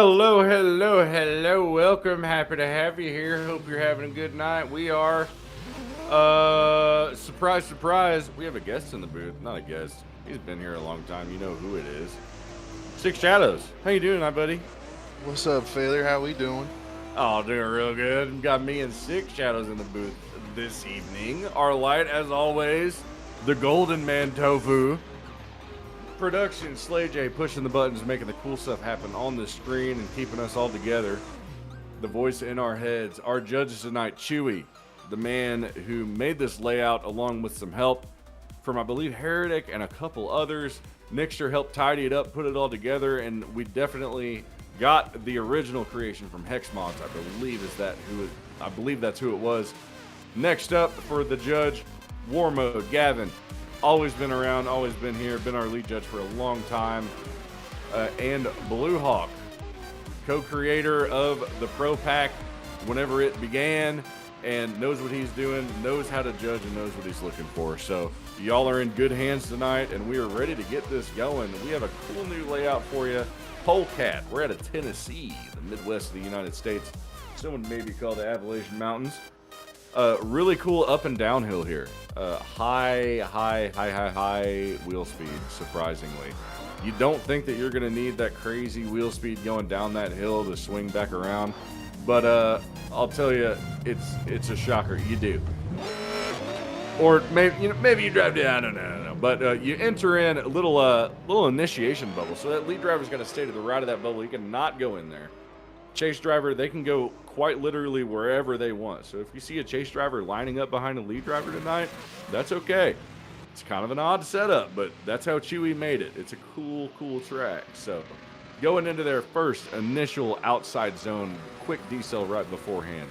Hello, hello, hello. Welcome. Happy to have you here. Hope you're having a good night. We are, surprise, surprise. We have a guest in the booth. Not a guest. He's been here a long time. You know who it is. Six Shadows. How you doing, my buddy? What's up, Failure? How we doing? Oh, doing real good. Got me and Six Shadows in the booth this evening. Our light, as always, the Golden Man Tofu. Production, Slay J pushing the buttons, making the cool stuff happen on the screen and keeping us all together. The voice in our heads. Our judges tonight, Chewy, the man who made this layout along with some help from, I believe, Heretic and a couple others. Nixter helped tidy it up, put it all together, and we definitely got the original creation from Hex Mods. I believe that's who it was. Next up for the judge, War Mode, Gavin. Always been around, always been here, been our lead judge for a long time. And Blue Hawk, co-creator of the Pro Pack whenever it began, and knows what he's doing, knows how to judge, and knows what he's looking for. So y'all are in good hands tonight, and we are ready to get this going. We have a cool new layout for you. Polecat, we're out of Tennessee, the Midwest of the United States. Someone maybe call the Appalachian Mountains. Really cool up and downhill here. High wheel speed, surprisingly. You don't think that you're going to need that crazy wheel speed going down that hill to swing back around, but I'll tell you, it's a shocker. You do. Or maybe you drive down, I don't know. But you enter in a little initiation bubble, so that lead driver's going to stay to the right of that bubble. You cannot go in there. Chase driver, they can go quite literally wherever they want. So if you see a chase driver lining up behind a lead driver tonight, that's okay. It's kind of an odd setup, but that's how Chewy made it. It's a cool track. So going into their first initial outside zone, quick decel right beforehand.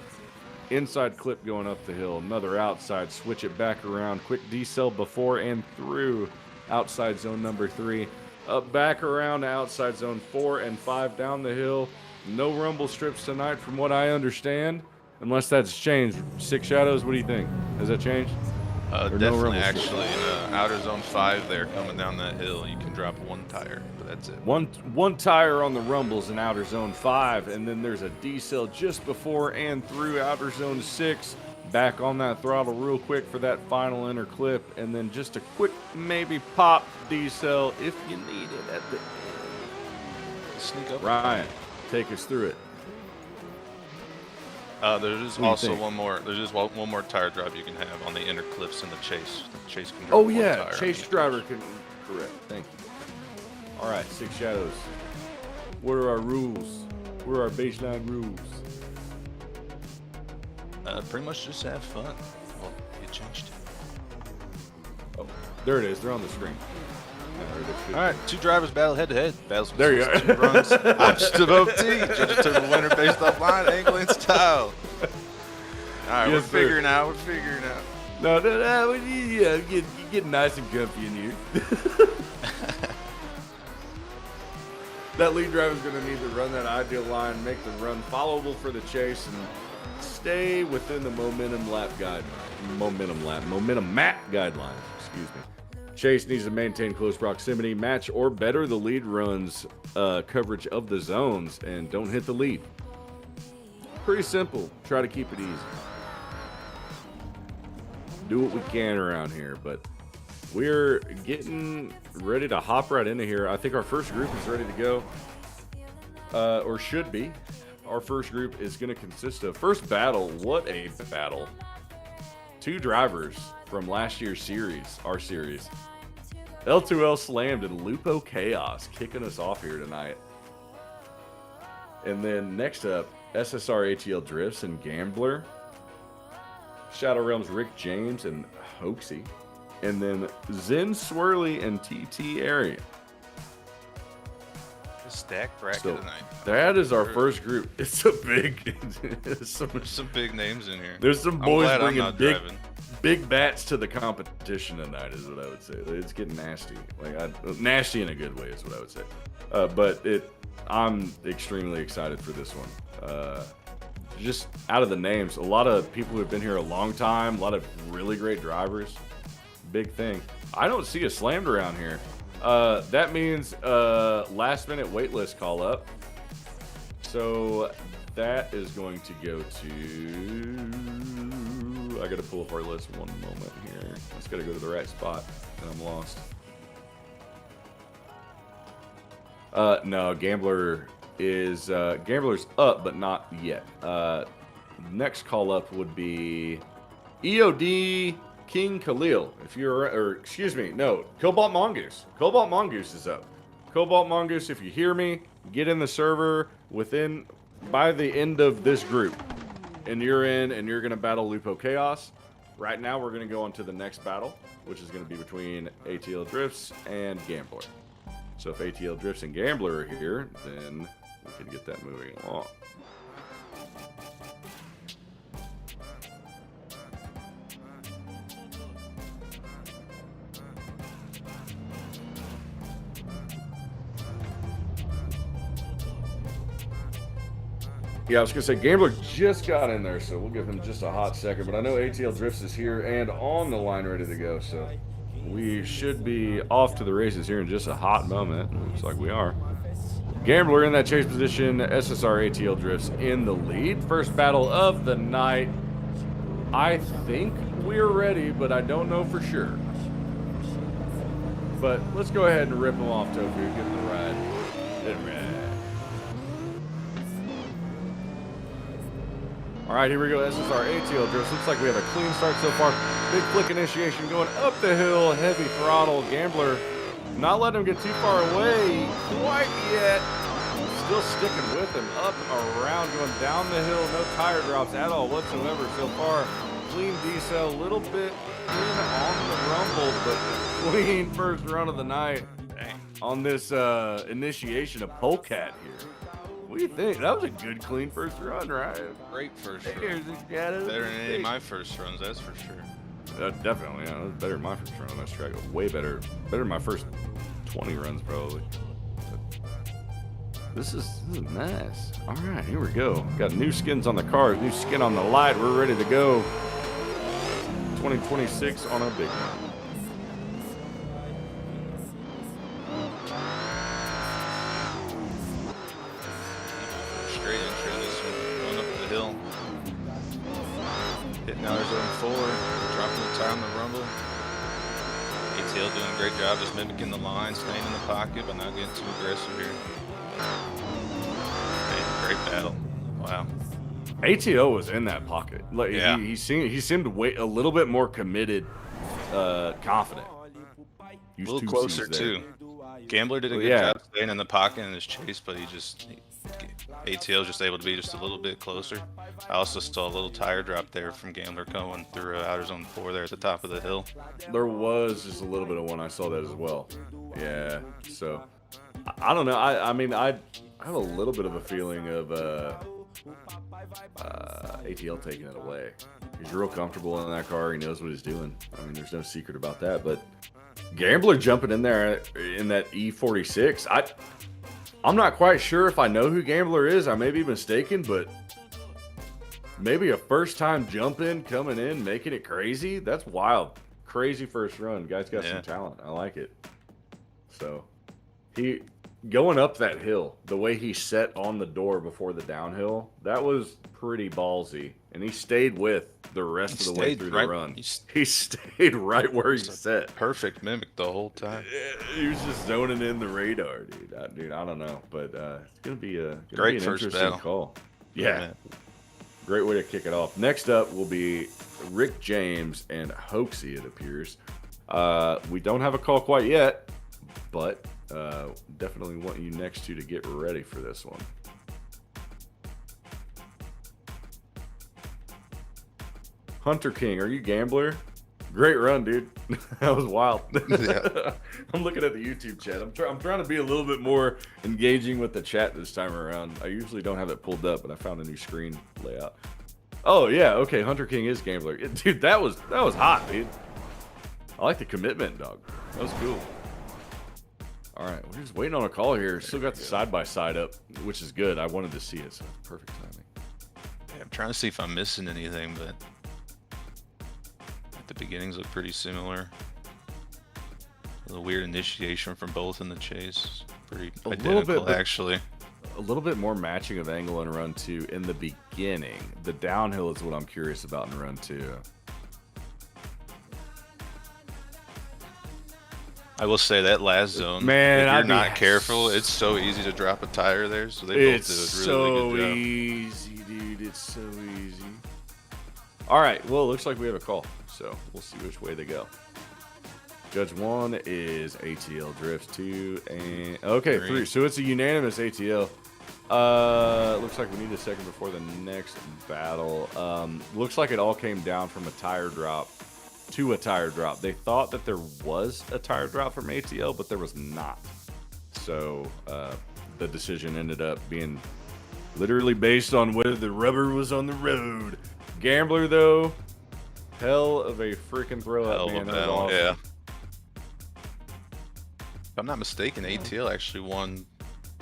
Inside clip going up the hill, another outside, switch it back around, quick decel before and through outside zone number 3. Up back around to outside zone 4 and 5 down the hill. No rumble strips tonight from what I understand, unless that's changed. Six Shadows, what do you think? Has that changed? Definitely, actually. In outer zone 5 there, coming down that hill, you can drop one tire, but that's it. One tire on the rumbles in outer zone 5, and then there's a decel just before and through outer zone 6. Back on that throttle real quick for that final inner clip, and then just a quick maybe pop decel if you need it at the end. Sneak up. Ryan, take us through it. There's also one more. There's just one more tire drop you can have on the inner clips in the chase. The chase can drop Oh one yeah, tire chase driver can. Correct. Thank you. All right, Six Shadows. What are our rules? What are our baseline rules? Pretty much just have fun. Well, you changed it. Oh, there it is. They're on the screen. All right, two drivers battle head to head. Battles there you two runs. Opposite of OT. Judges determine the winner based off line, angle, and style. All right, yes, we're figuring out. We're figuring out. No. Yeah, you get nice and comfy in here. That lead driver's going to need to run that ideal line, make the run followable for the chase, and stay within the momentum map guideline. Excuse me. Chase needs to maintain close proximity, match or better the lead run's coverage of the zones, and don't hit the lead. Pretty simple. Try to keep it easy. Do what we can around here, but we're getting ready to hop right into here. I think our first group is ready to go, or should be. Our first group is going to consist of first battle. What a battle! Two drivers from last year's series, our series. L2L Slammed and Lupo Chaos kicking us off here tonight. And then next up, SRDL Drifts and Gambler. Shadowrealm's Rick James and Hoaxy. And then Zen Swirly and TT Area. Stacked bracket tonight. That is our first group. It's a big. There's some big names in here. There's some boys bringing big bats to the competition tonight, is what I would say. It's getting nasty, nasty in a good way, is what I would say. But I'm extremely excited for this one. Just out of the names, a lot of people who have been here a long time, a lot of really great drivers. Big thing. I don't see a slammed around here. That means last minute waitlist call up. So that is going to go to. I gotta pull up our list one moment here. I just gotta go to the right spot, and I'm lost. No, Gambler is Gambler's up, but not yet. Next call up would be EOD King Khalil. If you're, or excuse me, no, Cobalt Mongoose. Cobalt Mongoose is up. Cobalt Mongoose, if you hear me, get in the server by the end of this group, and you're in, and you're gonna battle Lupo Chaos. Right now, we're gonna go on to the next battle, which is gonna be between ATL Drifts and Gambler. So if ATL Drifts and Gambler are here, then we can get that moving along. Yeah, I was going to say, Gambler just got in there, so we'll give him just a hot second. But I know ATL Drifts is here and on the line ready to go, so we should be off to the races here in just a hot moment. Looks like we are. Gambler in that chase position, SSR ATL Drifts in the lead. First battle of the night. I think we're ready, but I don't know for sure. But let's go ahead and rip him off, Tofu. Give him the ride. Get him right. All right, here we go. SSR ATL Drifts. Looks like we have a clean start so far. Big flick initiation going up the hill. Heavy throttle. Gambler not letting him get too far away quite yet. Still sticking with him. Up, around, going down the hill. No tire drops at all whatsoever so far. Clean decel. A little bit in on the rumble, but clean first run of the night on this initiation of Polecat here. What do you think? That was a good, clean first run, right? Great first run. Here's the shadow. Better than any of my first runs, that's for sure. Definitely, yeah. That was better than my first run on this track. Way better. Better than my first 20 runs, probably. This is nice. All right, here we go. Got new skins on the cars, new skin on the light. We're ready to go. 2026 on a big one. Hitting out zone 4, dropping the tire on the rumble. ATL doing a great job just mimicking the line, staying in the pocket, but not getting too aggressive here. Man, great battle. Wow. ATL was in that pocket. Like yeah. he seemed a little bit more committed, confident. A little closer too. Gambler did a good job staying in the pocket in his chase, but ATL was just able to be just a little bit closer. I also saw a little tire drop there from Gambler going through outer zone 4 there at the top of the hill. There was just a little bit of one. I saw that as well. Yeah. So I don't know. I mean, I have a little bit of a feeling of ATL taking it away. He's real comfortable in that car. He knows what he's doing. I mean, there's no secret about that. But Gambler jumping in there in that E46. I'm not quite sure if I know who Gambler is. I may be mistaken, but maybe a first-time jump in, coming in, making it crazy. That's wild. Crazy first run. Guy's got some talent. I like it. So he going up that hill, the way he set on the door before the downhill, that was pretty ballsy. And he stayed with the rest of the way through the run. He stayed right where he set. Perfect mimic the whole time. He was just zoning in the radar, dude. I don't know, but it's gonna be an first interesting battle. call. Yeah, great way to kick it off. Next up will be Rick James and Hoaxy. It appears. We don't have a call quite yet, but definitely want you next to get ready for this one. Hunter King, are you Gambler? Great run, dude. That was wild. Yeah. I'm looking at the YouTube chat. I'm trying to be a little bit more engaging with the chat this time around. I usually don't have it pulled up, but I found a new screen layout. Oh yeah, okay. Hunter King is Gambler, dude. That was hot, dude. I like the commitment, dog. That was cool. All right, we're just waiting on a call here. Still got the side-by-side up, which is good. I wanted to see it, so it's perfect timing. Yeah, I'm trying to see if I'm missing anything, but the beginnings look pretty similar. A little weird initiation from both in the chase. Pretty identical, actually. a little bit more matching of angle in run 2 in the beginning. The downhill is what I'm curious about in run 2. I will say that last zone, man, if you're not careful, it's so easy to drop a tire there. So they both did a really good job. Easy, dude. It's so easy. All right. Well, it looks like we have a call, so we'll see which way they go. Judge 1 is ATL Drift 2, and okay, 3. So it's a unanimous ATL. Looks like we need a second before the next battle. Looks like it all came down from a tire drop to a tire drop. They thought that there was a tire drop from ATL, but there was not. So the decision ended up being literally based on whether the rubber was on the road. Gambler, though, hell of a freaking throw up, man. That was awesome. Yeah. If I'm not mistaken, ATL actually won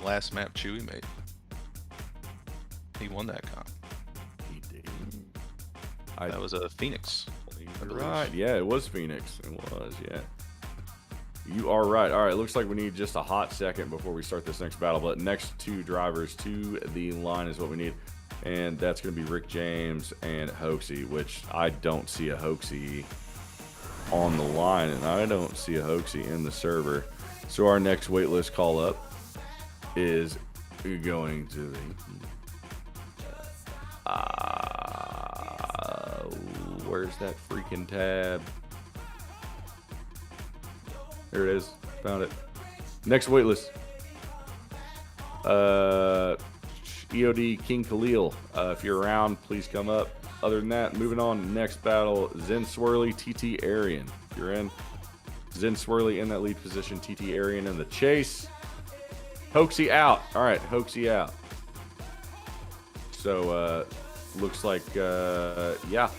last map Chewy made. He won that comp. He did. That was a Phoenix. Right, yeah, it was Phoenix. It was, yeah. You are right. All right, looks like we need just a hot second before we start this next battle. But next 2 drivers to the line is what we need. And that's going to be Rick James and Hoaxy, which I don't see a Hoaxy on the line. And I don't see a Hoaxy in the server. So our next waitlist call up is going to the... where's that freaking tab? There it is. Found it. Next waitlist. EOD King Khalil. If you're around, please come up. Other than that, moving on. Next battle, Zen Swirly, TT Arian. If you're in. Zen Swirly in that lead position. TT Arian in the chase. Hoaxy out. All right, Hoaxy out. So, looks like, yeah.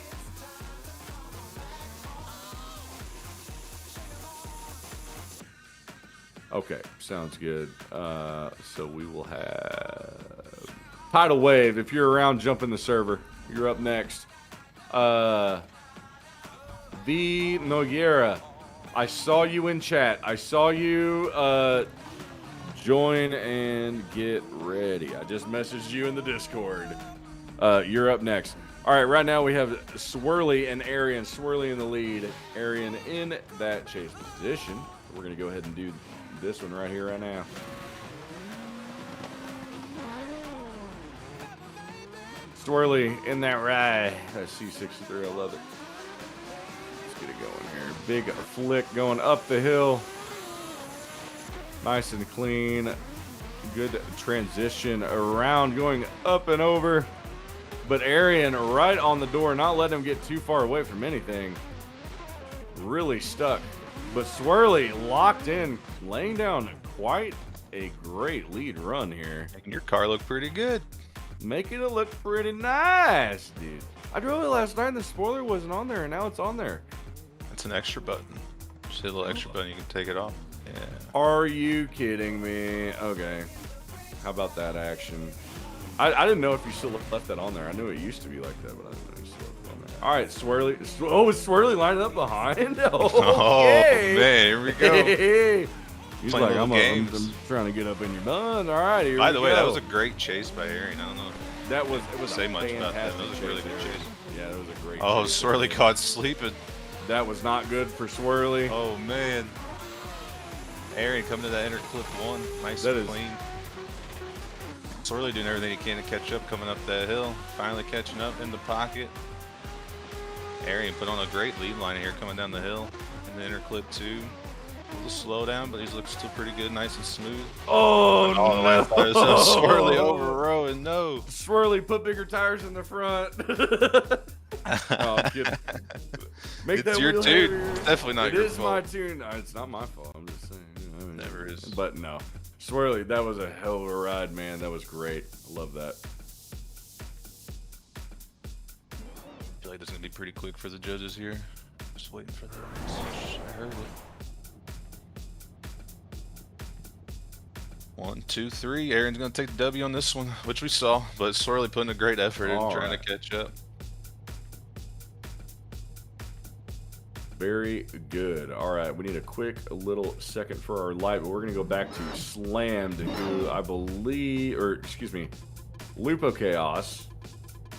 Okay, sounds good. So we will have Tidal Wave. If you're around, jump in the server. You're up next. V Noguera, I saw you in chat. I saw you join and get ready. I just messaged you in the Discord. You're up next. All right, right now we have Swirly and Arian. Swirly in the lead. Arian in that chase position. We're going to go ahead and do this one right here, right now. Swirly in that ride. That's C63. I love it. Let's get it going here. Big flick going up the hill. Nice and clean. Good transition around, going up and over. But Arian right on the door, not letting him get too far away from anything. Really stuck. But Swirly locked in, laying down quite a great lead run here. Making your car look pretty good. Making it look pretty nice, dude. I drove it last night and the spoiler wasn't on there, and now it's on there. It's an extra button. Just hit a little extra button, you can take it off. Yeah. Are you kidding me? Okay. How about that action? I didn't know if you still left that on there. I knew it used to be like that, but I didn't know you still left it on there. All right, Swirly. Oh, is Swirly lining up behind? Okay. Oh, man, here we go. He's like, I'm trying to get up in your bun. All right, here we go. By the way, that was a great chase by Arian. I don't know. It was say much about that. That was a really good chase. Yeah, that was a great chase. Swirly caught sleeping. That was not good for Swirly. Oh, man. Arian coming to that inner clip 1. Nice and clean. Swirly doing everything he can to catch up, coming up that hill. Finally catching up in the pocket. Arian put on a great lead line here, coming down the hill in the inner clip 2. A little slow down, but he's looking still pretty good, nice and smooth. Oh, no. Swirly over row, and no. Swirly, put bigger tires in the front. It's your tune. It's definitely not your fault. It is my tune. No, it's not my fault. I'm just saying. You know, never is. But no. Swirly, that was a hell of a ride, man. That was great. I love that. I feel like this is going to be pretty quick for the judges here. Just waiting for the message. I heard it. 1, 2, 3. Aaron's going to take the W on this one, which we saw, but Swirly putting a great effort in trying to catch up. Very good. All right, we need a quick little second for our light, but we're going to go back to Slammed, who I believe, or excuse me, Lupo Chaos,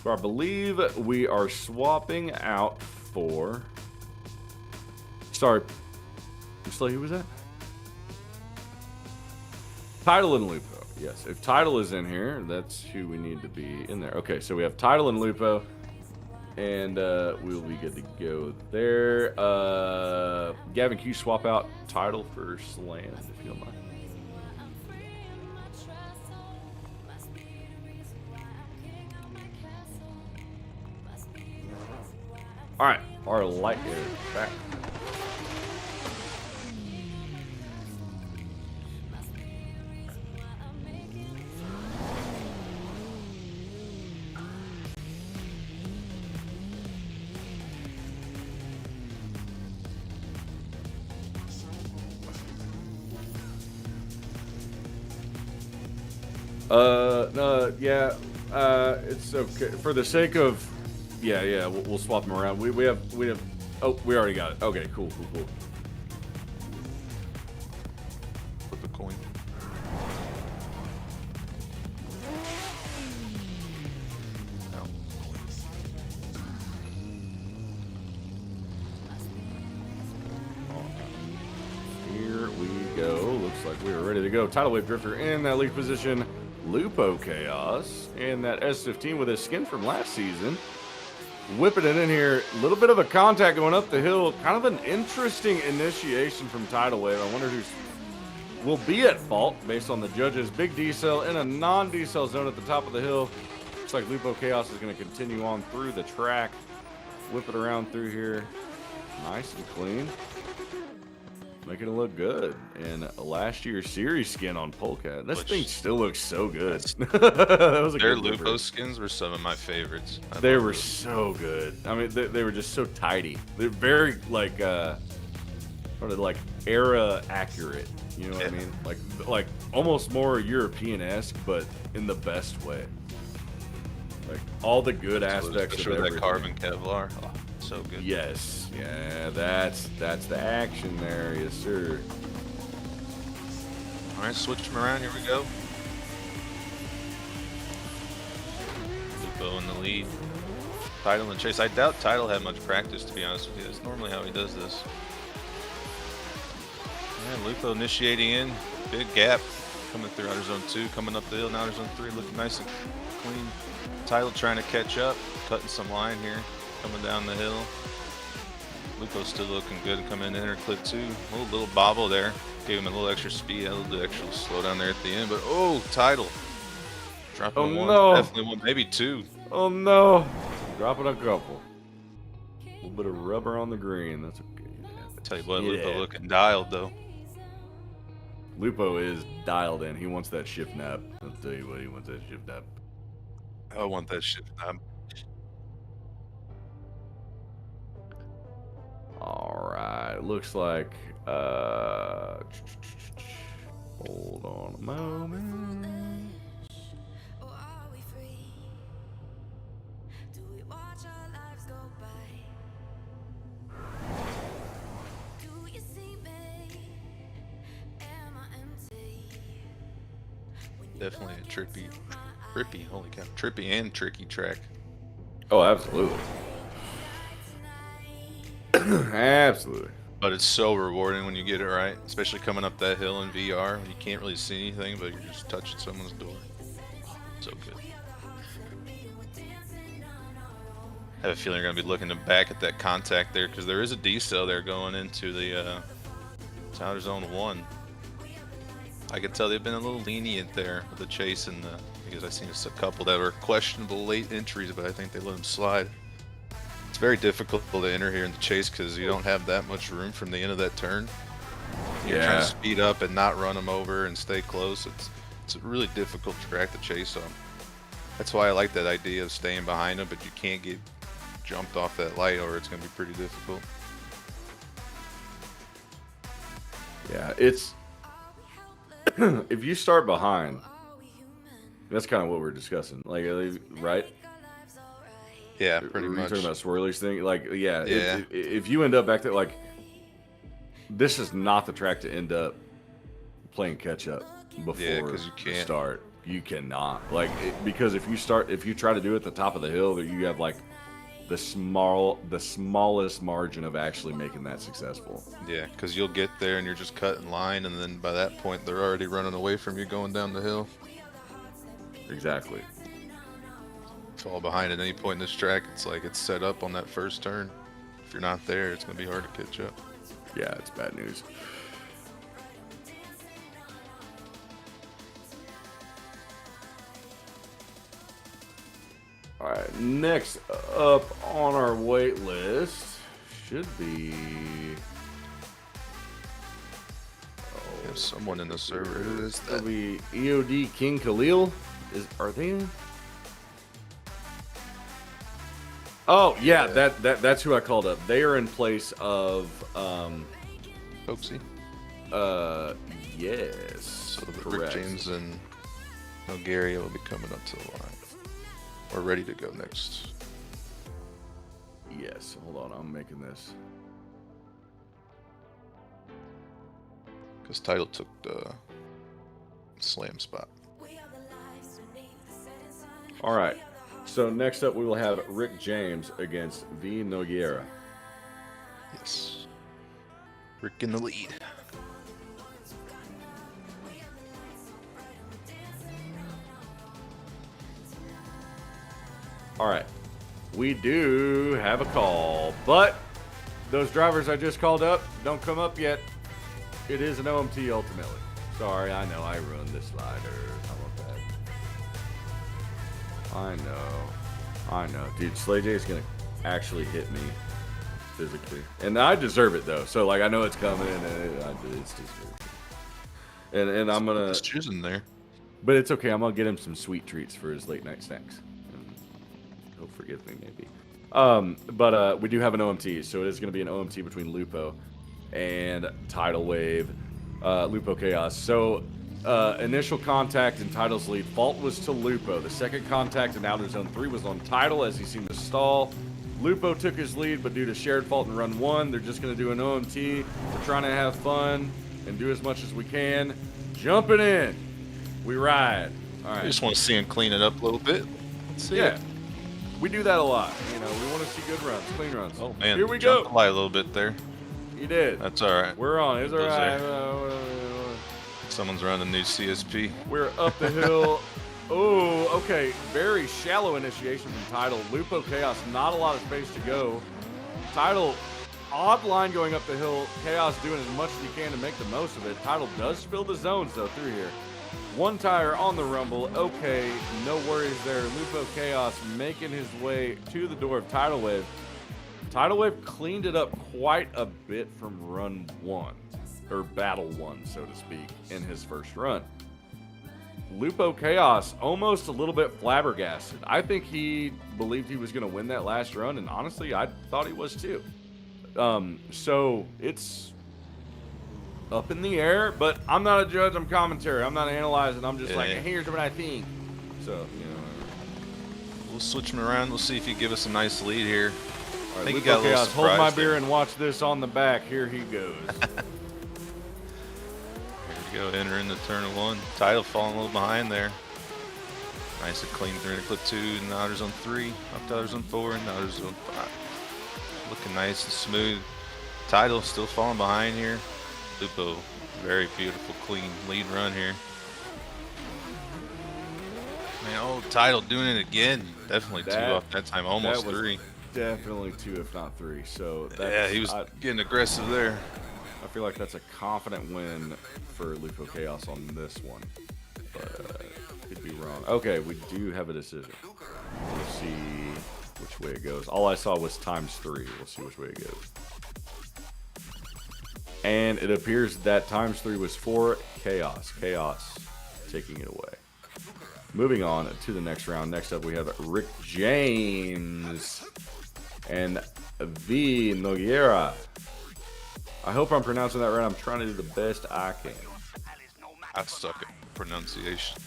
who I believe we are swapping out for. Sorry, who was that? Title and Lupo. Yes, if Title is in here, that's who we need to be in there. Okay, so we have Title and Lupo. And we'll be good to go there. Gavin, can you swap out Title for Slammed, if you don't mind? All right, our light is back. No, yeah, it's okay. For the sake of, yeah, we'll swap them around. We have, oh, we already got it. Okay, cool. Flip a coin. No. Here we go. Looks like we are ready to go. Tidal Wave Drifter in that lead position. Lupo Chaos and that S15 with his skin from last season. Whipping it in here. A little bit of a contact going up the hill. Kind of an interesting initiation from Tidal Wave. I wonder who will be at fault based on the judges. Big decel in a non-decel zone at the top of the hill. Looks like Lupo Chaos is going to continue on through the track. Whip it around through here. Nice and clean. Making it look good. And last year's series skin on Polecat. This thing still looks so good. That was a Their good Lupo skins were some of my favorites. They were so good. I mean, they were just so tidy. They're very like sort of like era accurate. You know what I mean? Like almost more European-esque, but in the best way. Like all the good aspects of everything. That carbon Kevlar. Oh, so good. Yes. Yeah, that's the action there. Yes, sir. All right, switch them around. Here we go. Lupo in the lead. Tidal and Chase. I doubt Tidal had much practice, to be honest with you. That's normally how he does this. Yeah, Lupo initiating in. Big gap coming through outer zone 2, coming up the hill in outer zone 3, looking nice and clean. Tidal trying to catch up, cutting some line here, coming down the hill. Lupo's still looking good, coming in inner clip 2. Little bobble there. Gave him a little extra speed, a little extra slow down there at the end, but oh, Tidal. Dropping one, no. Definitely one, maybe 2. Oh no. Dropping a couple. A little bit of rubber on the green. That's okay. Tell you what, Lupo looking dialed though. Lupo is dialed in. He wants that shift nap. I'll tell you what, he wants that shift nap. I want that shift nap. All right, looks like hold on a moment. Definitely a trippy, holy cow, trippy and tricky track. Oh, absolutely. Absolutely. But it's so rewarding when you get it right, especially coming up that hill in VR. You can't really see anything, but you're just touching someone's door. So good. I have a feeling you're going to be looking back at that contact there, because there is a decel there going into the outer zone 1. I could tell they've been a little lenient there with the chase and because I've seen a couple that were questionable late entries, but I think they let them slide. It's very difficult to enter here in the chase because you don't have that much room from the end of that turn. You're trying to speed up and not run them over and stay close. It's a really difficult track to chase on. That's why I like that idea of staying behind them, but you can't get jumped off that light or it's going to be pretty difficult. Yeah, it's if you start behind, that's kind of what we're discussing. Like, right? Yeah, pretty much. You're talking about swirlies thing? Like, yeah. Yeah. If you end up back there, like, this is not the track to end up playing catch up before the start. You cannot. Like, because if you try to do it at the top of the hill, you have like the smallest margin of actually making that successful. Yeah, because you'll get there and you're just cutting line, and then by that point they're already running away from you going down the hill. Exactly. Fall behind at any point in this track, it's like it's set up on that first turn. If you're not there, it's gonna be hard to catch up. Yeah, it's bad news. All right, next up on our wait list should be... There's someone in the server. Who is that? It'll be EOD King Khalil. Are they in? Oh yeah, that's who I called up. They are in place of Hoaxy. Yes. So Rick James and Bulgaria will be coming up to the line. We're ready to go next. Yes. Hold on, I'm making this. Because Title took the slam spot. All right. So next up, we will have Rick James against V Nogueira. Yes. Rick in the lead. All right. We do have a call, but those drivers I just called up don't come up yet. It is an OMT ultimately. Sorry, I know I ruined this slider. How about that? I know. Dude, Slay J is going to actually hit me physically. And I deserve it, though. So, like, I know it's coming, and it's just... And I'm going to... It's choosing there. But it's okay. I'm going to get him some sweet treats for his late night snacks. And he'll forgive me, maybe. But we do have an OMT, so it is going to be an OMT between Lupo and Tidal Wave, Lupo Chaos. So, initial contact in Tidal's lead, fault was to Lupo. The second contact in Outer Zone 3 was on Tidal as he seemed to stall. Lupo took his lead, but due to shared fault in Run 1, they're just going to do an OMT. We're trying to have fun and do as much as we can. Jumping in. We ride. All right. I just want to see him clean it up a little bit. Let's see it. We do that a lot. You know, we want to see good runs, clean runs. Oh, man. Here we go. Fly a little bit there. You did. That's all right. We're on. It's all right. Someone's running a new CSP. We're up the hill. Oh, okay. Very shallow initiation from Tidal. Lupo Chaos, not a lot of space to go. Tidal, odd line going up the hill. Chaos doing as much as he can to make the most of it. Tidal does fill the zones, though, through here. One tire on the rumble. Okay, no worries there. Lupo Chaos making his way to the door of Tidal Wave. Tidal Wave cleaned it up quite a bit from Run 1, or Battle 1, so to speak, in his first run. Lupo Chaos almost a little bit flabbergasted. I think he believed he was going to win that last run, and honestly, I thought he was too. So it's up in the air, but I'm not a judge, I'm commentary. I'm not analyzing, I'm just like, here's what I think. So, you know. We'll switch him around, we'll see if he give us a nice lead here. All right, Lupo Chaos, hold my beer and watch this on the back. Here he goes. Here we go, entering the turn of 1. Tidal falling a little behind there. Nice and clean through into clip 2, and Outer Zone 3, up to Outer Zone 4, and Outer Zone 5. Looking nice and smooth. Tidal still falling behind here. Lupo, very beautiful, clean lead run here. Man, oh, Tidal doing it again. Definitely 2 off that time, almost 3. Definitely 2, if not 3. So yeah, he was getting aggressive there. I feel like that's a confident win for Lupo Chaos on this one, but could be wrong. Okay, we do have a decision. We'll see which way it goes. All I saw was ×3. We'll see which way it goes. And it appears that ×3 was for Chaos. Chaos taking it away. Moving on to the next round. Next up, we have Rick James and V Nogueira. I hope I'm pronouncing that right. I'm trying to do the best I can. I suck at pronunciation.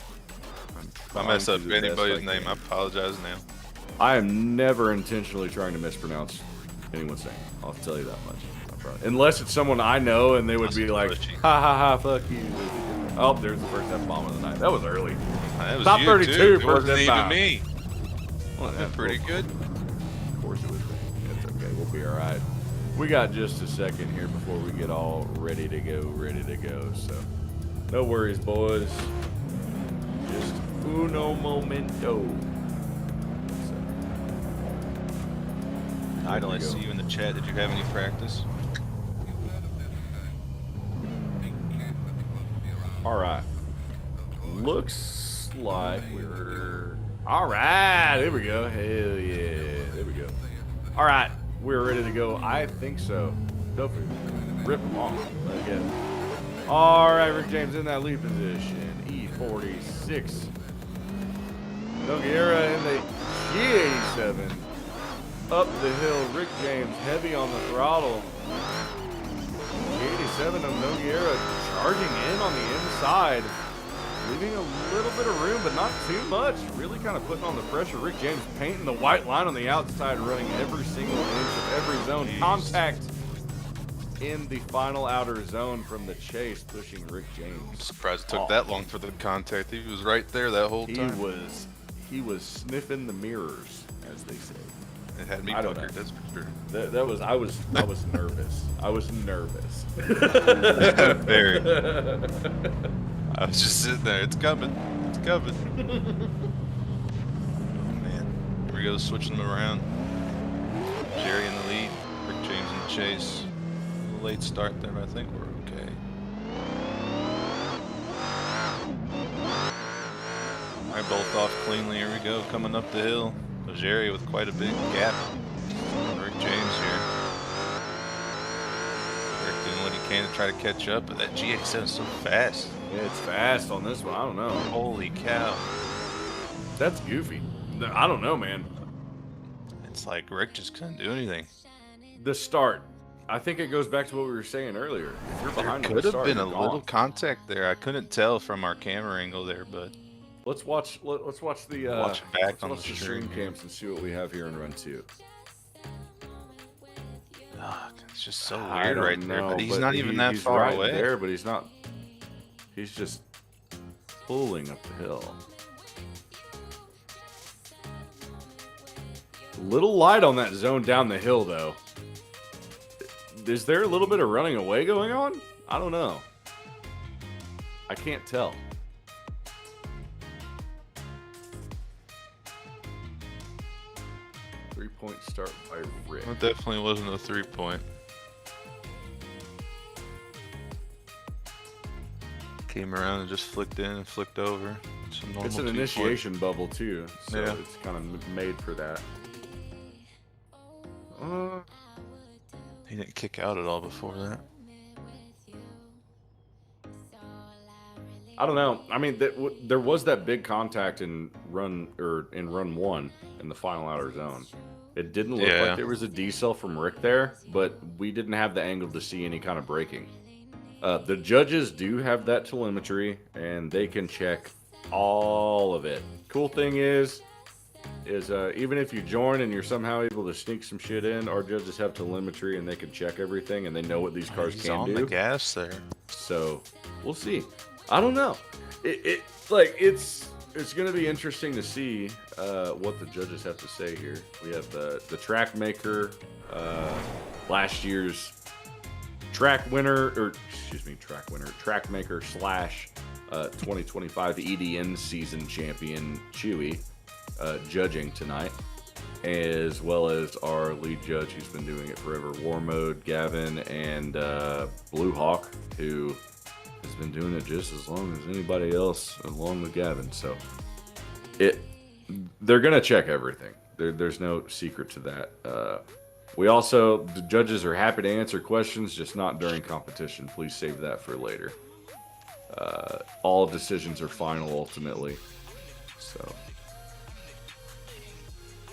If I mess up anybody's name, I apologize now. I am never intentionally trying to mispronounce anyone's name. I'll tell you that much. Unless it's someone I know and they would be like, ha ha ha, fuck you. Oh, there's the first F-bomb of the night. That was early. That was Top you 32 too. It first wasn't even F-bomb. me. Well, That's pretty good. Of course it was me. It's okay. We'll be all right. We got just a second here before we get all ready to go. So, no worries, boys. Just uno momento. Idle, I see you in the chat. Did you have any practice? All right. Looks like we're... All right. There we go. Hell yeah. There we go. All right. We're ready to go. I think so. Tofu. Rip them off. Again. All right. Rick James in that lead position. E46. Nogueira in the G87. Up the hill, Rick James heavy on the throttle. G87 of Nogueira charging in on the inside. Leaving a little bit of room, but not too much. Really kind of putting on the pressure. Rick James painting the white line on the outside, running every single inch of every zone. Contact in the final outer zone from the chase, pushing Rick James. I'm surprised it took that long for the contact. He was right there that whole time. He was sniffing the mirrors, as they say. It had me puckered, that's for sure. I was nervous. I was nervous. Very. I was just sitting there. It's coming. It's coming. Oh man. Here we go, switching them around. Jerry in the lead. Rick James in the chase. A little late start there, but I think we're okay. All right, both off cleanly. Here we go, coming up the hill. Jerry with quite a big gap on Rick James here. Rick doing what he can to try to catch up, but that GX7 is so fast. Yeah, it's fast on this one. I don't know. Holy cow. That's goofy. I don't know, man. It's like Rick just couldn't do anything. The start. I think it goes back to what we were saying earlier. If you're behind There could have been a little contact there. I couldn't tell from our camera angle there, but... Let's watch the watch it back on the stream cams and see what we have here in run 2. It's just so weird right there. But he's not even that he's far right away. There, but he's not. He's just pulling up the hill. Little light on that zone down the hill, though. Is there a little bit of running away going on? I don't know. I can't tell. 3-point start by Rick. It definitely wasn't a 3-point. Came around and just flicked in and flicked over. It's an initiation bubble too, so yeah. It's kind of made for that. He didn't kick out at all before that. I don't know. I mean, there was that big contact in run 1 in the final outer zone. It didn't look like there was a decel from Rick there, but we didn't have the angle to see any kind of braking. The judges do have that telemetry, and they can check all of it. Cool thing is even if you join and you're somehow able to sneak some shit in, our judges have telemetry and they can check everything and they know what these cars He's can on do. The gas there. So we'll see. I don't know. It's going to be interesting to see what the judges have to say here. We have the track maker, last year's track maker / 2025 EDN season champion Chewy judging tonight, as well as our lead judge who's been doing it forever, War Mode Gavin, and Blue Hawk, who has been doing it just as long as anybody else along with Gavin. So they're gonna check everything. There's no secret to that. The judges are happy to answer questions, just not during competition. Please save that for later. All decisions are final ultimately.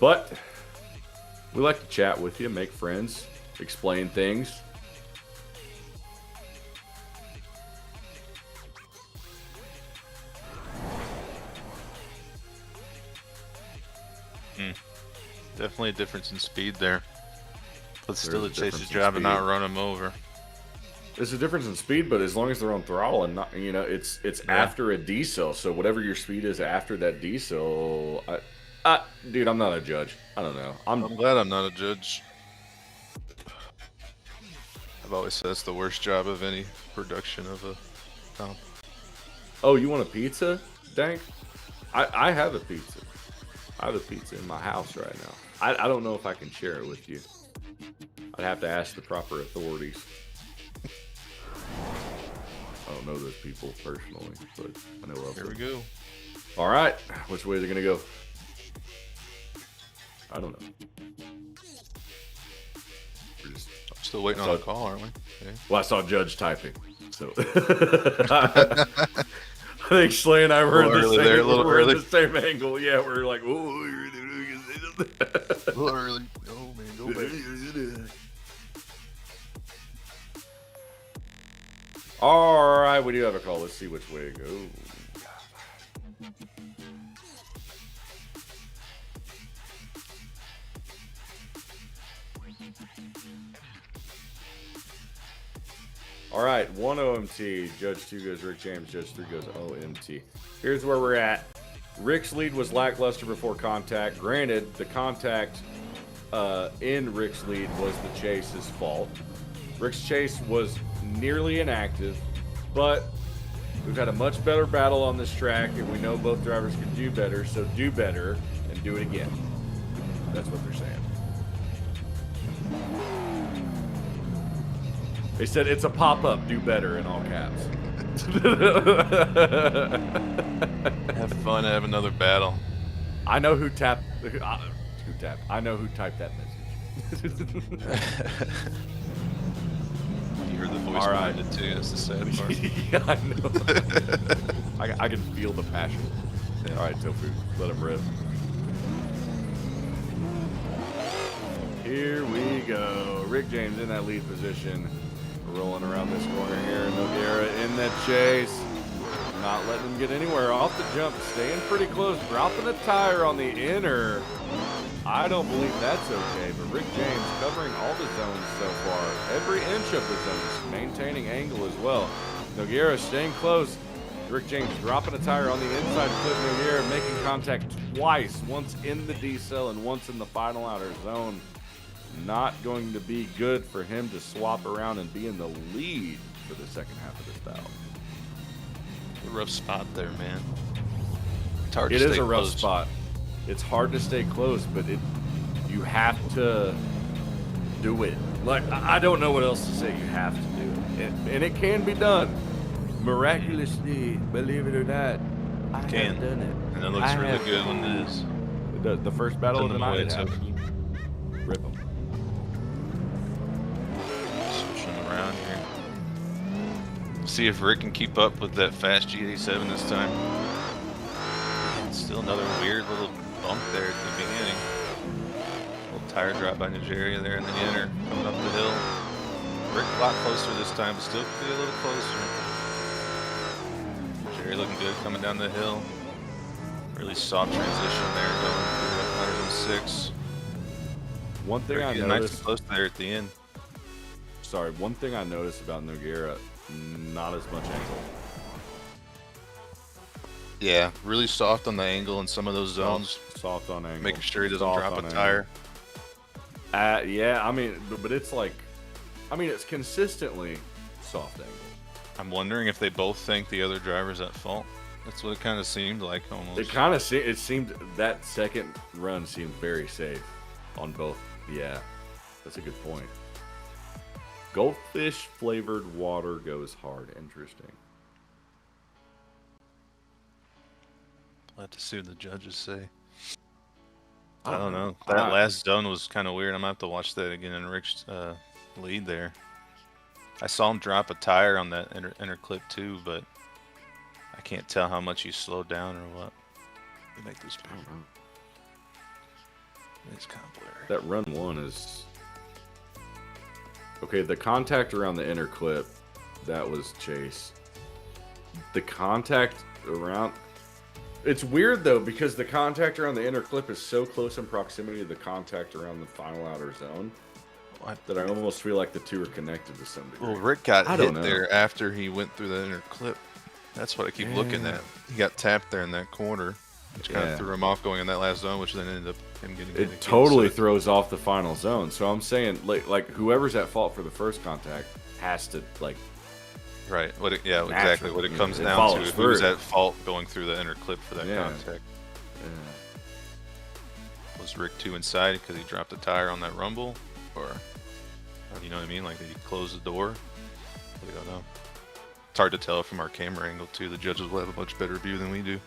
But we like to chat with you, make friends, explain things. Definitely a difference in speed there. But still, There's the a Chase's difference in job to not speed. run him over. There's a difference in speed, but as long as they're on throttle and not, it's after a decel. So whatever your speed is after that decel, dude, I'm not a judge. I don't know. I'm glad I'm not a judge. I've always said it's the worst job of any production of a comp. Oh, you want a pizza, Dank? I have a pizza. I have a pizza in my house right now. I don't know if I can share it with you. I'd have to ask the proper authorities. I don't know those people personally, but I know of them. Here we go. All right, which way is it gonna go? I don't know. We're just Still waiting on a call, aren't we? Okay. Well, I saw Judge typing, so I think Slay and I were in the same angle. Yeah, we're like, oh, a little early. Oh man, go back. All right, we do have a call. Let's see which way it goes. All right, 1 OMT. Judge 2 goes Rick James. Judge 3 goes OMT. Here's where we're at. Rick's lead was lackluster before contact. Granted, the contact in Rick's lead was the chase's fault. Rick's chase was nearly inactive, but we've had a much better battle on this track, and we know both drivers can do better, so do better and do it again. That's what they're saying. They said it's a pop-up, do better in all caps. Have fun, have another battle. I know who tapped. I know who typed that message. You heard the voice behind it too. That's the sad part. Yeah, I know. I can feel the passion. Yeah. All right, Tofu, let him rip. Here we go. Rick James in that lead position. Rolling around this corner here. Nogueira in that chase. Not letting him get anywhere off the jump. Staying pretty close. Dropping a tire on the inner. I don't believe that's okay, but Rick James covering all the zones so far. Every inch of the zones. Maintaining angle as well. Nogueira staying close. Rick James dropping a tire on the inside clip. Nogueira making contact twice. Once in the decel and once in the final outer zone. Not going to be good for him to swap around and be in the lead for the second half of this battle. A rough spot there, man. It is a rough spot. It's hard to stay close, but you have to do it. Like, I don't know what else to say. You have to do it. And it can be done. Miraculously, believe it or not, I have done it. And it looks really good when it is. The first battle of the night it happened. Rip them. Around here. See if Rick can keep up with that fast G87 this time. Still another weird little bump there at the beginning. Little tire drop by Nigeria there in the inner, coming up the hill. Rick a lot closer this time, but still could be a little closer. Nigeria looking good coming down the hill. Really soft transition there, going through 106. One thing Rick I noticed, nice and close there at the end. Sorry, one thing I noticed about Nogueira, not as much angle. Yeah, really soft on the angle in some of those zones. Soft on angle. Making sure he doesn't drop a tire. Yeah, I mean, but it's like, it's consistently soft angle. I'm wondering if they both think the other driver's at fault. That's what it kind of seemed like almost. It seemed that second run seemed very safe on both. Yeah, that's a good point. Goldfish flavored water goes hard. Interesting. I'll have to see what the judges say. I don't know. That last zone was kind of weird. I'm going to have to watch that again in Rick's lead there. I saw him drop a tire on that inner clip too, but I can't tell how much he slowed down or what. Let me make this bigger. It's kind of blurry. That run one is... Okay, the contact around the inner clip, that was Chase. The contact around... It's weird though because the contact around the inner clip is so close in proximity to the contact around the final outer zone that I almost feel like the two are connected to some degree. Well, Rick got hit there after he went through the inner clip. That's what I keep looking at. He got tapped there in that corner, which kind of threw him off going in that last zone, which then ended up him getting. It totally throws off the final zone. So I'm saying, like whoever's at fault for the first contact has to like. Right. Exactly. What it comes down to, who's at fault going through the inner clip for that contact. Yeah. Was Rick too inside because he dropped a tire on that rumble, or you know what I mean? Like, did he close the door? We don't know. It's hard to tell from our camera angle too. The judges will have a much better view than we do.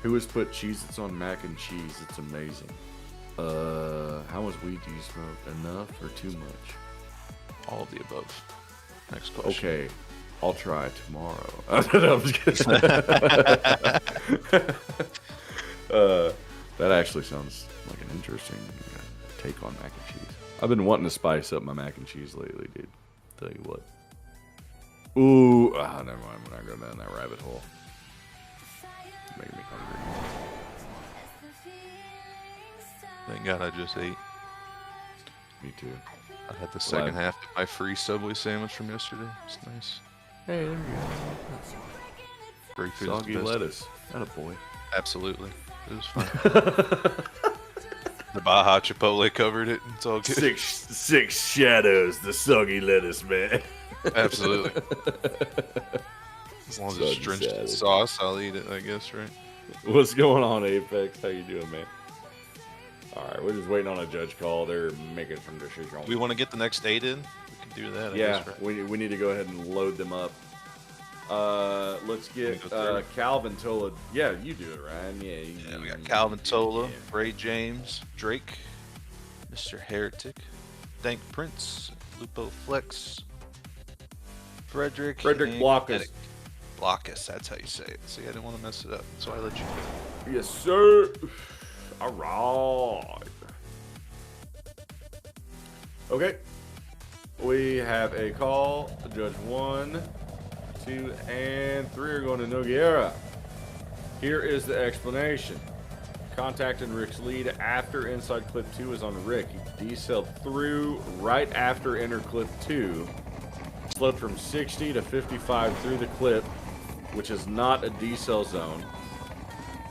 Who has put Cheez-Its on mac and cheese? It's amazing. How much weed do you smoke? Enough or too much? All of the above. Next question. Okay. I'll try tomorrow. I'm just kidding. That actually sounds like an interesting take on mac and cheese. I've been wanting to spice up my mac and cheese lately, dude. Tell you what. Ooh, never mind. We're not going down that rabbit hole. It's making me hungry. Thank God I just ate. Me too. I had the second half of my free Subway sandwich from yesterday. It's nice. Hey, there you go. Great food. Soggy lettuce. Atta boy. Absolutely. It was fun. The Baja Chipotle covered it. It's all good. Six shadows. The soggy lettuce, man. Absolutely. As long as it's drenched in sauce, I'll eat it, I guess, right? What's going on, Apex? How you doing, man? All right, we're just waiting on a judge call. They're making some decisions. We want to get the next 8 in? We can do that, I yeah, guess, right? we need to go ahead and load them up. Let's get Calvin Tola. Yeah, you do it, Ryan. Yeah, we got Calvin Tola, Bray James, Drake, Mr. Heretic, Dank Prince, Lupo Flex, Frederick Blockus. Blockus, that's how you say it. See, I didn't want to mess it up, so I let you do it. Yes, sir. All right. Okay. We have a call. Judge 1, 2, and 3 are going to Nogueira. Here is the explanation. Contact in Rick's lead after inside clip 2 is on Rick. He decelled through right after inner clip 2. Slowed from 60 to 55 through the clip, which is not a decel zone.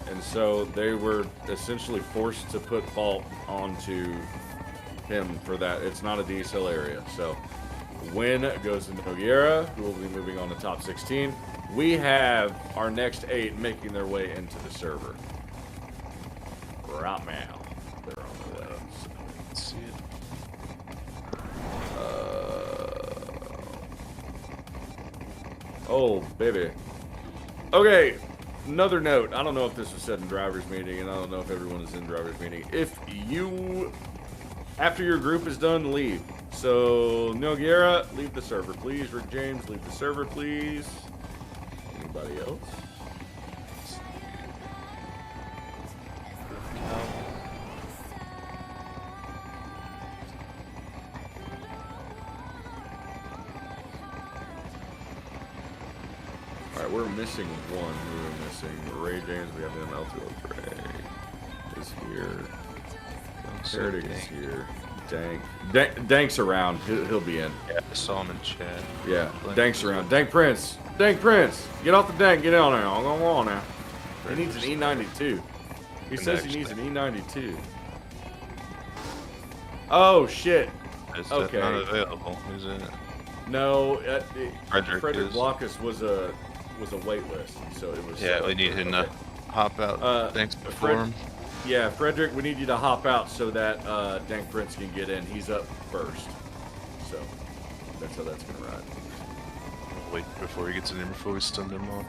And so they were essentially forced to put fault onto him for that. It's not a decel area. So win goes to Nogueira, who will be moving on to top 16. We have our next 8 making their way into the server. Right now. They're on their way. So let's see it. Oh, baby. Okay. Another note, I don't know if this was said in driver's meeting, and I don't know if everyone is in driver's meeting. If you, after your group is done, leave. So, Nogueira, leave the server, please. Rick James, leave the server, please. Anybody else? Alright, we're missing one. We're missing Ray James. We have him. L2O Ray is here. Heretic is here. Dank's around. He'll be in. Yeah, I saw him in chat. Yeah, Dank's around. Dank Prince. Dank Prince. Get off the Dank. Get on there. Go on now. He needs an E92. He says he needs an E92. Oh, shit. Is that not available? Who's in it? No, Frederick Blockus was a wait list, so it was. Yeah, we need him to hop out. Thanks for him. Yeah, Frederick, we need you to hop out so that Dank Prince can get in. He's up first, so that's how that's gonna ride. We'll wait before he gets in there before we stun him off.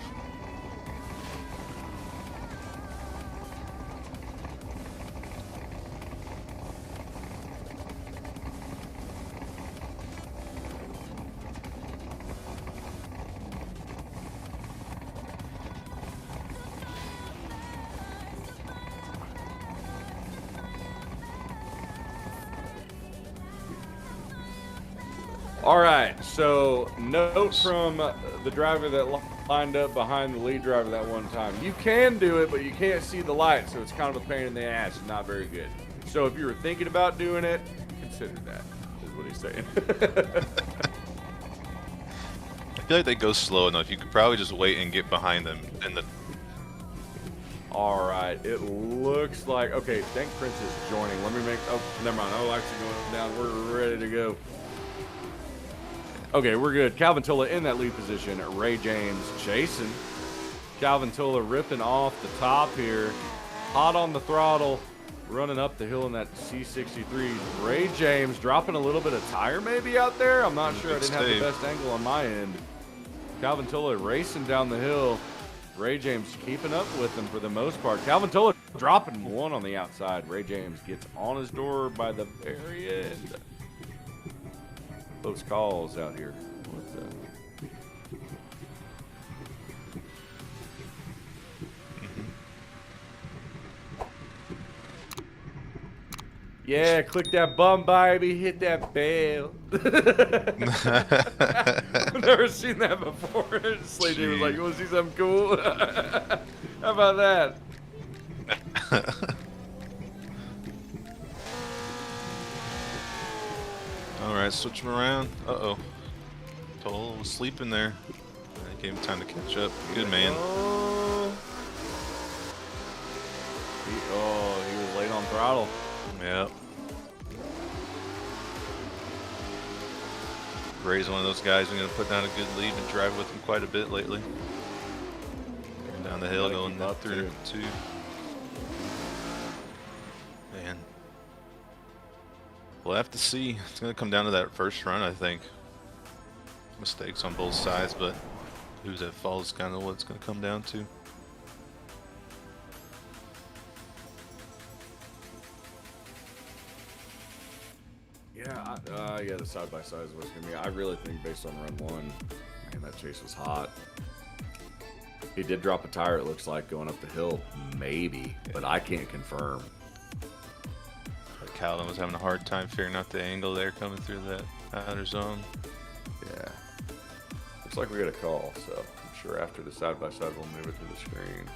All right, so note from the driver that lined up behind the lead driver that one time. You can do it, but you can't see the light, so it's kind of a pain in the ass. It's not very good. So if you were thinking about doing it, consider that, is what he's saying. I feel like they go slow enough. You could probably just wait and get behind them. And All right, it looks like, okay, Dank Prince is joining. Let me make, oh, never mind. Oh, actually going down. We're ready to go. Okay, we're good. Calvin Tola in that lead position. Ray James chasing. Calvin Tola ripping off the top here. Hot on the throttle. Running up the hill in that C63. Ray James dropping a little bit of tire maybe out there. I'm not sure. I didn't have the best angle on my end. Calvin Tola racing down the hill. Ray James keeping up with him for the most part. Calvin Tola dropping one on the outside. Ray James gets on his door by the very end. Close calls out here. What the? Yeah, click that bum, baby. Hit that bell. I've never seen that before. Slade was like, you want to see something cool? How about that? Alright, switch him around. Uh-oh. Tola was sleeping there. I gave him time to catch up. Good man. He was late on throttle. Yep. Ray's one of those guys who's going to put down a good lead and drive with him quite a bit lately. And down the hill going up through 2. Man. We'll have to see. It's going to come down to that first run, I think. Mistakes on both sides, but who's at fault is kind of what it's going to come down to. Yeah, the side-by-side is what's going to be. I really think based on run 1, man, that chase was hot. He did drop a tire, it looks like, going up the hill, maybe, but I can't confirm. But Calvin was having a hard time figuring out the angle there coming through that outer zone. Yeah. Looks like we got a call, so I'm sure after the side-by-side we'll move it to the screen.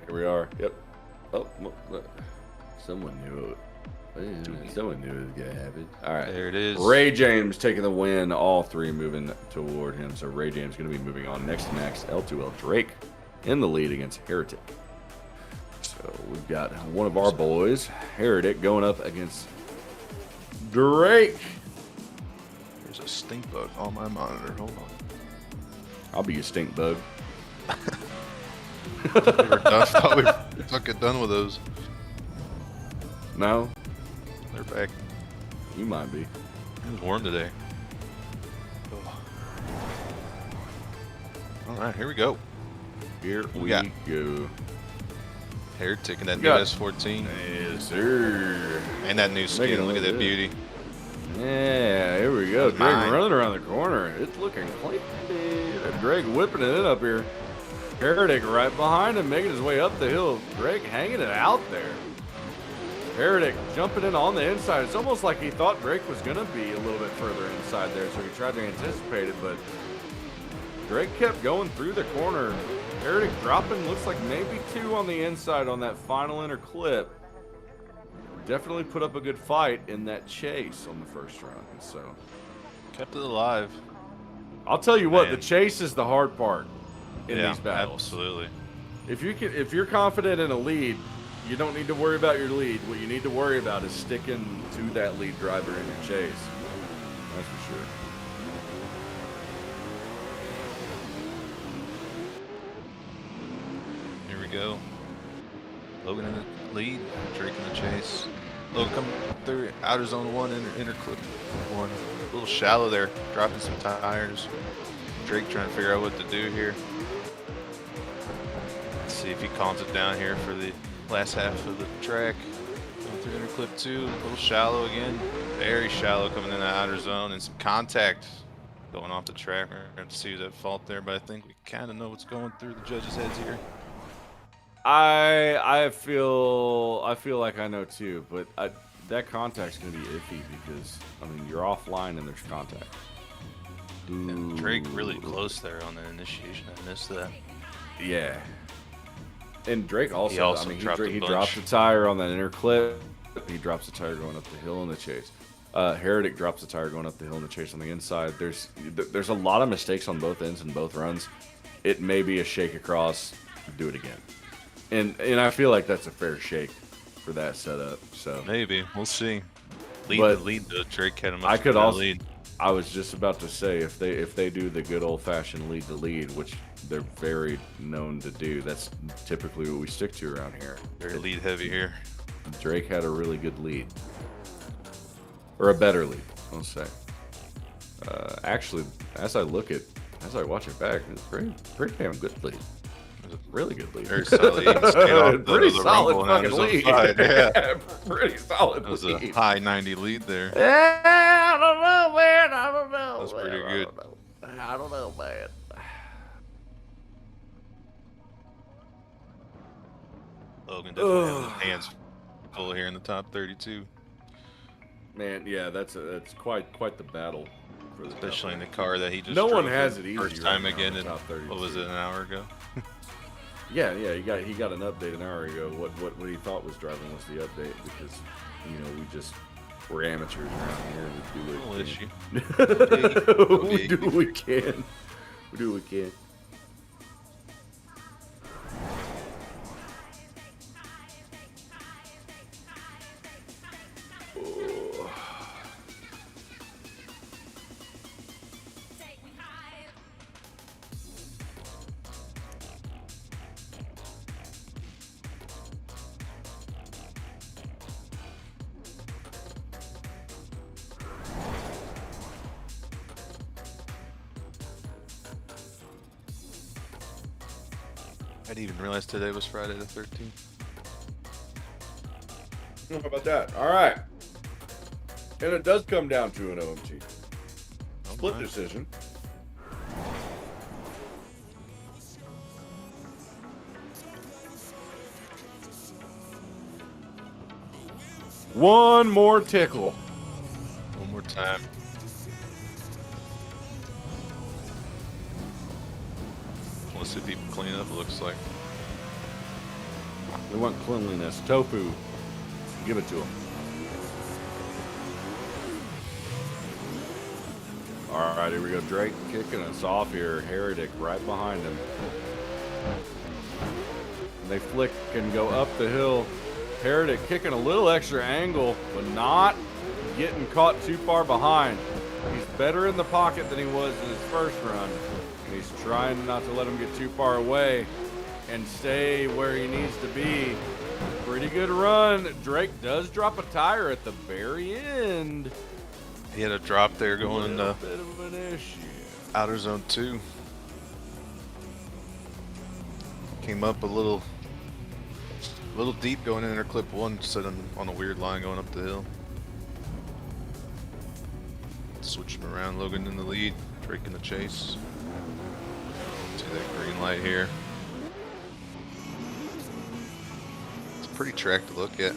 Here we are. Yep. Oh, look. Someone knew it. Someone knew it was gonna happen. All right. There it is. Ray James taking the win. All 3 moving toward him. So Ray James going to be moving on. Next to Max, L2L Drake in the lead against Heretic. So we've got one of our boys, Heretic, going up against Drake. There's a stink bug on my monitor. Hold on. I'll be a stink bug. We were done. I thought we were fucking done with those. No? They're back. You might be. It was warm today. Alright, here we go. Here we go. Heretic and that new S14. Yes, sir. And that new skin. Look at that beauty. Yeah, here we go. Drake running around the corner. It's looking clean. Drake whipping it in up here. Heretic right behind him, making his way up the hill. Drake hanging it out there. Heretic jumping in on the inside. It's almost like he thought Drake was going to be a little bit further inside there, so he tried to anticipate it, but Drake kept going through the corner. Heretic dropping, looks like maybe 2 on the inside on that final inner clip. Definitely put up a good fight in that chase on the first run, so. Kept it alive. I'll tell you what, the chase is the hard part in these battles. Absolutely. If you're confident in a lead, you don't need to worry about your lead. What you need to worry about is sticking to that lead driver in your chase. That's for sure. Here we go. Logan in the lead, Drake in the chase. Logan coming through outer zone 1, inner clip 1. A little shallow there, dropping some tires. Drake trying to figure out what to do here. Let's see if he calms it down here for the last half of the track. Going through inner clip 2, a little shallow again. Very shallow coming in the outer zone, and some contact going off the track. We're going to have to see who's at fault there, but I think we kind of know what's going through the judges' heads here. I feel like I know too, but that contact's gonna be iffy because I mean you're offline and there's contact. And Drake really close there on the initiation. I missed that. Yeah. And Drake also, also I mean, dropped he dropped the tire on that inner clip. He drops the tire going up the hill in the chase. Heretic drops the tire going up the hill in the chase on the inside. There's a lot of mistakes on both ends and both runs. It may be a shake across. Do it again. And I feel like that's a fair shake for that setup. So maybe we'll see. Lead the Drake had a much I could also lead. I was just about to say if they do the good old fashioned lead to lead, which they're very known to do, that's typically what we stick to around here. Very lead heavy here. Drake had a really good lead, or a better lead, I'll say. Actually, as I watch it back, it's pretty damn good lead. Really good lead. Very solid. Pretty solid fucking lead. Yeah. Pretty solid. That was lead. a high 90 lead there. Yeah, I don't know, man. I don't know. That's pretty good. I don't know, man. Logan definitely has his hands full here in the top 32. Man, yeah, that's quite the battle for the especially in the car that he just no drove one has the it easy first right time now again in in top 32. what was it, an hour ago? Yeah, he got an update an hour ago. What he thought was driving was the update because we're amateurs around here. We do No what issue. we do what we can. We do what we can. I didn't even realize today was Friday the 13th. How about that? All right. And it does come down to an OMG. Split decision. One more tickle. One more time. Let's see people clean up, it looks like. We want cleanliness. Tofu. Give it to him. All right, here we go. Drake kicking us off here. Heretic right behind him. They flick and go up the hill. Heretic kicking a little extra angle, but not getting caught too far behind. He's better in the pocket than he was in his first run. And he's trying not to let him get too far away and stay where he needs to be. Pretty good run. Drake does drop a tire at the very end. He had a drop there going into bit of an issue. outer zone 2. Came up a little deep going in inner clip 1, sitting on a weird line going up the hill. Switch him around, Logan in the lead, Drake in the chase. See that green light here. It's a pretty track to look at,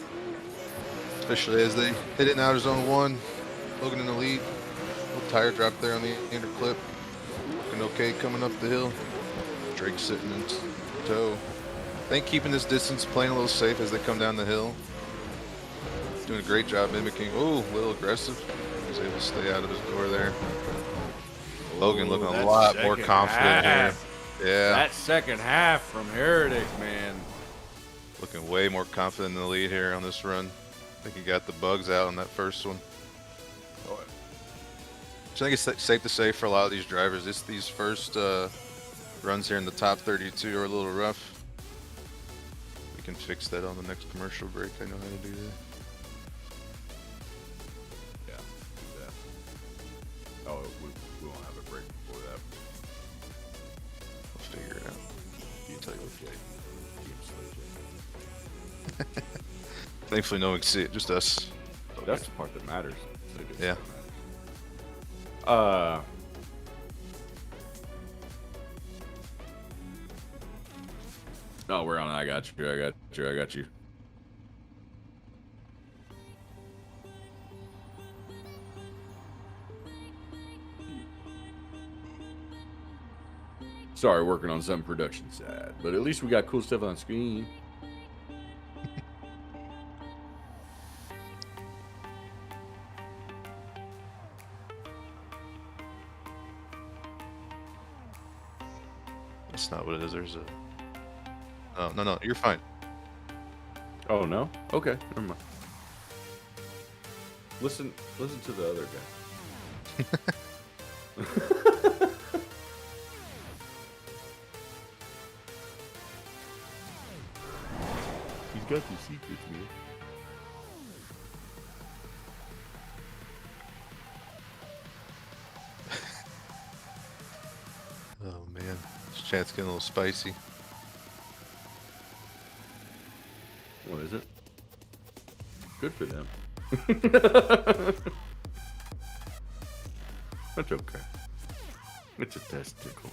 especially as they hit it in outer zone 1. Logan in the lead. Little tire drop there on the inner clip. Looking okay coming up the hill. Drake sitting in tow. I think keeping this distance, playing a little safe as they come down the hill. Doing a great job mimicking. Oh, a little aggressive. He's able to stay out of his door there. Logan looking a lot more confident here. Yeah. That second half from Heretic, man. Looking way more confident in the lead here on this run. I think he got the bugs out on that first one. So I think it's safe to say for a lot of these drivers, these first runs here in the top 32 are a little rough. We can fix that on the next commercial break. I know how to do that. Yeah, do that. Oh, we won't have a break before that. We'll figure it out. You tell you what, Jay. Thankfully, no one can see it, just us. That's the part that matters. Yeah. Oh, we're on. I got you. I got you. I got you. Sorry, working on some production side, but at least we got cool stuff on screen. That's not what it is. There's a. Oh no, you're fine. Oh no? Okay, never mind. Listen to the other guy. He's got some secrets, man. Oh man, this chat's getting a little spicy. What is it? Good for them. That's okay. It's a testicle.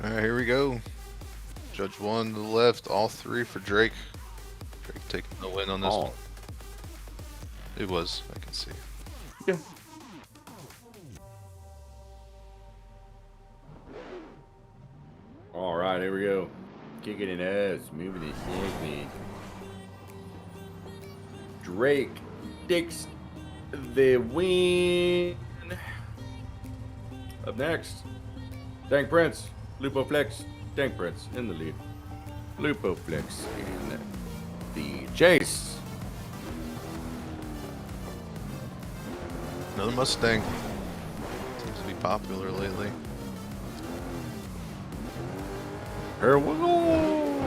All right, here we go. Judge 1 to the left, all 3 for Drake. Drake taking the win on this one. It was, I can see. Yeah. All right, here we go. Kicking it ass, moving it safely. Drake takes the win. Up next, Tank Prince, Lupo Flex, Tank Prince in the lead. Lupo Flex in the chase. Another Mustang. Seems to be popular lately. Here we go.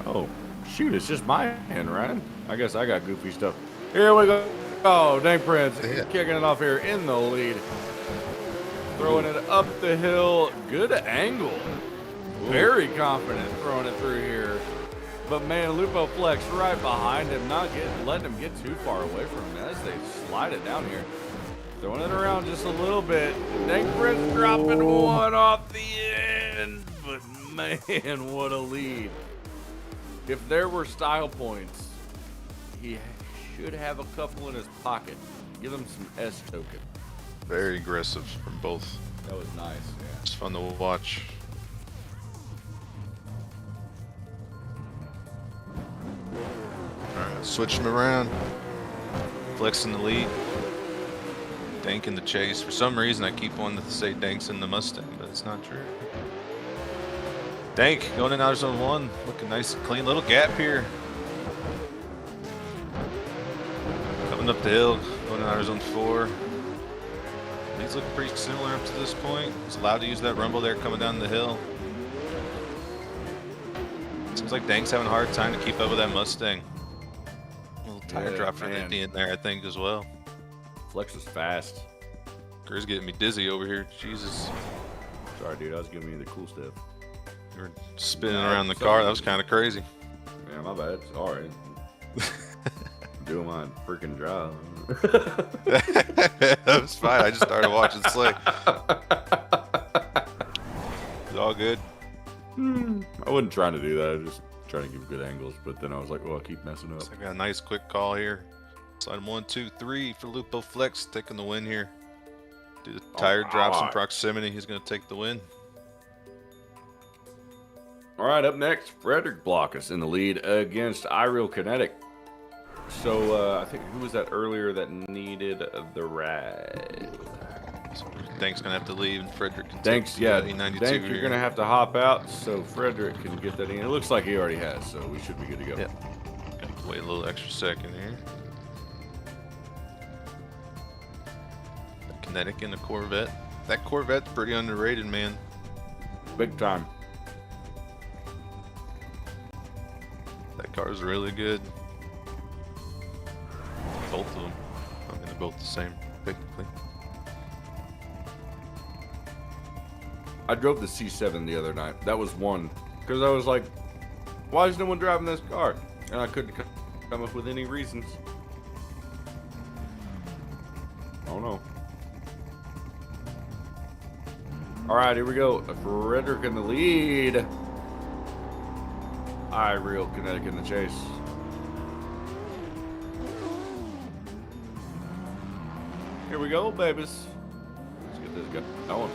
Oh, shoot, it's just my hand, Ryan. I guess I got goofy stuff. Here we go. Oh, Tank Prince kicking it off here in the lead. Throwing it up the hill. Good angle. Very confident throwing it through here. But man, Lupo Flex right behind him, not letting him get too far away from him as they slide it down here. Throwing it around just a little bit. Tank Prince dropping one off the end. But man, what a lead. If there were style points, he should have a couple in his pocket. Give him some S token. Very aggressive from both. That was nice, yeah. It's fun to watch. Alright, switch him around. Flex in the lead. Dank in the chase. For some reason I keep wanting to say Dank's in the Mustang, but it's not true. Dank going in outer zone 1. Looking nice and clean. Little gap here. Coming up the hill. Going in outer zone 4. These look pretty similar up to this point. He's allowed to use that rumble there coming down the hill. Seems like Dank's having a hard time to keep up with that Mustang. A little tire drop for Andy in there, I think, as well. Flex is fast. Kerr's getting me dizzy over here. Jesus. Sorry, dude. I was giving you the cool stuff. You were spinning around the car. That was kind of crazy. Yeah, my bad. Sorry. Doing my freaking drive. That was fine. I just started watching Slick. It's all good. I wasn't trying to do that. I was just trying to give good angles. But then I was like, oh, I keep messing up. So I got a nice quick call here. Slide 1, 2, 3 for Lupo Flex. Taking the win here. Do the tire drops in proximity. He's going to take the win. All right, up next, Frederick Blockus in the lead against iReal Kinetic. So I think who was that earlier that needed the ride? So Dank's gonna have to leave, and Frederick can Dank's, take yeah. E92 Dank, you're here. gonna have to hop out so Frederick can get that in. It looks like he already has, so we should be good to go. Yep. Got to wait a little extra second here. The Kinetic in the Corvette. That Corvette's pretty underrated, man. Big time. That car's really good. Both of them. I mean, they're both the same, technically. I drove the C7 the other night. That was one. Because I was like, why is no one driving this car? And I couldn't come up with any reasons. Oh no. All right, here we go. Frederick in the lead. Real Kinetic in the chase. Here we go, babies. Let's get this guy going.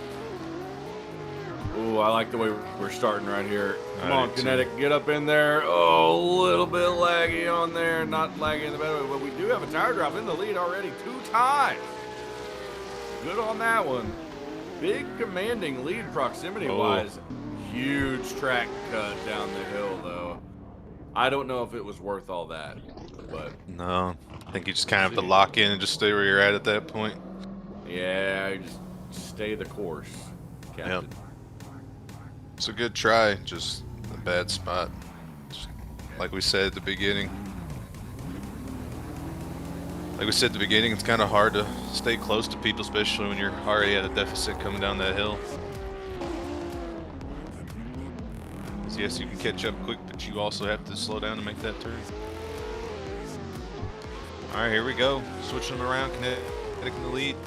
Ooh, I like the way we're starting right here. Come on, Kinetic, get up in there. Oh, a little bit laggy on there. Not laggy in the better way, but we do have a tire drop in the lead already 2 times. Good on that one. Big commanding lead proximity-wise. Huge track cut down the hill, though. I don't know if it was worth all that, but... No, I think you just kind of have to lock in and just stay where you're at that point. Yeah, just stay the course, Captain. Yep. It's a good try, just a bad spot. Just like we said at the beginning. It's kind of hard to stay close to people, especially when you're already at a deficit coming down that hill. Yes, you can catch up quick, but you also have to slow down to make that turn. All right, here we go. Switching them around, Kinetic in the lead.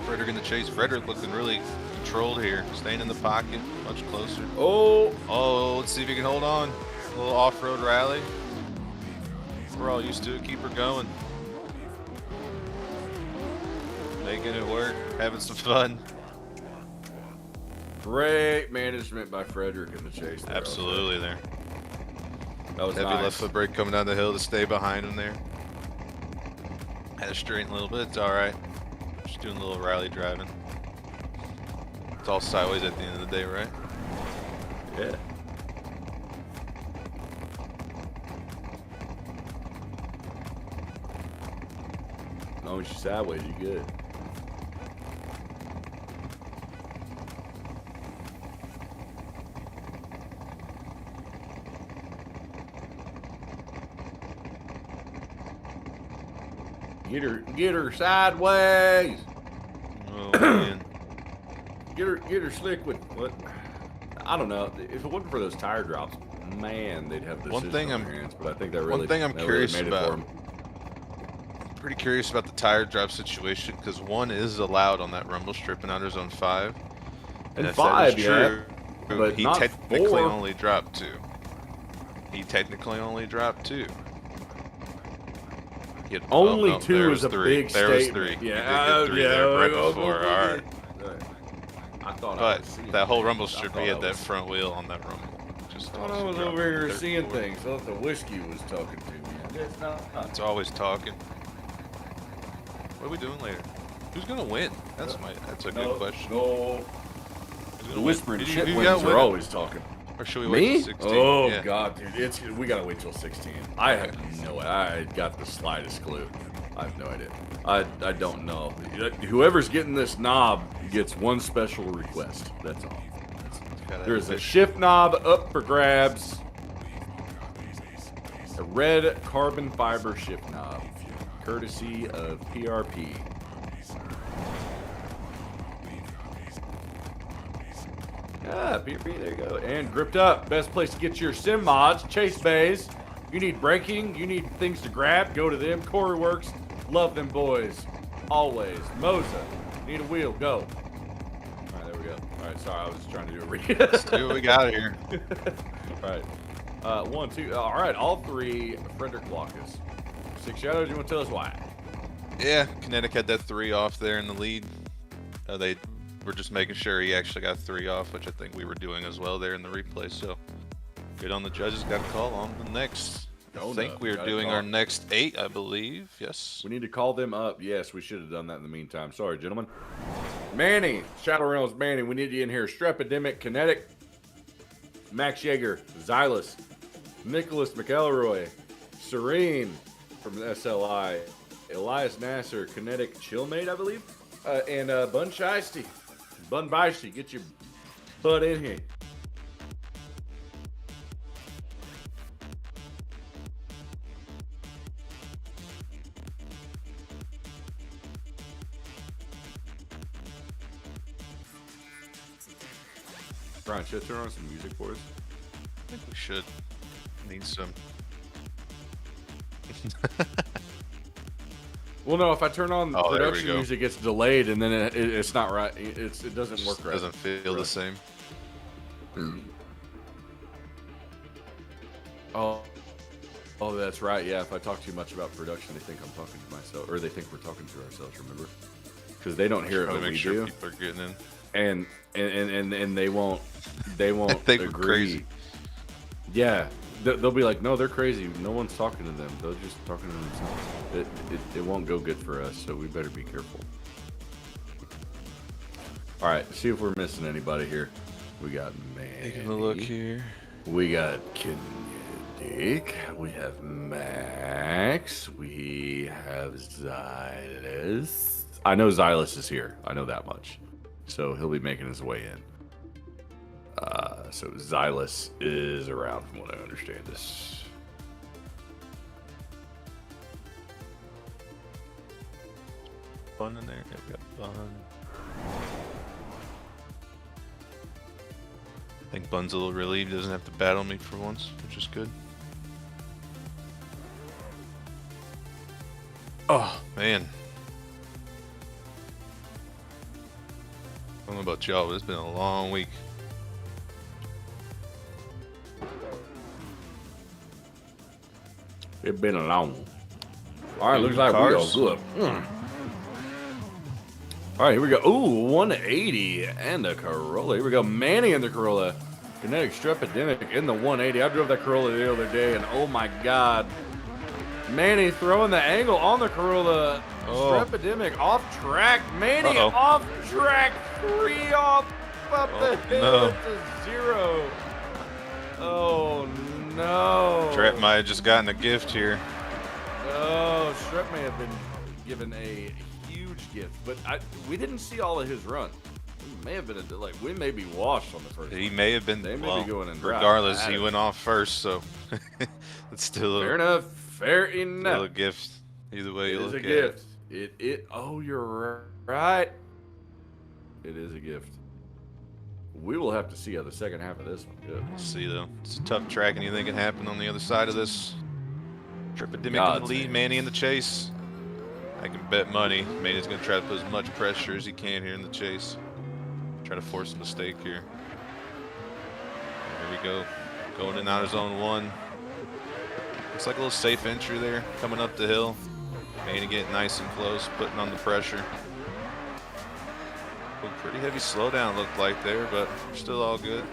Frederick in the chase. Frederick looking really controlled here. Staying in the pocket, much closer. Oh, let's see if he can hold on. A little off-road rally. We're all used to it. Keep her going. Making it work, having some fun. Great management by Frederick in the chase. There absolutely there. That was heavy nice. left foot brake coming down the hill to stay behind him there. Had to straighten a little bit. It's all right. Just doing a little rally driving. It's all sideways at the end of the day, right? Yeah. As long as you're sideways, you're good. Get her sideways. Oh man. Get her slick with what? I don't know. If it wasn't for those tire drops, man, they'd have this on their hands. But I think that really. One thing I'm curious really about. I'm pretty curious about the tire drop situation because one is allowed on that rumble strip in Outer Zone 5. And if 5, that is true, yeah, but he not technically 4. only dropped 2. He technically only dropped 2. Only 2 is a 3. big there statement. Was 3. Yeah, he did get 3 there right before. All right. I thought. But that whole rumble strip, he had that front wheel on that rumble. I thought I was over here seeing things. I thought the whiskey was talking to me. It's not. It's always talking. What are we doing later? Who's gonna win? That's a good question. No. The whispering shit wins are always talking. Or should we wait till 16? Oh yeah. God, dude, we gotta wait till 16. I have no. I got the slightest clue. I have no idea. I don't know. Whoever's getting this knob gets one special request. That's all. There's a shift knob up for grabs. A red carbon fiber shift knob, courtesy of PRP. Ah, PRP, there you go. And gripped up. Best place to get your sim mods, Chase Bays. You need braking, you need things to grab, go to them. Corey Works, love them boys. Always. Moza, need a wheel, go. All right, there we go. All right, sorry, I was trying to do a read. Let's do what we got here. All right. 1, 2. All right, all 3 Frederick Blockus. 6 Shadows, you want to tell us why? Yeah, Kinetic had that 3 off there in the lead. They were just making sure he actually got 3 off, which I think we were doing as well there in the replay. So good on the judges. Got a call on the next. I think we are doing our next 8, I believe. Yes. We need to call them up. Yes, we should have done that in the meantime. Sorry, gentlemen. Manny, Shadowrealm's Manny, we need you in here. Strepidemic, Kinetic, Max Yeager, Xylus, Nicholas McElroy, Serene from the SLI, Elias Nasser, Kinetic Chillmate, I believe, and Bun Shiesty. Bun Beisty, get your butt in here. Brian, should I turn on some music for us? I think we should. Need some. Well, no, if I turn on Oh, production music, it's delayed, and then it's not right. It doesn't work right. Doesn't feel the same. Oh, that's right. Yeah, if I talk too much about production, they think I'm talking to myself, or they think we're talking to ourselves. Remember? Because they don't hear it, but we do. People are getting in. And they won't they agree. Crazy. Yeah, they'll be like, no, they're crazy. No one's talking to them. They're just talking to themselves. It won't go good for us, so we better be careful. All right, see if we're missing anybody here. We got Manny. Taking a look here. We got Kinetic. We have Max. We have Xylus. I know Xylus is here. I know that much. So he'll be making his way in. So Xylus is around from what I understand this. Bun in there. Yeah, we got Bun. I think Bun's a little relieved. He doesn't have to battle me for once, which is good. Oh, man. I don't know about y'all, but it's been a long week. It's been a long one. All right, looks like we are good. All right, here we go. Ooh, 180 and the Corolla. Here we go. Manny in the Corolla. Kinetic Strepidemic in the 180. I drove that Corolla the other day, and oh my God. Manny throwing the angle on the Corolla. Strepidemic off track. Manny off track. 3 off up the hill to 0. Oh no. Strep might have just gotten a gift here. Oh, Strep may have been given a huge gift, but we didn't see all of his run. It may have been like we may be washed on the first. He may have been. They may be going in dry. Regardless, he went off first, so it's still fair enough. Fair enough. Still a gift. Either way you look at it. It is a gift. Oh, you're right. It is a gift. We will have to see how the second half of this one goes. We'll see though. It's a tough track. Anything can happen on the other side of this. Tripidemic in the lead, Manny in the chase. I can bet money. Manny's gonna try to put as much pressure as he can here in the chase. Try to force a mistake here. Here we go. Going in out of zone 1. Looks like a little safe entry there. Coming up the hill. Manny getting nice and close, putting on the pressure. Pretty heavy slowdown looked like there, but still all good.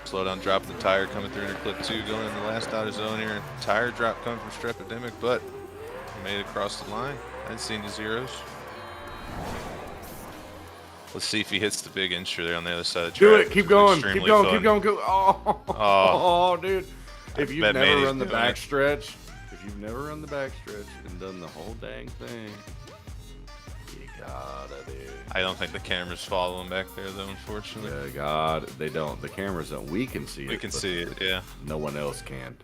Slowdown drop the tire coming through into clip 2, going in the last out of zone here. Tire drop coming from Strepidemic, but he made it across the line. I didn't see any zeros. Let's see if he hits the big incher there on the other side of the track. Do it. Keep going. Keep going. Keep going. Oh, dude. If you've never run the backstretch, and done the whole dang thing, you gotta do it. I don't think the camera's following back there, though, unfortunately. Yeah, God, they don't. The cameras don't. We can see it. We can see it, yeah. No one else can.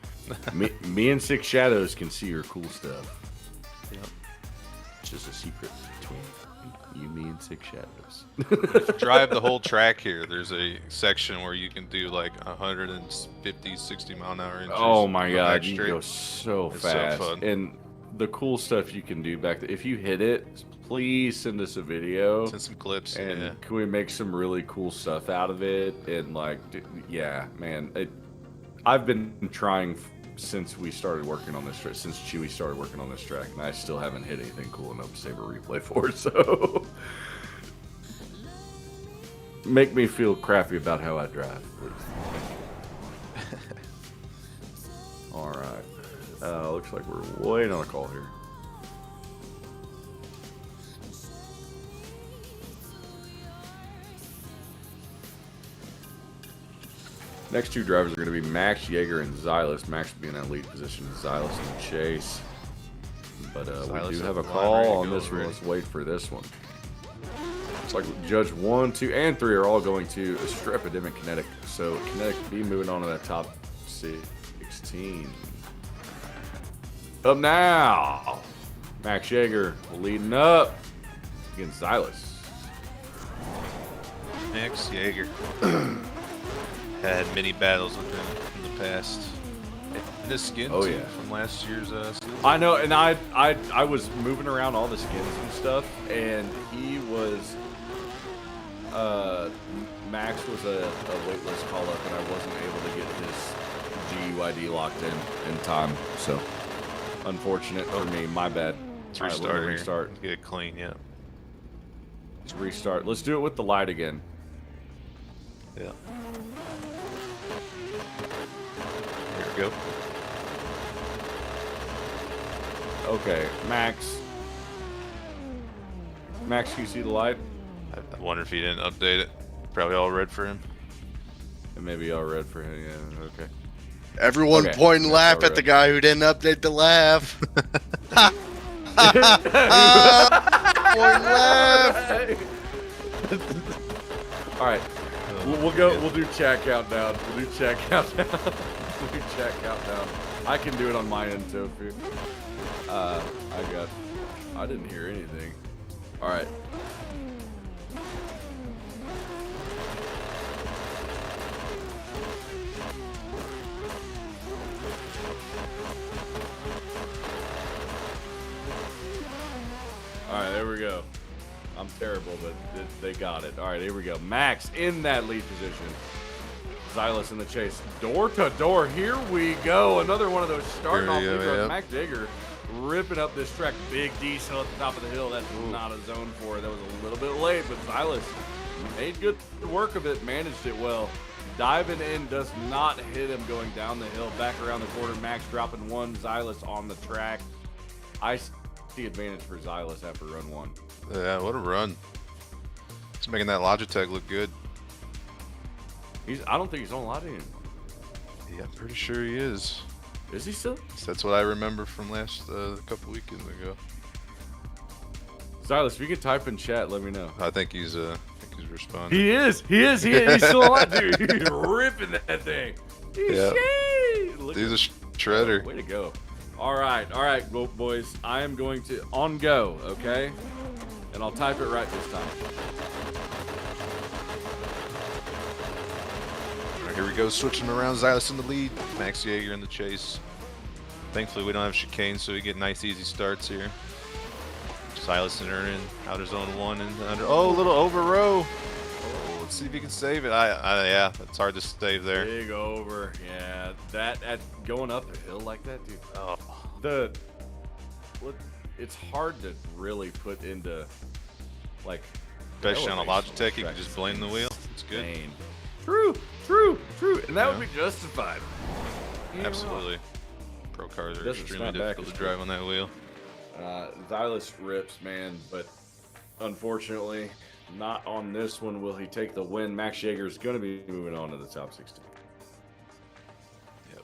me and Six Shadows can see your cool stuff. Yep. It's just a secret between you, me, and Six Shadows. If you drive the whole track here, there's a section where you can do like 150, 60 mile an hour inches. Oh my God, you go so fast. So fun. And the cool stuff you can do back there. If you hit it, please send us a video. Send some clips. And can we make some really cool stuff out of it? And like, yeah, man, I've been trying since we started working on this track, since Chewy started working on this track, and I still haven't hit anything cool enough to save a replay for it. So make me feel crappy about how I drive, please. All right. Looks like we're waiting on a call here. Next two drivers are going to be Max Yeager and Xylus. Max will be in that lead position, Xylus in the chase. But we do have a call on this one. Let's wait for this one. Looks like Judge 1, 2, and 3 are all going to Strepidemic Kinetic. So Kinetic be moving on to that top 16. Up now, Max Yeager leading up against Xylus. Max Yeager had many battles with him in the past. And this skin Oh, too, yeah. from last year's season. I know, and I was moving around all the skins and stuff, and he was Max was a waitlist call up, and I wasn't able to get his GUID locked in time. So unfortunate for me. My bad. Let's restart. Right, restart. Get it clean. Yeah. Let's restart. Let's do it with the light again. Yeah. Here we go. Okay, Max. Max, can you see the light? I wonder if he didn't update it. Probably all red for him. And maybe all red for him. Yeah. Okay. Everyone Okay, point and laugh all at the red. guy who didn't update the laugh. Point and laugh. All right. We'll go. We'll do chat countdown. We'll do chat countdown. We'll do chat countdown. I can do it on my end too. I didn't hear anything. All right. All right, there we go. I'm terrible, but they got it. All right, here we go. Max in that lead position. Xylus in the chase. Door to door. Here we go. Another one of those starting off lead roads. Max Digger ripping up this track. Big diesel at the top of the hill. That's not a zone for it. That was a little bit late, but Xylus made good work of it. Managed it well. Diving in does not hit him going down the hill. Back around the corner. Max dropping one. Xylus on the track. I see advantage for Xylus after run one. Yeah, what a run. He's making that Logitech look good. I don't think he's on a lot anymore. Yeah, I'm pretty sure he is. Is he still? That's what I remember from last couple weekends ago. Xylus, if you can type in chat, let me know. I think he's responding. He is. He's still on, dude. He's ripping that thing. Yeah. Look He's at a shredder. Way to go. All right, boys. I am going to on go, okay? And I'll type it right this time. Here we go, switching around. Xylus in the lead, Max Jaeger in the chase. Thankfully, we don't have chicane, so we get nice, easy starts here. Xylus and Ernan, outer zone 1 and under. Oh, a little over row. Oh, let's see if he can save it. Yeah, it's hard to save there. Big over. Yeah, that at going up a hill like that, dude. Oh, It's hard to really put into like. especially on a elevation Logitech, you track. can just blame the wheel. It's good. Insane. True, and that would be justified. You know? Absolutely. Pro cars are Doesn't extremely snap back difficult to as drive on that wheel. Xylus rips, man, but unfortunately, not on this one will he take the win. Max Jaeger is going to be moving on to the top 16. Yep.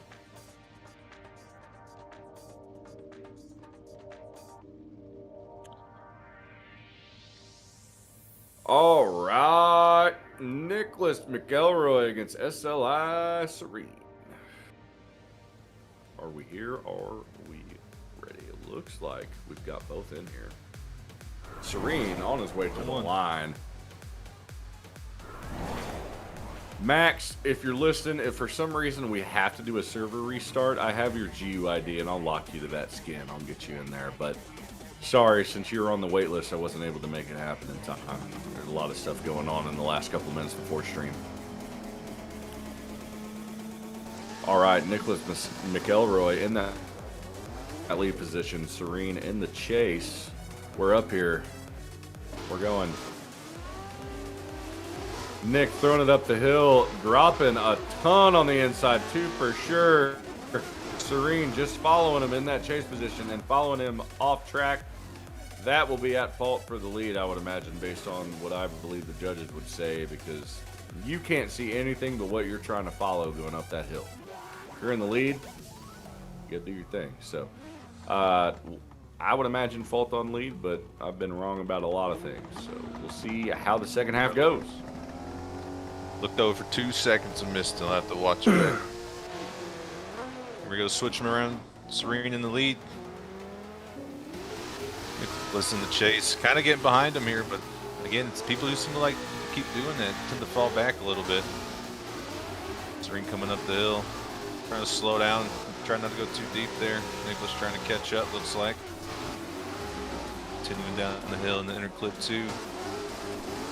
All right, Nicholas McElroy against SLI Serene. Are we here? Are we ready? It looks like we've got both in here. Serene on his way to the line. Max, if you're listening, if for some reason we have to do a server restart, I have your GUID and I'll lock you to that skin. I'll get you in there. But sorry, since you were on the wait list, I wasn't able to make it happen in time. There's a lot of stuff going on in the last couple minutes before stream. All right, Nicholas McElroy in that lead position. Serene in the chase. We're up here. We're going. Nick throwing it up the hill, dropping a ton on the inside too for sure. Serene just following him in that chase position and following him off track. That will be at fault for the lead, I would imagine, based on what I believe the judges would say, because you can't see anything but what you're trying to follow going up that hill. If you're in the lead, you gotta do your thing. So I would imagine fault on lead, but I've been wrong about a lot of things. So we'll see how the second half goes. Looked over for 2 seconds and missed. I'll have to watch it back. Here we go, switching around. Serene in the lead. Listen to Chase. Kind of getting behind him here, but again, it's people who seem to like to keep doing that tend to fall back a little bit. Serene coming up the hill, trying to slow down. Try not to go too deep there. Nicholas trying to catch up, looks like. Continuing down the hill in the inner clip 2.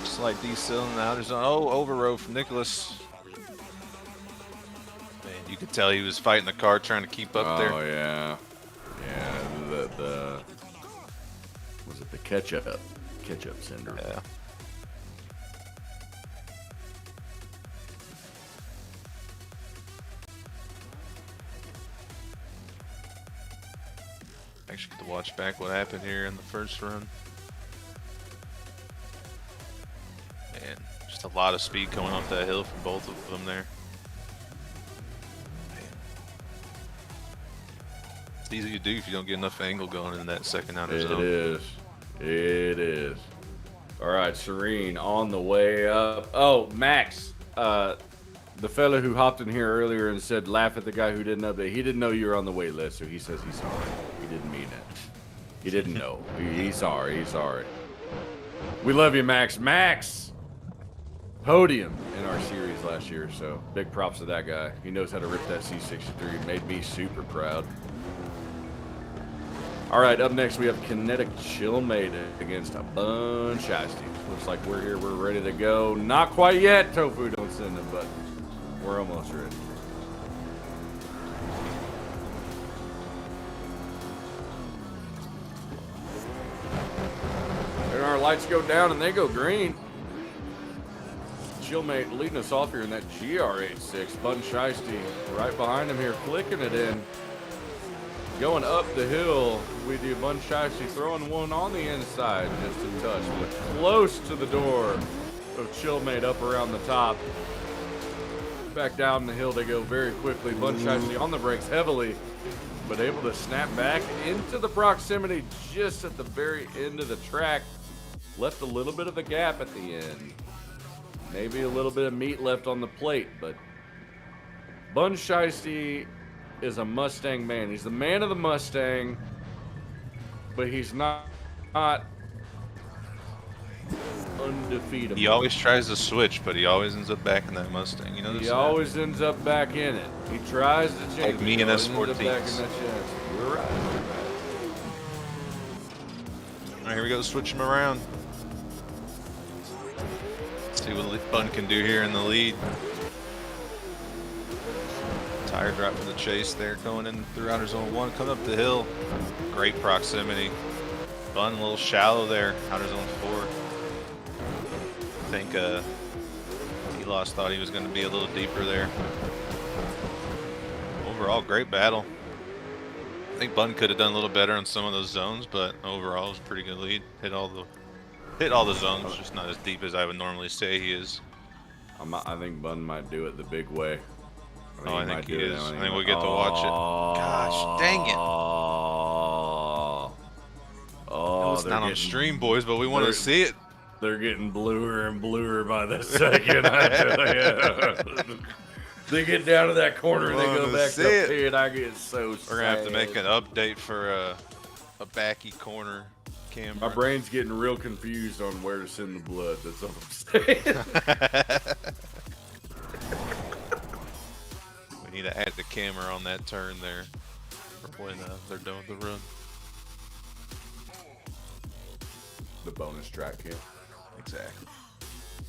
Slight decel in the outer zone. Oh, overroad from Nicholas. Man, you could tell he was fighting the car trying to keep up there. Oh, yeah. Yeah, was it the ketchup syndrome? Yeah. Actually get to watch back what happened here in the first run. Man, just a lot of speed coming off that hill from both of them there. Man. It's easy to do if you don't get enough angle going in that second outer zone. It is. All right, Serene on the way up. Oh, Max, the fella who hopped in here earlier and said laugh at the guy who didn't update. He didn't know you were on the wait list, so he says he's sorry. He didn't mean it. He didn't know. He's sorry. He's sorry. We love you, Max. Max, podium in our series last year, so big props to that guy. He knows how to rip that C63. Made me super proud. All right, up next we have Kinetic Chillmate against a bunch of Shiesties. Looks like we're here. We're ready to go. Not quite yet. Tofu, don't send them, but we're almost ready. And our lights go down and they go green. Chillmate leading us off here in that GR86. Bun Shiesty right behind him here, flicking it in. Going up the hill, we do Bun Shiesty throwing one on the inside, just a touch, but close to the door of Chillmate up around the top. Back down the hill they go very quickly. Bun Shiesty on the brakes heavily, but able to snap back into the proximity just at the very end of the track. Left a little bit of a gap at the end. Maybe a little bit of meat left on the plate, but Bun Shiesty is a Mustang man. He's the man of the Mustang, but he's not undefeatable. He always tries to switch, but he always ends up back in that Mustang. You know, he always ends up back in it. He tries to change. Like me and S14s. You're right. All right, here we go. Switch him around. Let's see what Bun can do here in the lead. Tire drop from the chase there, going in through outer zone 1, coming up the hill. Great proximity. Bun a little shallow there, outer zone 4. I think Elos thought he was going to be a little deeper there. Overall, great battle. I think Bun could have done a little better on some of those zones, but overall, it was a pretty good lead. Hit all the zones, just not as deep as I would normally say he is. I think Bun might do it the big way. I think he is. I think we get to watch it. Gosh, dang it. Oh, it's not on stream, boys, but we want to see it. They're getting bluer and bluer by the second, I tell you. They get down to that corner and they go back to the pit. I get so sad. We're going to have to make an update for a backy corner camera. My brain's getting real confused on where to send the blood. That's all I'm saying. We need to add the camera on that turn there for when they're done with the run. The bonus track cam. Exactly.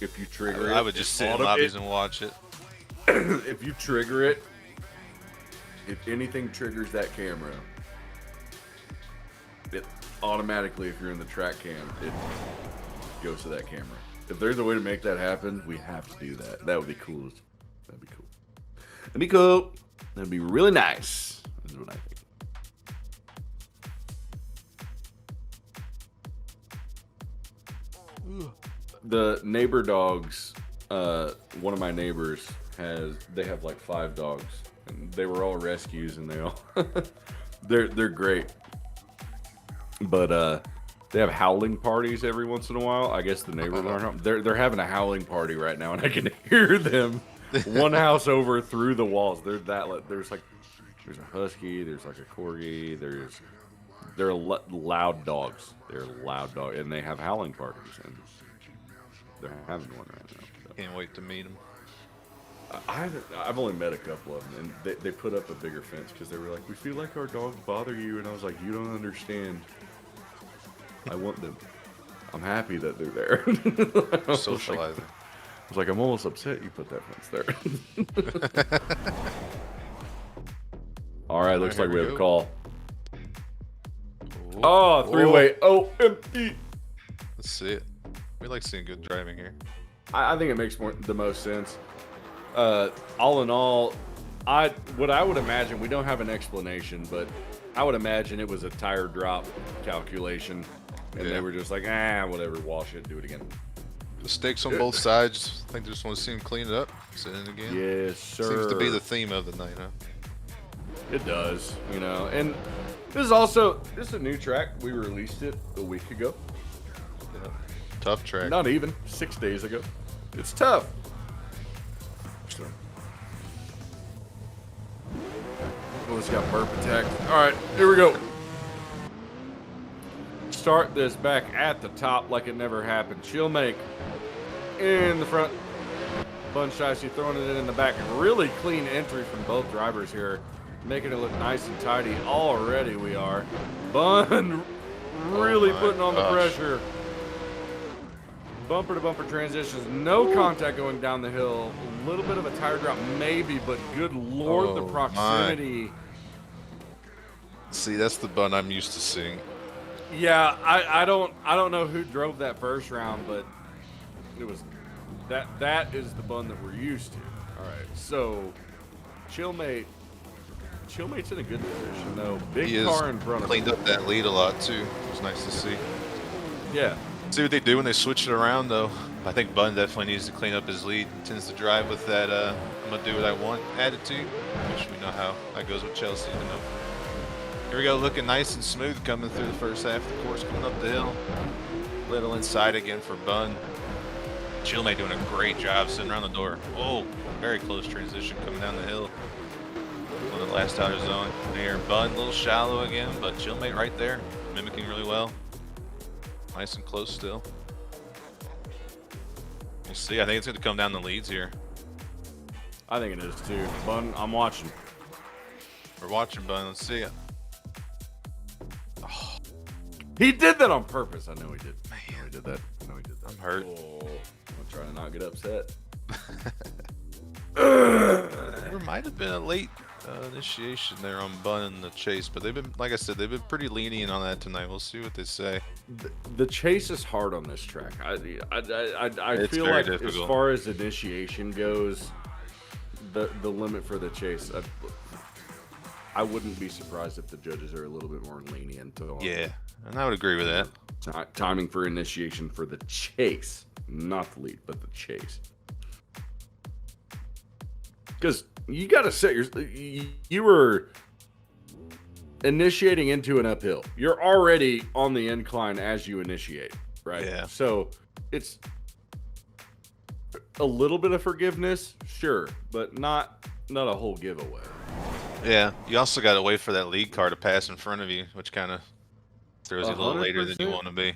If you trigger it, I would just sit in lobbies and watch it. If you trigger it, if anything triggers that camera, it automatically, if you're in the track cam, it goes to that camera. If there's a way to make that happen, we have to do that. That would be cool. That'd be cool. That'd be cool. That'd be really nice. That's what I think. The neighbor dogs, one of my neighbors they have like 5 dogs, and they were all rescues, and they all they're great, but they have howling parties every once in a while. I guess the neighbors aren't. They're having a howling party right now, and I can hear them one house over through the walls. There's a husky, there's like a corgi, they're loud dogs. They're loud dogs, and they have howling parties, and they're having one right now. So. Can't wait to meet him. I've only met a couple of them, and they put up a bigger fence because they were like, we feel like our dogs bother you, and I was like, you don't understand. I want them. I'm happy that they're there. Socializing. I was like, I'm almost upset you put that fence there. All right, looks like we have a call. Oh, three-way. Oh, empty. Let's see it. We like seeing good driving here. I think it makes the most sense. All in all, what I would imagine, we don't have an explanation, but I would imagine it was a tire drop calculation, and they were just like, whatever, wash it, do it again. Mistakes on both sides. I think they just want to see him clean it up, sit in again. Yes, sir. Seems to be the theme of the night, huh? It does, you know. And this is a new track. We released it a week ago. Yeah. Tough track. Not even 6 days ago. It's tough. Oh, it's got burp attack. All right, here we go. Start this back at the top like it never happened. She'll make in the front. Bun Shicey throwing it in the back. Really clean entry from both drivers here. Making it look nice and tidy. Already we are. Bun really putting on the pressure. Bumper to bumper transitions. No contact going down the hill. A little bit of a tire drop maybe, but good Lord, the proximity. See, that's the Bun I'm used to seeing. Yeah, I don't know who drove that first round, but it was that is the Bun that we're used to. All right, so Chillmate's in a good position though. Big car in front of him. Cleaned up that lead a lot too. It was nice to see. Yeah. See what they do when they switch it around though. I think Bun definitely needs to clean up his lead. He tends to drive with that I'm gonna do what I want attitude, which we know how that goes with Chelsea. You know. Here we go, looking nice and smooth coming through the first half of the course, coming up the hill. Little inside again for Bun. Chillmate doing a great job sitting around the door. Oh, very close transition coming down the hill. On the last outer zone. There, Bun a little shallow again, but Chillmate right there, mimicking really well. Nice and close still. We'll see. I think it's going to come down the leads here. I think it is too. Bun, I'm watching. We're watching Bun. Let's see it. Oh. He did that on purpose. I know he did. Man. I know he did that. I know he did that. I'm hurt. Oh, I'm trying to not get upset. There might have been a late initiation there on Bun and the chase, but they've been, like I said, they've been pretty lenient on that tonight. We'll see what they say. The chase is hard on this track. I feel like difficult. As far as initiation goes, the limit for the chase, I wouldn't be surprised if the judges are a little bit more lenient. Yeah, and I would agree with that. Timing for initiation for the chase, not the lead, but the chase. Because you got to set you were initiating into an uphill. You're already on the incline as you initiate, right? Yeah. So it's a little bit of forgiveness, sure, but not a whole giveaway. Yeah. You also got to wait for that lead car to pass in front of you, which kind of throws you a little later than you want to be.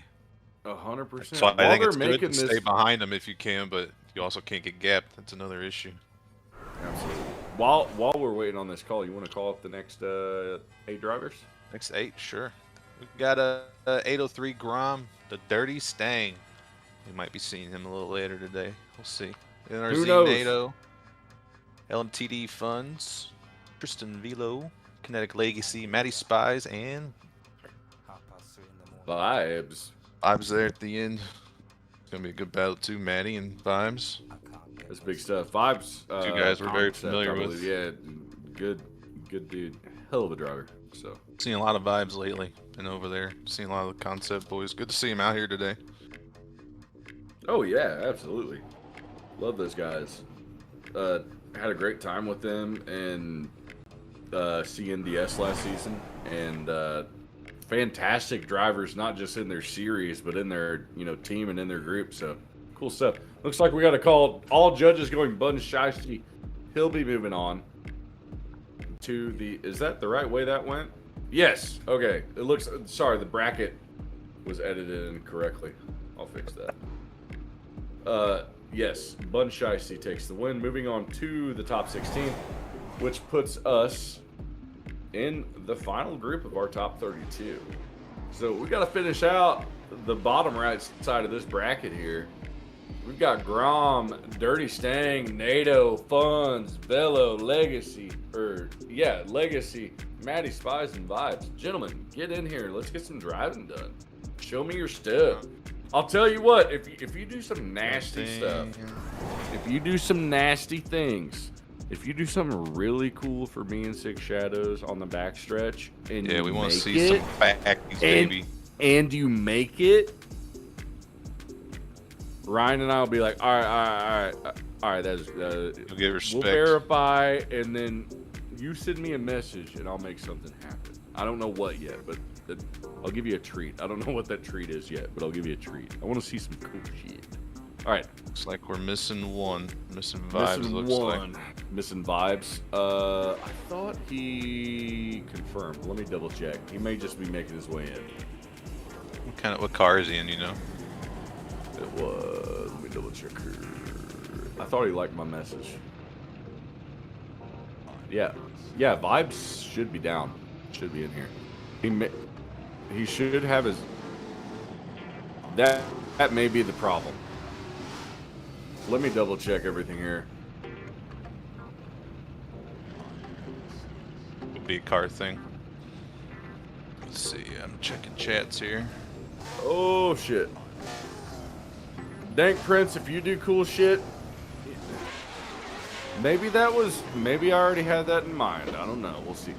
100%. So I think it's good to stay behind them if you can, but you also can't get gapped. That's another issue. Absolutely. While we're waiting on this call, you want to call up the next 8 drivers? Next 8, sure. We've got a 803 Grom, the Dirty Stang. We might be seeing him a little later today. We'll see. NRZ NATO, LMTD Funds, Tristan Velo, Kinetic Legacy, Matty Spies, and Vibes. Vibes there at the end. It's gonna be a good battle too, Matty and Vibes. That's big stuff. Vibes. Two guys we're very familiar with. Yeah, good dude. Hell of a driver. So seen a lot of Vibes lately. Been over there. Seen a lot of the Concept boys. Good to see him out here today. Oh yeah, absolutely. Love those guys. Had a great time with them in CNDS last season, and fantastic drivers, not just in their series, but in their team and in their group. So cool stuff. Looks like we got a call. All judges going Bun Shicey. He'll be moving on to the. Is that the right way that went? Yes. Okay. It looks. Sorry, the bracket was edited incorrectly. I'll fix that. Yes, Bun Shiesty takes the win. Moving on to the top 16, which puts us in the final group of our top 32. So we got to finish out the bottom right side of this bracket here. We've got Grom, Dirty Stang, NATO, Funds, Velo, Legacy, Legacy, Maddie, Spies, and Vibes. Gentlemen, get in here. Let's get some driving done. Show me your stuff. I'll tell you what, if you do some nasty stuff, if you do some nasty things, if you do something really cool for me and Six Shadows on the backstretch, and yeah, we want to see it, some backies, baby. And you make it, Ryan and I will be like, all right, that's You'll get respect. we'll verify, and then you send me a message, and I'll make something happen. I don't know what yet, but I'll give you a treat. I don't know what that treat is yet, but I'll give you a treat. I want to see some cool shit. All right. Looks like we're missing one. Missing Vibes, looks like. Missing Vibes. I thought he confirmed. Let me double check. He may just be making his way in. What car is he in, you know? It was. Let me double check her. I thought he liked my message. Yeah. Yeah, Vibes should be down. Should be in here. He should have his... That may be the problem. Let me double check everything here. Would be a car thing. Let's see, I'm checking chats here. Oh, shit. Dank Prince, if you do cool shit, maybe I already had that in mind. I don't know. We'll see.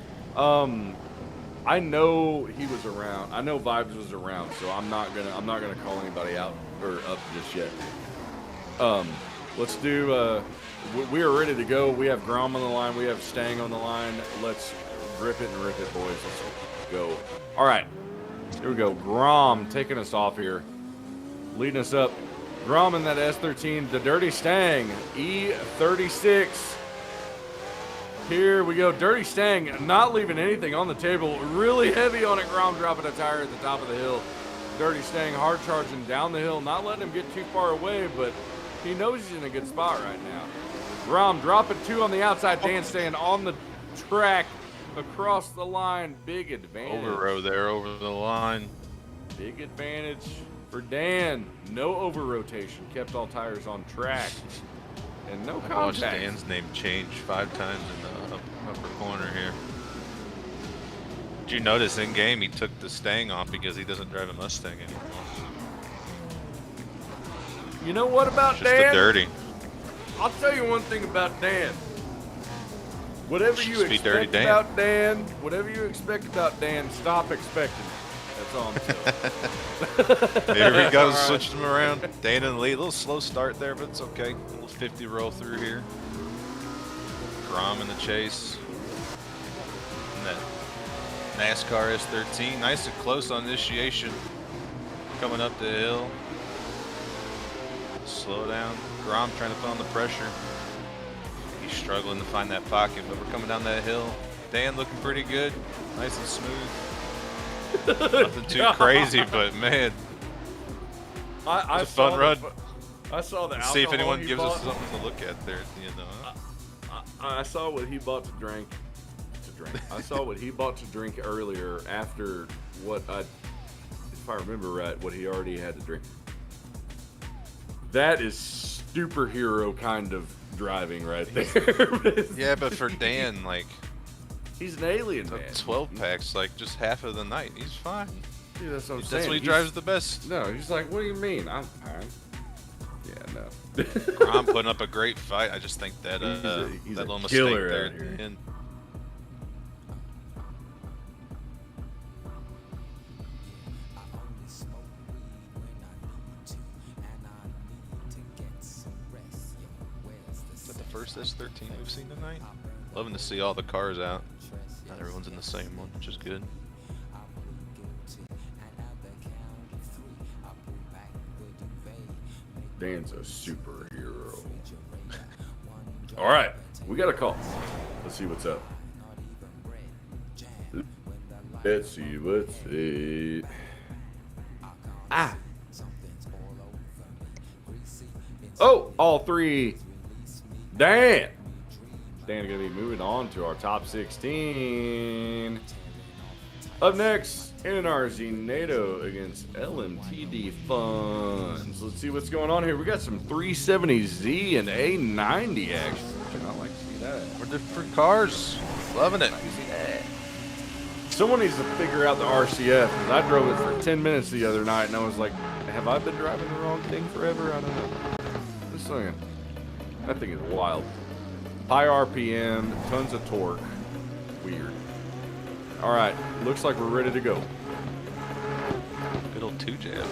I know he was around. I know Vibes was around, so I'm not gonna call anybody out or up just yet. Let's do. We are ready to go. We have Grom on the line. We have Stang on the line. Let's rip it and rip it, boys. Let's go. All right. Here we go. Grom taking us off here, leading us up. Grom in that S13. The Dirty Stang E36. Here we go. Dirty Stang not leaving anything on the table. Really heavy on it. Grom dropping a tire at the top of the hill. Dirty Stang hard charging down the hill. Not letting him get too far away, but he knows he's in a good spot right now. Grom dropping 2 on the outside. Dan staying on the track across the line. Big advantage. Overrow there over the line. Big advantage for Dan. No over rotation. Kept all tires on track. And no contact. I watched Dan's name change 5 times in the upper corner here. Did you notice in game he took the Stang off because he doesn't drive a Mustang anymore? You know what about Just Dan? a dirty. I'll tell you one thing about Dan. Whatever you Just be Dirty expect Dan. about Dan, whatever you expect about Dan, stop expecting it. That's all I'm telling you. There we go, All right. switched him around. Dan in the lead, a little slow start there, but it's okay. A little 50 roll through here. Grom in the chase. And that NASCAR S13, nice and close on initiation. Coming up the hill. Slow down. Grom trying to put on the pressure. He's struggling to find that pocket, but we're coming down that hill. Dan looking pretty good, nice and smooth. Nothing too crazy, but man, I it's a fun run. I saw the Let's see if alcohol anyone he gives bought. us something to look at there at the end. I saw what he bought to drink. I saw what he bought to drink earlier after what if I remember right, what he already had to drink. That is superhero kind of driving right there. Yeah, but for Dan, like, he's an alien, the man. 12 packs, like just half of the night, he's fine. Dude, that's what I'm saying. That's what he drives the best. No, he's like, what do you mean? I'm fine. Yeah, no. Grom putting up a great fight. I just think that he's that a little mistake killer there out at here. the end. Is that the first S13 we've seen tonight? Loving to see all the cars out. Not everyone's in the same one, which is good. Dan's a superhero. All right, we got a call. Let's see what's up. Let's see what's up. Ah. Oh, all three. Dan going to be moving on to our top 16. Up next, NRZ NATO against LMTD Funds. Let's see what's going on here. We got some 370Z and A90 action. I like to see that. We're different cars. Loving it. Someone needs to figure out the RCF, because I drove it for 10 minutes the other night, and I was like, have I been driving the wrong thing forever? I don't know. Just saying. That thing is wild. High RPM, tons of torque. Weird. All right, looks like we're ready to go. Good old 2J.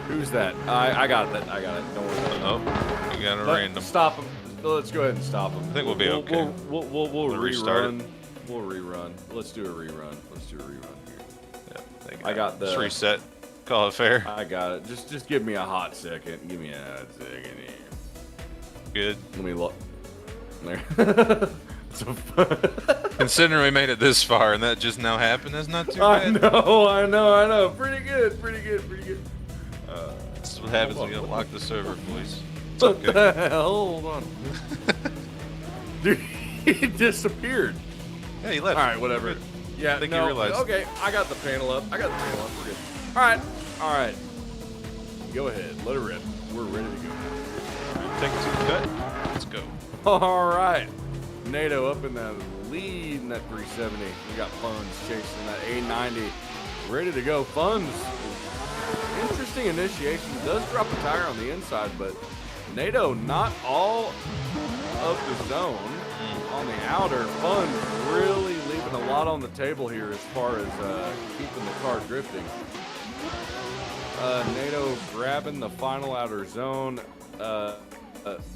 Who's that? I got that. I got it. Don't worry about it. Oh, you got a random. Stop him. Let's go ahead and stop him. I think we'll be okay. We'll restart rerun. We'll rerun. Let's do a rerun. Let's do a rerun here. Yeah, I got the. Just reset. Call it fair. I got it. Just give me a hot second. Give me a hot second here. Good. Let me look. There. Considering we made it this far and that just now happened, that's not too I bad. know. Pretty good. This is what happens when you unlock the server, boys. What the hell? Hold on. Dude, he disappeared. Yeah, he left. All right, whatever. Yeah, I think no, you realized. Okay, I got the panel up. We're good. All right. Go ahead. Let it rip. We're ready to go. Take two cut. Let's go. All right. NATO up in that lead in that 370. We got Funds chasing that A90. Ready to go. Funds. Interesting initiation. Does drop a tire on the inside, but NATO not all of the zone on the outer. Funds really leaving a lot on the table here as far as keeping the car drifting. NATO grabbing the final outer zone.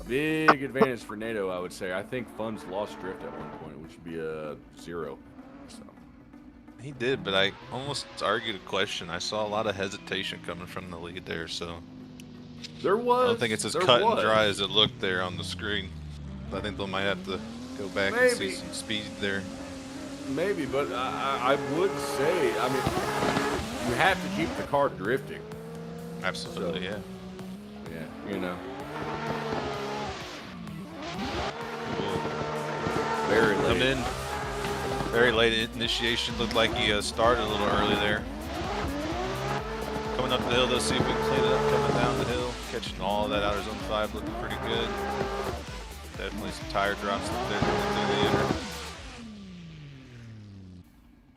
Big advantage for NATO, I would say. I think Funds lost drift at one point, which would be a 0. So. He did, but I almost argued a question. I saw a lot of hesitation coming from the lead there, so There was. I don't think it's as cut and dry as it looked there on the screen. I think they might have to go back and see some speed there. Maybe, but I would say, I mean, you have to keep the car drifting. Absolutely, So, Yeah, you know. Very late. Come in. Very late initiation. Looked like he started a little early there. Coming up the hill, though, see if we can clean it up coming down the hill. Catching all that outer zone 5, looking pretty good. Definitely some tire drops up there through the inner.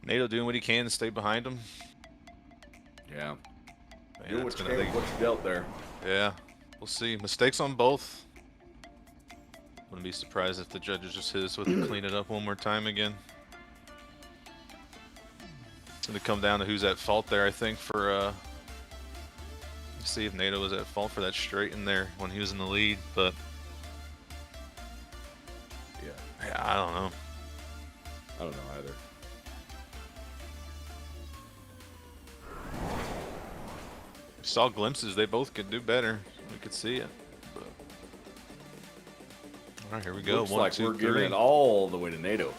NATO doing what he can to stay behind him. Yeah. Man, Do that's what gonna you dealt there. Yeah, we'll see. Mistakes on both. Wouldn't be surprised if the judges just hit us with to clean it up one more time again. It's going to come down to who's at fault there, I think, for, see if NATO was at fault for that straight in there when he was in the lead, but yeah, I don't know. I don't know either. Saw glimpses, they both could do better. We could see it. But... All right, here we go. Looks 1, like 2, we're 3. giving it all the way to NATO.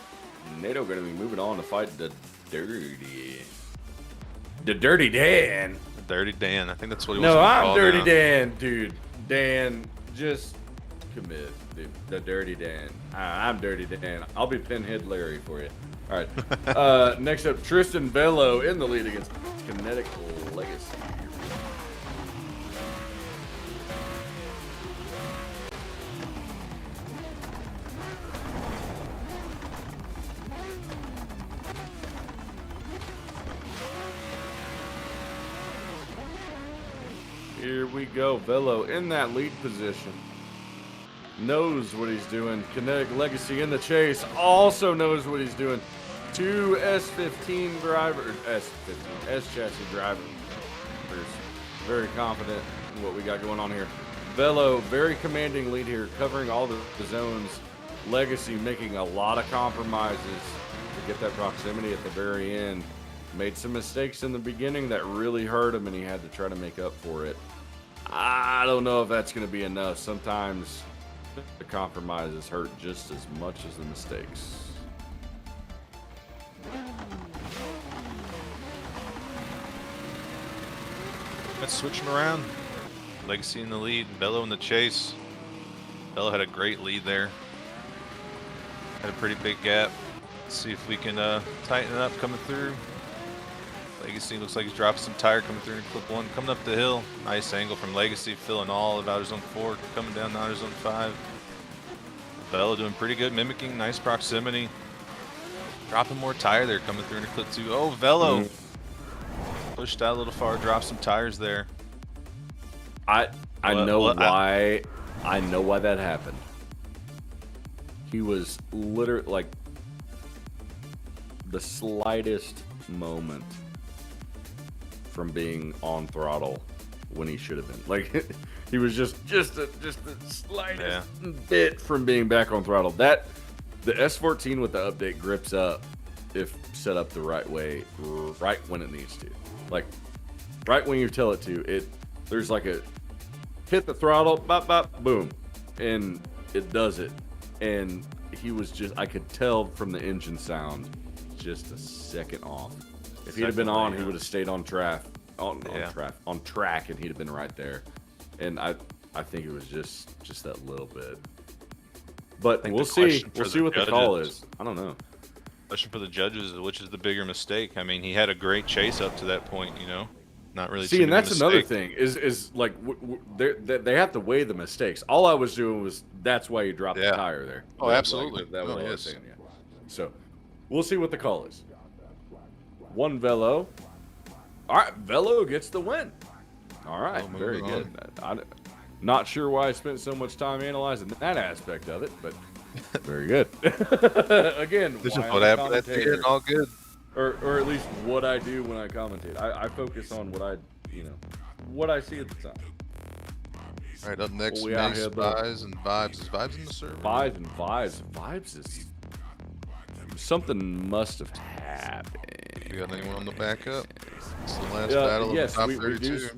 NATO going to be moving on to fight the Dirty Dan. Dirty Dan. I think that's what he No, wants to I'm call Dirty now. Dan, dude. Dan, just commit, dude. The Dirty Dan. I'm Dirty Dan. I'll be Pinhead Larry for you. All right. Next up, Tristan Velo in the lead against Kinetic Legacy. Here we go. Velo in that lead position. Knows what he's doing. Kinetic Legacy in the chase. Also knows what he's doing. 2 S15 drivers. S15. S chassis drivers. Very confident in what we got going on here. Velo, very commanding lead here, covering all the zones. Legacy making a lot of compromises to get that proximity at the very end. Made some mistakes in the beginning that really hurt him, and he had to try to make up for it. I don't know if that's going to be enough. Sometimes the compromises hurt just as much as the mistakes. Let's switch him around. Legacy in the lead, Bello in the chase. Velo had a great lead there. Had a pretty big gap. Let's see if we can tighten it up coming through. Legacy looks like he's dropping some tire coming through in clip 1. Coming up the hill. Nice angle from Legacy, filling all of outer zone 4. Coming down to outer zone 5. Velo doing pretty good, mimicking nice proximity. Dropping more tire there coming through into clip 2. Oh, Velo pushed out a little far, dropped some tires there. I know why that happened. He was literally like the slightest moment from being on throttle when he should have been. Like he was just the slightest bit from being back on throttle. That the S14 with the update grips up if set up the right way, right when it needs to. Like right when you tell it to, there's like a hit the throttle, bop, bop, boom, and it does it. And he was I could tell from the engine sound, just a second off. If he'd have been on, he would have stayed on track, and he'd have been right there. And I think it was just that little bit. But we'll see. We'll see what the call is. I don't know. Question for the judges: which is the bigger mistake? I mean, he had a great chase up to that point, you know. Not really. See, and that's another thing is like they have to weigh the mistakes. All I was doing was that's why you dropped the tire there. Oh, absolutely. That was what I was saying. Yeah. So we'll see what the call is. 1 Velo. All right, Velo gets the win. All right, very good. I'm not sure why I spent so much time analyzing that aspect of it, but very good. Again, this is what happened at the end. All good. Or at least what I do when I commentate. I focus on what I see at the time. All right, up next, Vibes and Vibes. Is Vibes in the server? Vibes is something must have happened. You got anyone on the backup? It's the last battle of the top 32.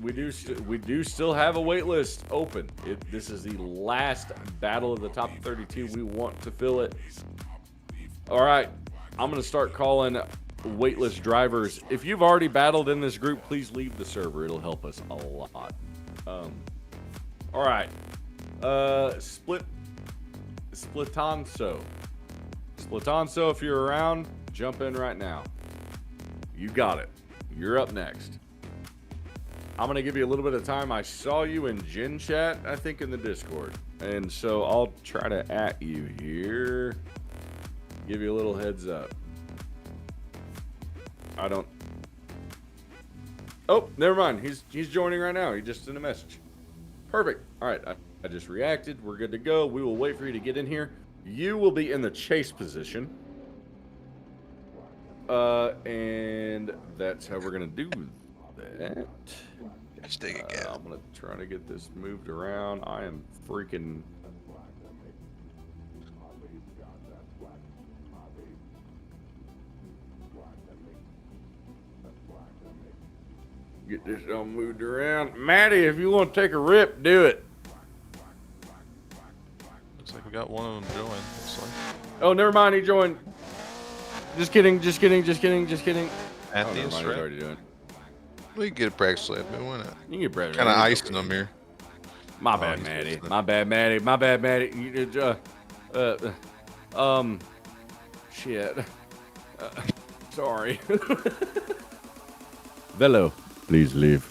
We do still have a wait list open. This is the last battle of the top 32. We want to fill it. All right, I'm gonna start calling waitlist drivers. If you've already battled in this group, please leave the server. It'll help us a lot. All right. Splitanso, if you're around, jump in right now. You got it. You're up next. I'm going to give you a little bit of time. I saw you in Gen Chat, I think, in the Discord. And so I'll try to at you here. Give you a little heads up. Oh, never mind. He's joining right now. He just sent a message. Perfect. All right. I just reacted. We're good to go. We will wait for you to get in here. You will be in the chase position. And that's how we're going to do that. Just take a gap. I'm going to try to get this moved around. I am freaking... Get this all moved around. Maddie, if you want to take a rip, do it. Looks like we got one of them joined. Looks like. Oh, never mind. He joined. Just kidding. At the instrument. Already doing. We can get a practice lap, man. Why not? You can get practice. Kind of icing them here. My bad, Maddie. My bad, Maddie. Shit. Sorry. Velo, please leave.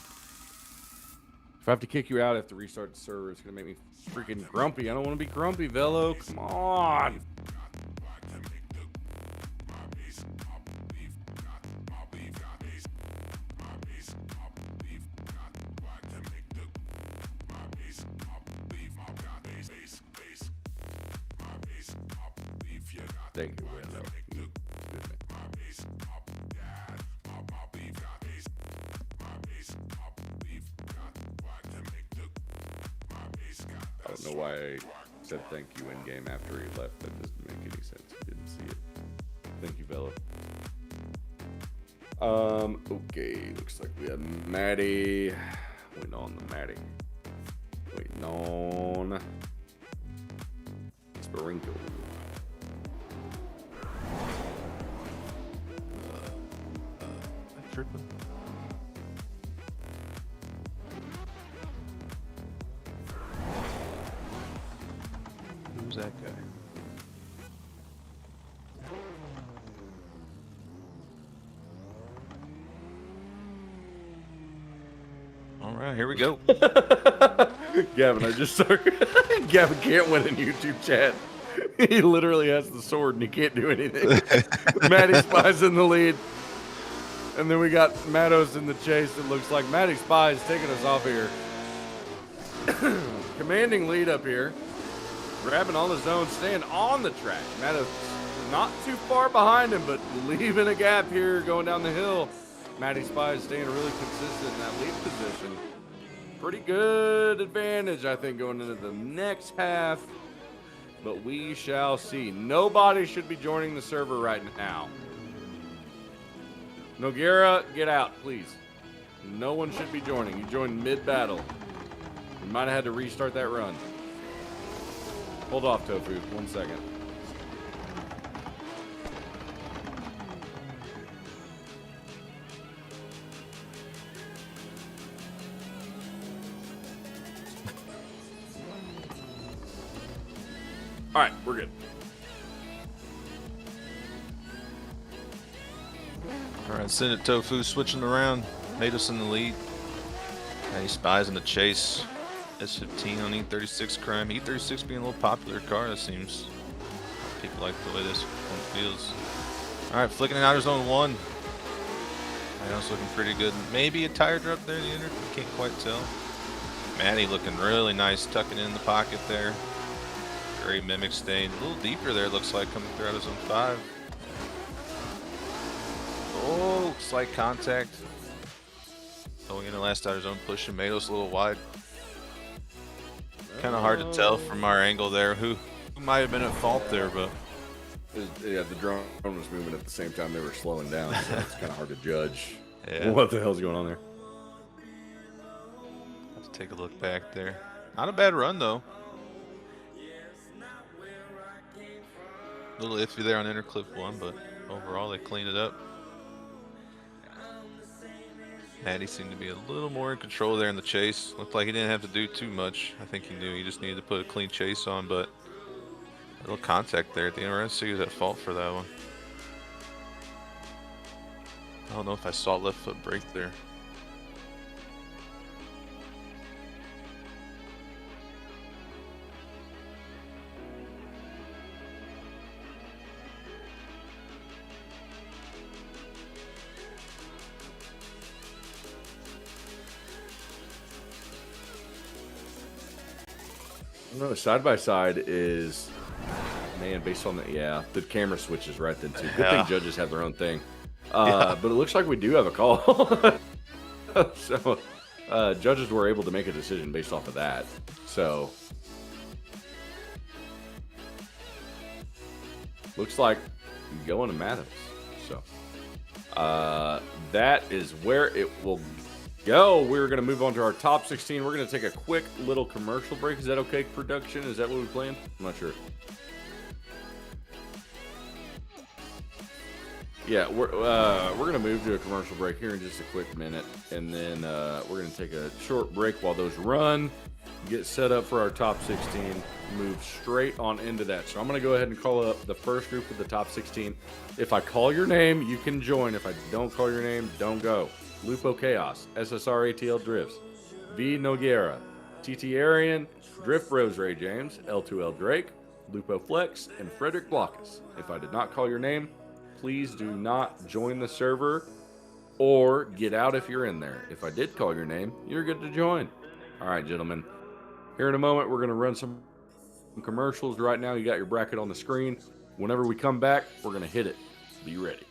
If I have to kick you out, I have to restart the server. It's gonna make me freaking grumpy. I don't want to be grumpy, Velo. Come on. Thank you, Velo. I don't know why I said thank you in game after he left. That doesn't make any sense. You didn't see it. Thank you, Velo. Okay, looks like we have Maddie. Waiting on the Maddie. Waiting on Sparinko. Tripping. right, here we go. Gavin, I just started. Gavin can't win in YouTube chat. He literally has the sword and he can't do anything. Matty Spy's in the lead. And then we got Mattos in the chase. It looks like Matty Spy's taking us off here. Commanding lead up here. Grabbing on the zone, staying on the track. Mattos not too far behind him, but leaving a gap here going down the hill. Matty Spy is staying really consistent in that lead position. Pretty good advantage, I think, going into the next half. But we shall see. Nobody should be joining the server right now. Noguera, get out, please. No one should be joining. You joined mid-battle. You might have had to restart that run. Hold off, Tofu. 1 second. All right, we're good. All right, send it Tofu, switching around. Made us in the lead. Matty Spy's in the chase. S15 on E36 Crime. E36 being a little popular car, it seems. People like the way this one feels. All right, flicking it out of zone 1. That's looking pretty good. Maybe a tire drop there, the inner. Can't quite tell. Matty looking really nice, tucking it in the pocket there. Great mimic stain. A little deeper there, looks like, coming through out of zone 5. Oh, slight contact. Going into last outer zone, pushing Matos a little wide. Kind of hard to tell from our angle there who might have been at fault there, but Yeah, the drone was moving at the same time they were slowing down, so it's kind of hard to judge yeah. what the hell's going on there. Have to take a look back there. Not a bad run though. A little iffy there on inner clip 1, but overall they cleaned it up. Matty seemed to be a little more in control there in the chase. Looked like he didn't have to do too much. I think he knew he just needed to put a clean chase on, but a little contact there at the end. We're going to see who's at fault for that one. I don't know if I saw left foot brake there. No, side by side is, man, based on the camera switches right then too. Good thing judges have their own thing. But it looks like we do have a call. So judges were able to make a decision based off of that. So looks like going to Mattos. So that is where it will go. We're going to move on to our top 16. We're going to take a quick little commercial break. Is that okay, production? Is that what we planned? I'm not sure. Yeah, we're going to move to a commercial break here in just a quick minute, and then we're going to take a short break while those run, get set up for our top 16, move straight on into that. So I'm going to go ahead and call up the first group of the top 16. If I call your name, you can join. If I don't call your name, don't go. Lupo Chaos, SRDL Drifts, V Noguera, TT Arian, Drift Rose Ray James, L2L Drake, Lupo Flex, and Frederick Blockus. If I did not call your name, please do not join the server or get out if you're in there. If I did call your name, you're good to join. All right, gentlemen. Here in a moment, we're going to run some commercials. Right now, you got your bracket on the screen. Whenever we come back, we're going to hit it. Be ready.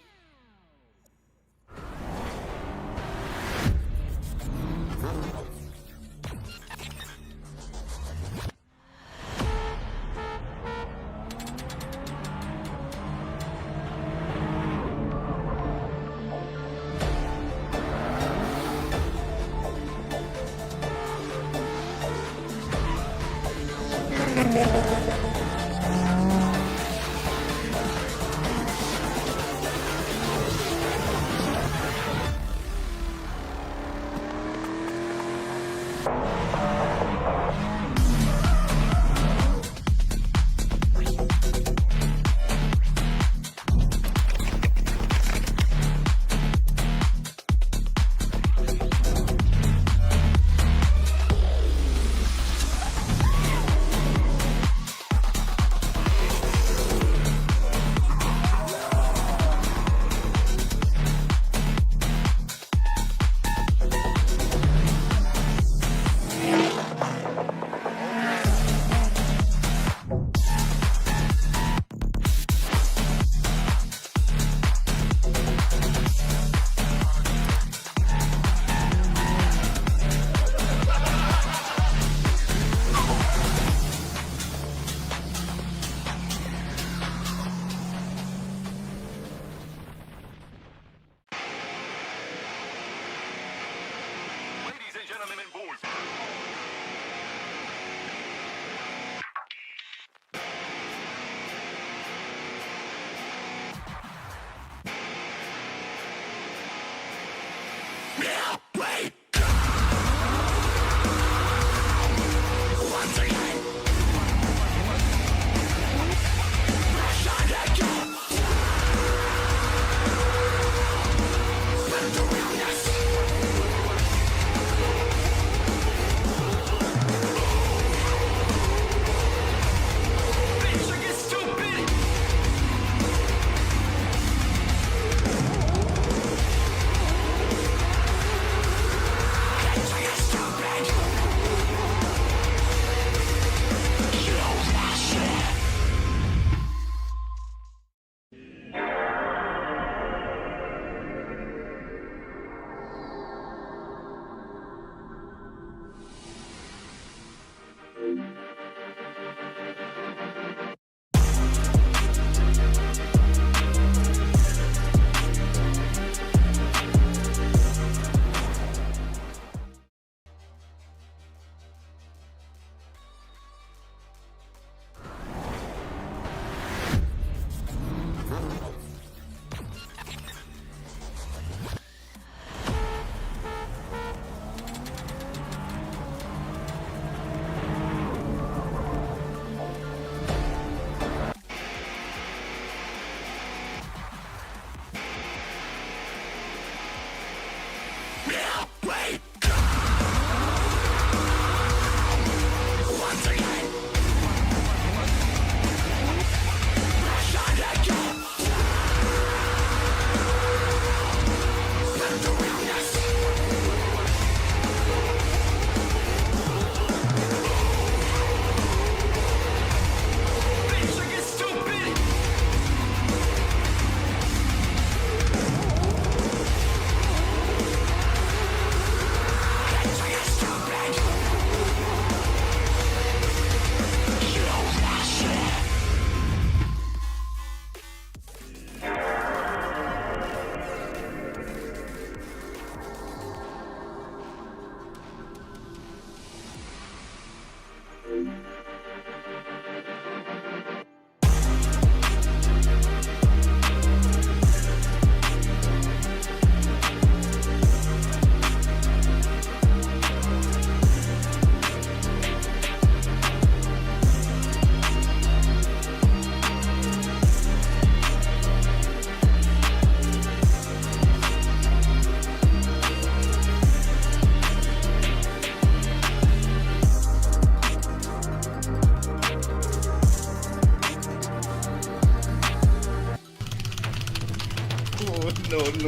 Pack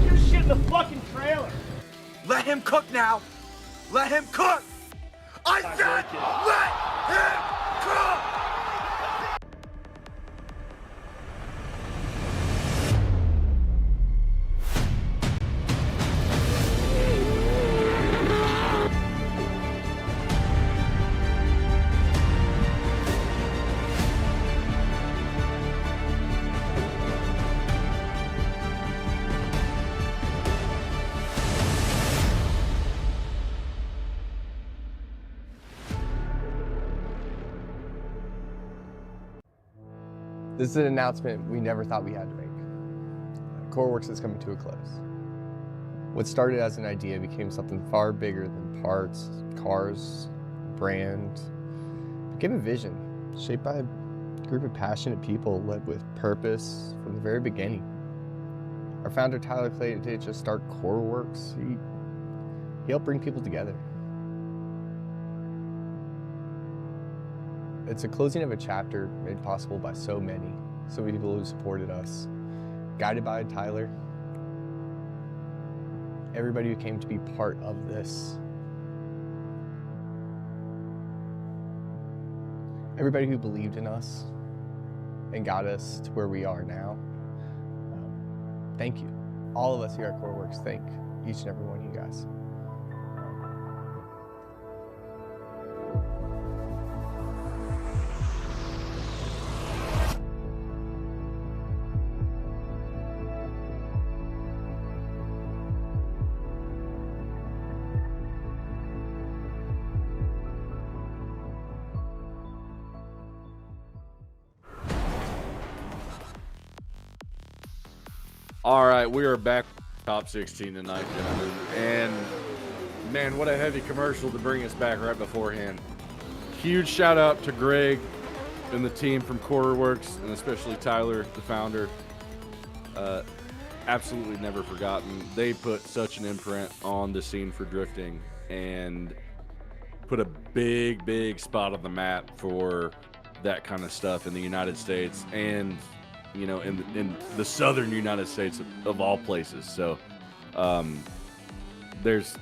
your shit in the fucking trailer. Let him cook now. Let him cook. I said, let him cook. This is an announcement we never thought we had to make. CoreWorks is coming to a close. What started as an idea became something far bigger than parts, cars, brand. It became a vision shaped by a group of passionate people led with purpose from the very beginning. Our founder, Tyler Clay, didn't just start CoreWorks. He helped bring people together. It's a closing of a chapter made possible by so many people who supported us. Guided by Tyler, everybody who came to be part of this. Everybody who believed in us and got us to where we are now. Thank you. All of us here at CoreWorks thank each and every one of you guys. All right, we are back top 16 tonight, gentlemen. And man, what a heavy commercial to bring us back right beforehand. Huge shout out to Greg and the team from CoreWorks, and especially Tyler, the founder. Absolutely never forgotten. They put such an imprint on the scene for drifting and put a big spot on the map for that kind of stuff in the United States and, you know, in the southern United States of all places. So there's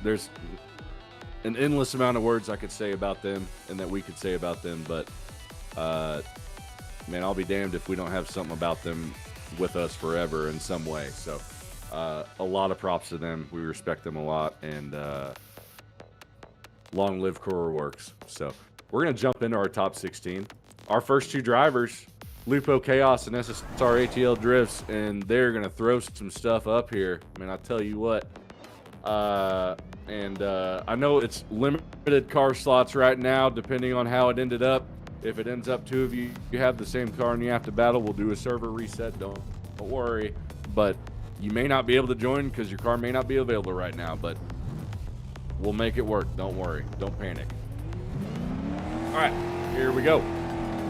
an endless amount of words I could say about them and that we could say about them, but man, I'll be damned if we don't have something about them with us forever in some way. So a lot of props to them. We respect them a lot, and long live CoreWorks. So we're gonna jump into our top 16. Our first two drivers, Lupo Chaos and SSR ATL Drifts, and they're gonna throw some stuff up here. I mean, I tell you what. I know it's limited car slots right now, depending on how it ended up. If it ends up two of you have the same car and you have to battle, we'll do a server reset. Don't worry. But you may not be able to join because your car may not be available right now. But we'll make it work. Don't worry. Don't panic. All right, here we go.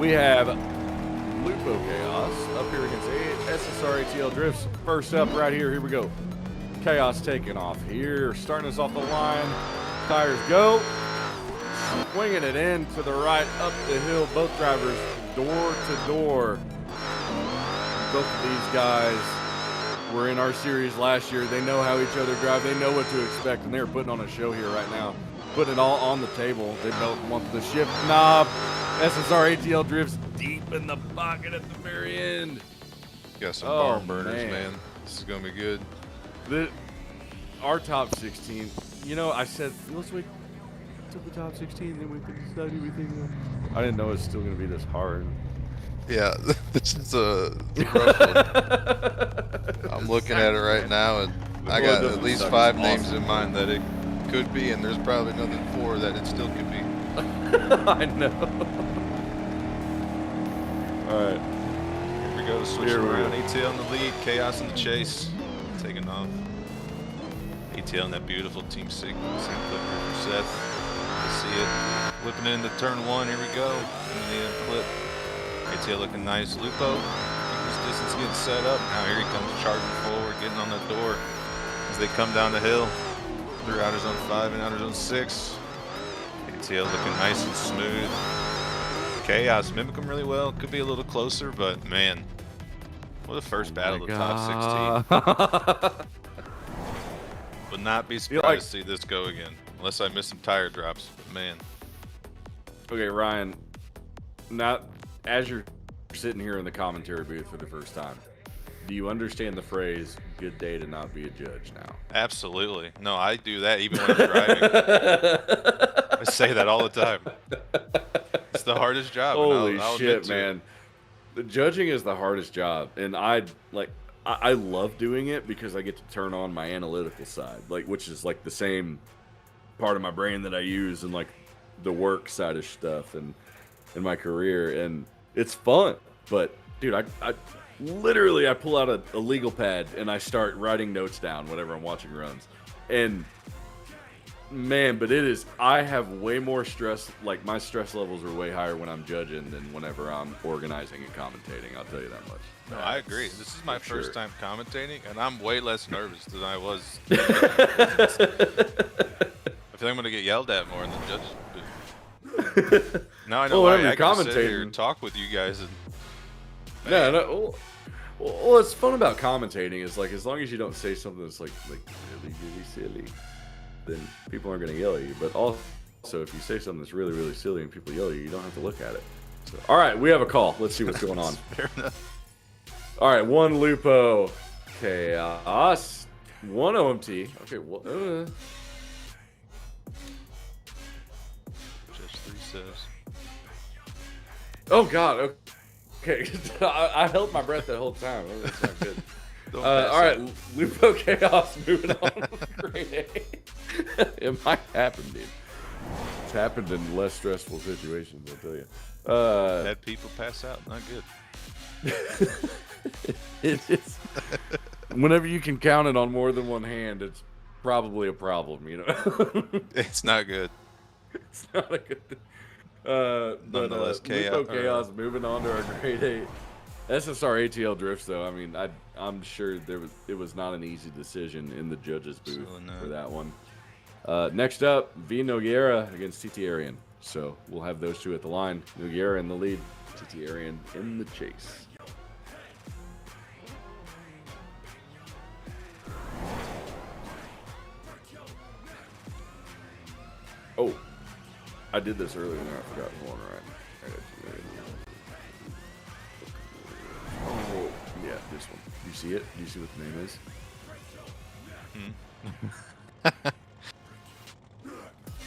We have Lupo Chaos up here against SSR ATL Drifts. First up right here. Here we go. Chaos taking off here. Starting us off the line. Tires go. Swinging it in to the right, up the hill. Both drivers door to door. Both of these guys were in our series last year. They know how each other drive. They know what to expect, and they're putting on a show here right now. Putting it all on the table. They both want the shift knob. SSR ATL Drifts deep in the pocket at the very end. Got some barn burners, man. This is going to be good. Our top 16, you know, I said, let's wait till the top 16, then we can decide who we think. I didn't know it was still going to be this hard. Yeah, this is a rough one. I'm looking at it right now, and I got at least 5 names in mind that it could be, and there's probably another 4 that it still could be. I know. All right. Here we go, switching around. ATL in the lead, Chaos in the chase. Taking off. ATL in that beautiful Team Sigma. Same clip here for Seth. You see it. Whipping into turn 1. Here we go. Clip. ATL looking nice. Lupo. Keeping his distance, getting set up. Now here he comes charging forward, getting on the door as they come down the hill. Through outer zone 5 and outer zone 6. ATL looking nice and smooth. Chaos mimic him really well. Could be a little closer, but man, what a first battle of the top 16. Would not be surprised to see this go again, unless I miss some tire drops. But man. Okay, Ryan. Not as you're sitting here in the commentary booth for the first time, do you understand the phrase "good day to not be a judge" now? Absolutely. No, I do that even when I'm driving. I say that all the time. It's the hardest job. Holy shit, man. The judging is the hardest job, and I love doing it because I get to turn on my analytical side, like, which is like the same part of my brain that I use in like the work side of stuff and in my career, and it's fun. But dude, I literally pull out a legal pad and I start writing notes down whenever I'm watching runs, and man, but it is, I have way more stress. Like, my stress levels are way higher when I'm judging than whenever I'm organizing and commentating. I'll tell you that much. No, I agree. This is my first time commentating, and I'm way less nervous than I was. I feel like I'm gonna get yelled at more in the judges booth. Now I know why I can sit here and talk with you guys. And no. Well, what's fun about commentating is, like, as long as you don't say something that's like really silly, then people aren't going to yell at you. But also, if you say something that's really, really silly and people yell at you, you don't have to look at it. So, all right, we have a call. Let's see what's going on. Fair enough. All right, 1 Lupo Chaos, 1 OMT. Okay, well, Just 3 says. Oh, God. Okay. I held my breath the whole time. Oh, that's not good. All right, Lupo Chaos moving on. Great A. It might happen, dude. It's happened in less stressful situations, I'll tell you. Had people pass out, not good. It's whenever you can count it on more than one hand, it's probably a problem, you know. It's not good. It's not a good thing. Nonetheless, Lupo Chaos moving on to our grade 8. SSR ATL drifts, though. I mean, I'm sure it was not an easy decision in the judges' booth for that one. Next up, V Nogueira against TT Arian. So we'll have those two at the line. Nogueira in the lead, TT Arian in the chase. Oh, I did this earlier and I forgot. Hold on, right. Oh, yeah, this one. Do you see it? Do you see what the name is?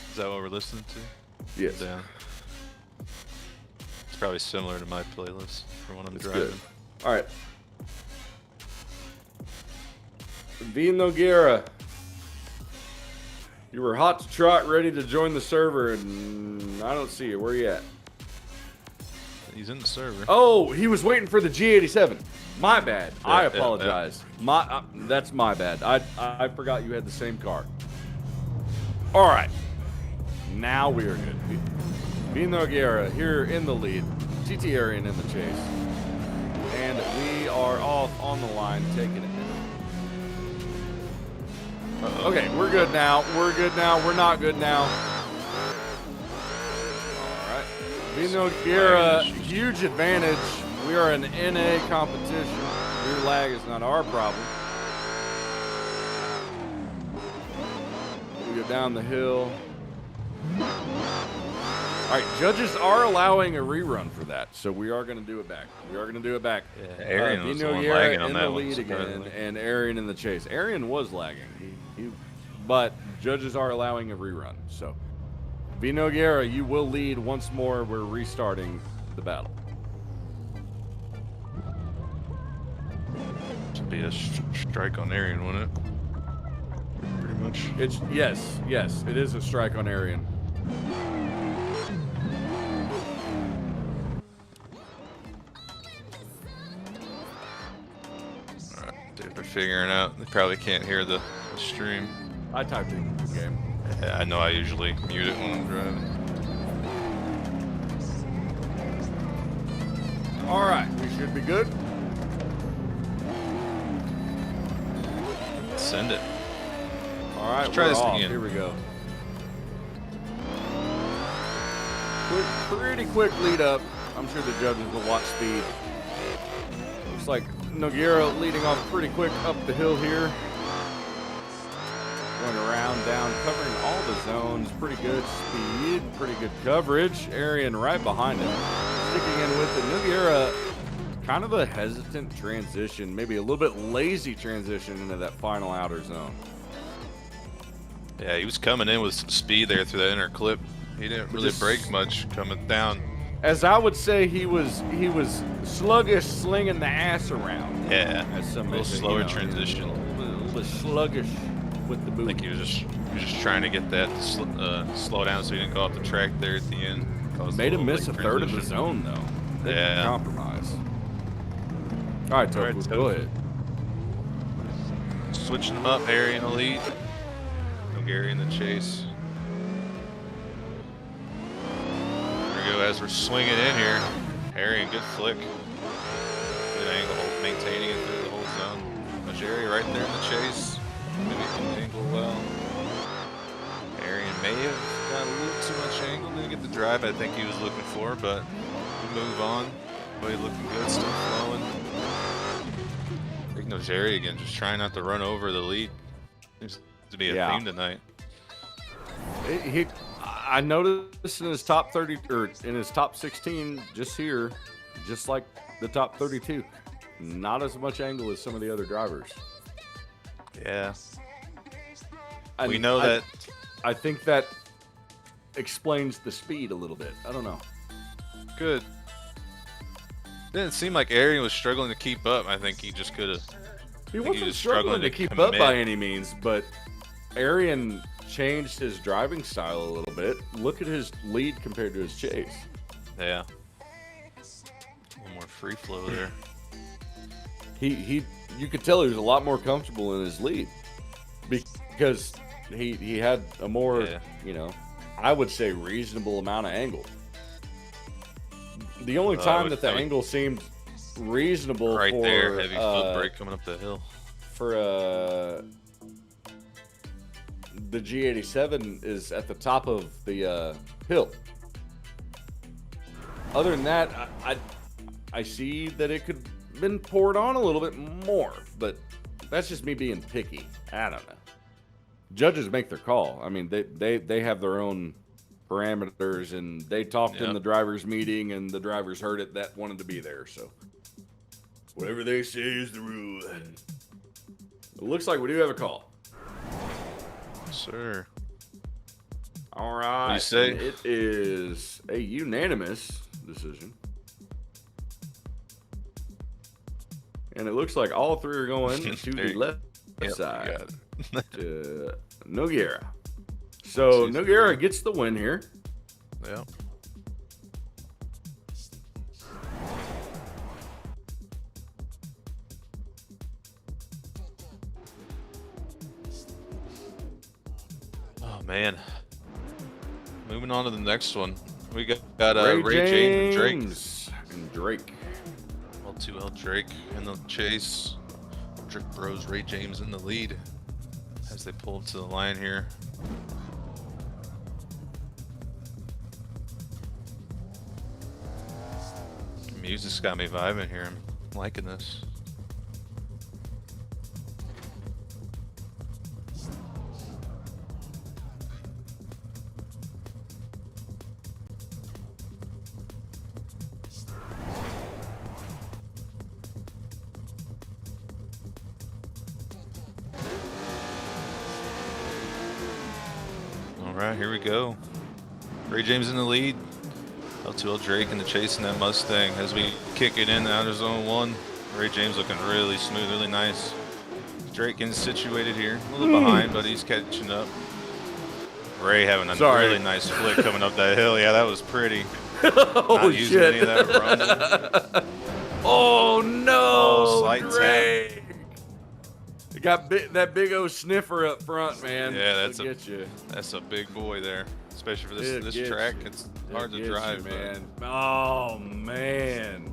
Is that what we're listening to? Yes. Yeah. It's probably similar to my playlist for when I'm driving. Good. All right. V Nogueira. You were hot to trot, ready to join the server, and I don't see you. Where you at? He's in the server. Oh, he was waiting for the G87. My bad. I apologize. That's my bad. I forgot you had the same car. All right. Now we are good. V Nogueira here in the lead. TT Arian in the chase. And we are off on the line, taking it. Okay, we're good now. We're good now. We're not good now. All right. V Nogueira, huge advantage. We are an NA competition. Rear lag is not our problem. We go down the hill. All right, judges are allowing a rerun for that, so we are going to do it back. We are going to do it back. Yeah, Arian was the one lagging on that one. In the lead again, and Arian in the chase. Arian was lagging, but judges are allowing a rerun. So, V Nogueira, you will lead once more. We're restarting the battle. Should be a strike on Arian, wouldn't it? Pretty much. It's yes, it is a strike on Arian. They're figuring out. They probably can't hear the stream. I typed it in the game. Yeah, I know I usually mute it when I'm driving. All right, we should be good. Send it. All right, let's try this again. Here we go. Pretty quick lead up. I'm sure the judges will watch speed. Looks like Nogueira leading off pretty quick up the hill here. Going around, down, covering all the zones. Pretty good speed, pretty good coverage. Arian right behind him. Sticking in with it. Nogueira, kind of a hesitant transition, maybe a little bit lazy transition into that final outer zone. Yeah, he was coming in with some speed there through that inner clip. He didn't really break much coming down. As I would say, he was sluggish, slinging the ass around. Yeah, as a little slower transition. A little bit sluggish with the boot. I think he was just trying to get that to slow down so he didn't go off the track there at the end. Made him miss a third of the zone though. Yeah. Compromise. All right, Tofu, go ahead. Switching them up, Harry in the lead. Gary in the chase. There we go as we're swinging in here. Harry in good flick. Good angle, maintaining it through the whole zone. Jerry right there in the chase. Maybe can angle well. Harry may have got a little too much angle. Didn't get the drive I think he was looking for, but we move on. But looking good, still flowing. I think Jerry again, just trying not to run over the lead. Seems to be a theme tonight. I noticed in his top 30 or in his top 16 just here, just like the top 32, not as much angle as some of the other drivers. Yeah, we know that. I think that explains the speed a little bit. I don't know. Good. Didn't seem like Arian was struggling to keep up. I think he just could have. He wasn't struggling to keep up by any means, but Arian changed his driving style a little bit. Look at his lead compared to his chase. Yeah. A little more free flow there. You could tell he was a lot more comfortable in his lead because he had a more, I would say reasonable amount of angle. The only time that the angle seemed reasonable right for there, heavy foot brake coming up the hill. For the G87 is at the top of the hill. Other than that, I see that it could have been poured on a little bit more, but that's just me being picky. I don't know. Judges make their call. I mean, they have their own parameters, and they talked in the drivers' meeting, and the drivers heard it that wanted to be there. So whatever they say is the rule. It looks like we do have a call. Sir. All right. You say? It is a unanimous decision. And it looks like all three are going to the left side. To Nogueira. So Nogueira gets the win here. Yeah. Oh man. Moving on to the next one. We got Ray James and Drake. L2L Drake in the chase. Drake Bros Ray James in the lead as they pull up to the line here. The music's got me vibing here. I'm liking this. Alright, here we go. Ray James in the lead. L2L Drake in the chase in that Mustang as we kick it in the outer zone 1. Ray James looking really smooth, really nice. Drake getting situated here. A little behind, but he's catching up. Ray having a really nice flick coming up that hill. Yeah, that was pretty. Not using any of that rumble. Oh no! Slight Drake. tap. You got that big old sniffer up front, man. Yeah, that's a big boy there, especially for this track. It's hard to drive, man. Oh man!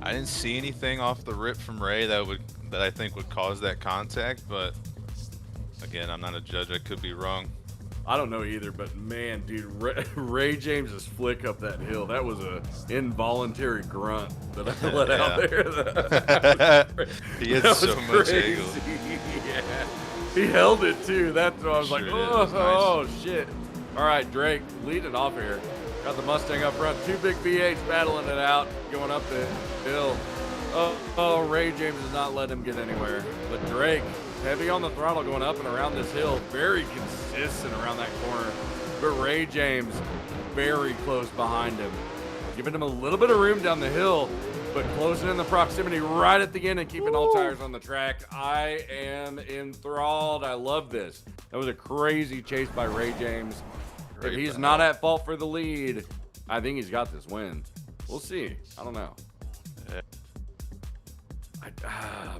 I didn't see anything off the rip from Ray that I think would cause that contact, but again, I'm not a judge. I could be wrong. I don't know either, but man, dude, Ray James's flick up that hill, that was a involuntary grunt that I let out there. He had That so was much crazy. angle. Yeah. He held it too. That's what I was Sure like, did. oh, It was nice. oh, shit. All right, Drake, leading off here. Got the Mustang up front. Two big V8s battling it out, going up the hill. Oh, Ray James is not letting him get anywhere. But Drake, heavy on the throttle going up and around this hill. Very consistent around that corner. But Ray James very close behind him. Giving him a little bit of room down the hill, but closing in the proximity right at the end and keeping all tires on the track. I am enthralled. I love this. That was a crazy chase by Ray James. If he's not at fault for the lead, I think he's got this win. We'll see. I don't know.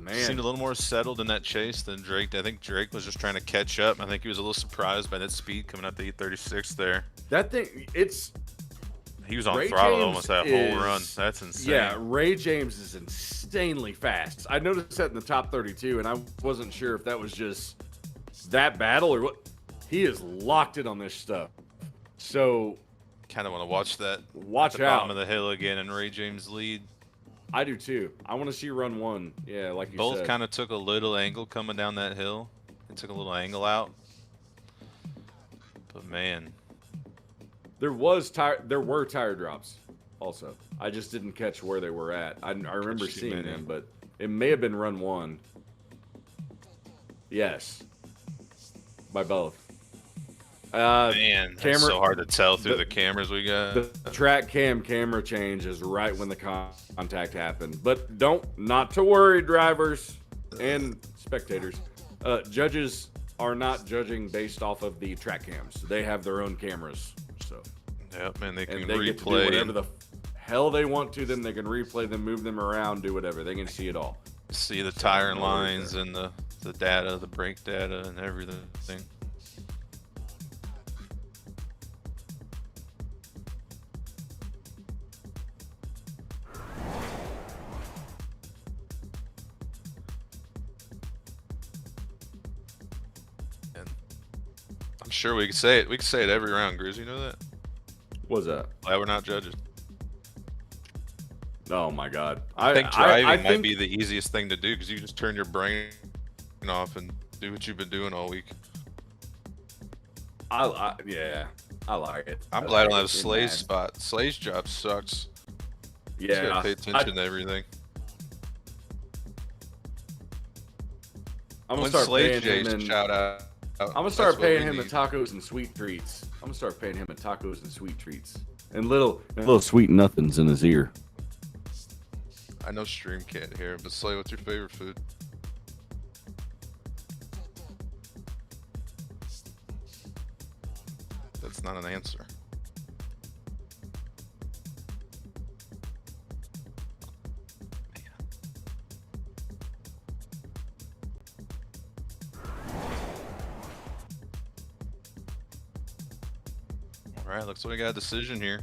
Man. Seemed a little more settled in that chase than Drake. I think Drake was just trying to catch up. I think he was a little surprised by that speed coming up the 836 there. That thing, He was on Ray throttle James almost that whole run. That's insane. Yeah, Ray James is insanely fast. I noticed that in the top 32, and I wasn't sure if that was just that battle or what. He is locked in on this stuff. So Kind of want to watch that. watch at the bottom out. of the hill again and Ray James lead. I do too. I want to see run one. Yeah, like you Both said. kind of took a little angle coming down that hill. They took a little angle out. But man, There were tire drops also. I just didn't catch where they were at. I remember too seeing many. them, but it may have been run one. Yes. By both. man, camera- it's so hard to tell through the cameras we got. The track cam camera change is right when the contact happened. But not to worry, drivers and spectators. Judges are not judging based off of the track cams. They have their own cameras. So, Yep, man, they can and they get to do replay. whatever the hell they want to them. They can replay them, move them around, do whatever. They can see it all. See the tire lines and the data, the brake data, and everything. And I'm sure we could say it. We could say it every round, Grizz. You know that? What's that? Why we're not judges. Oh my God! I think driving I might think- be the easiest thing to do because you just turn your brain off and do what you've been doing all week. Yeah, I like it. I'm glad I don't have it. Slay's spot. Slay's job sucks. You Yeah, gotta pay attention to everything. I'm gonna When start Slay's paying him. Jace, And, shout out. I'm gonna start paying him the tacos and sweet treats. I'm gonna start paying him the tacos and sweet treats and little sweet nothings in his ear. I know Stream can't hear, but Slay, what's your favorite food? That's not an answer. All right, looks like we got a decision here.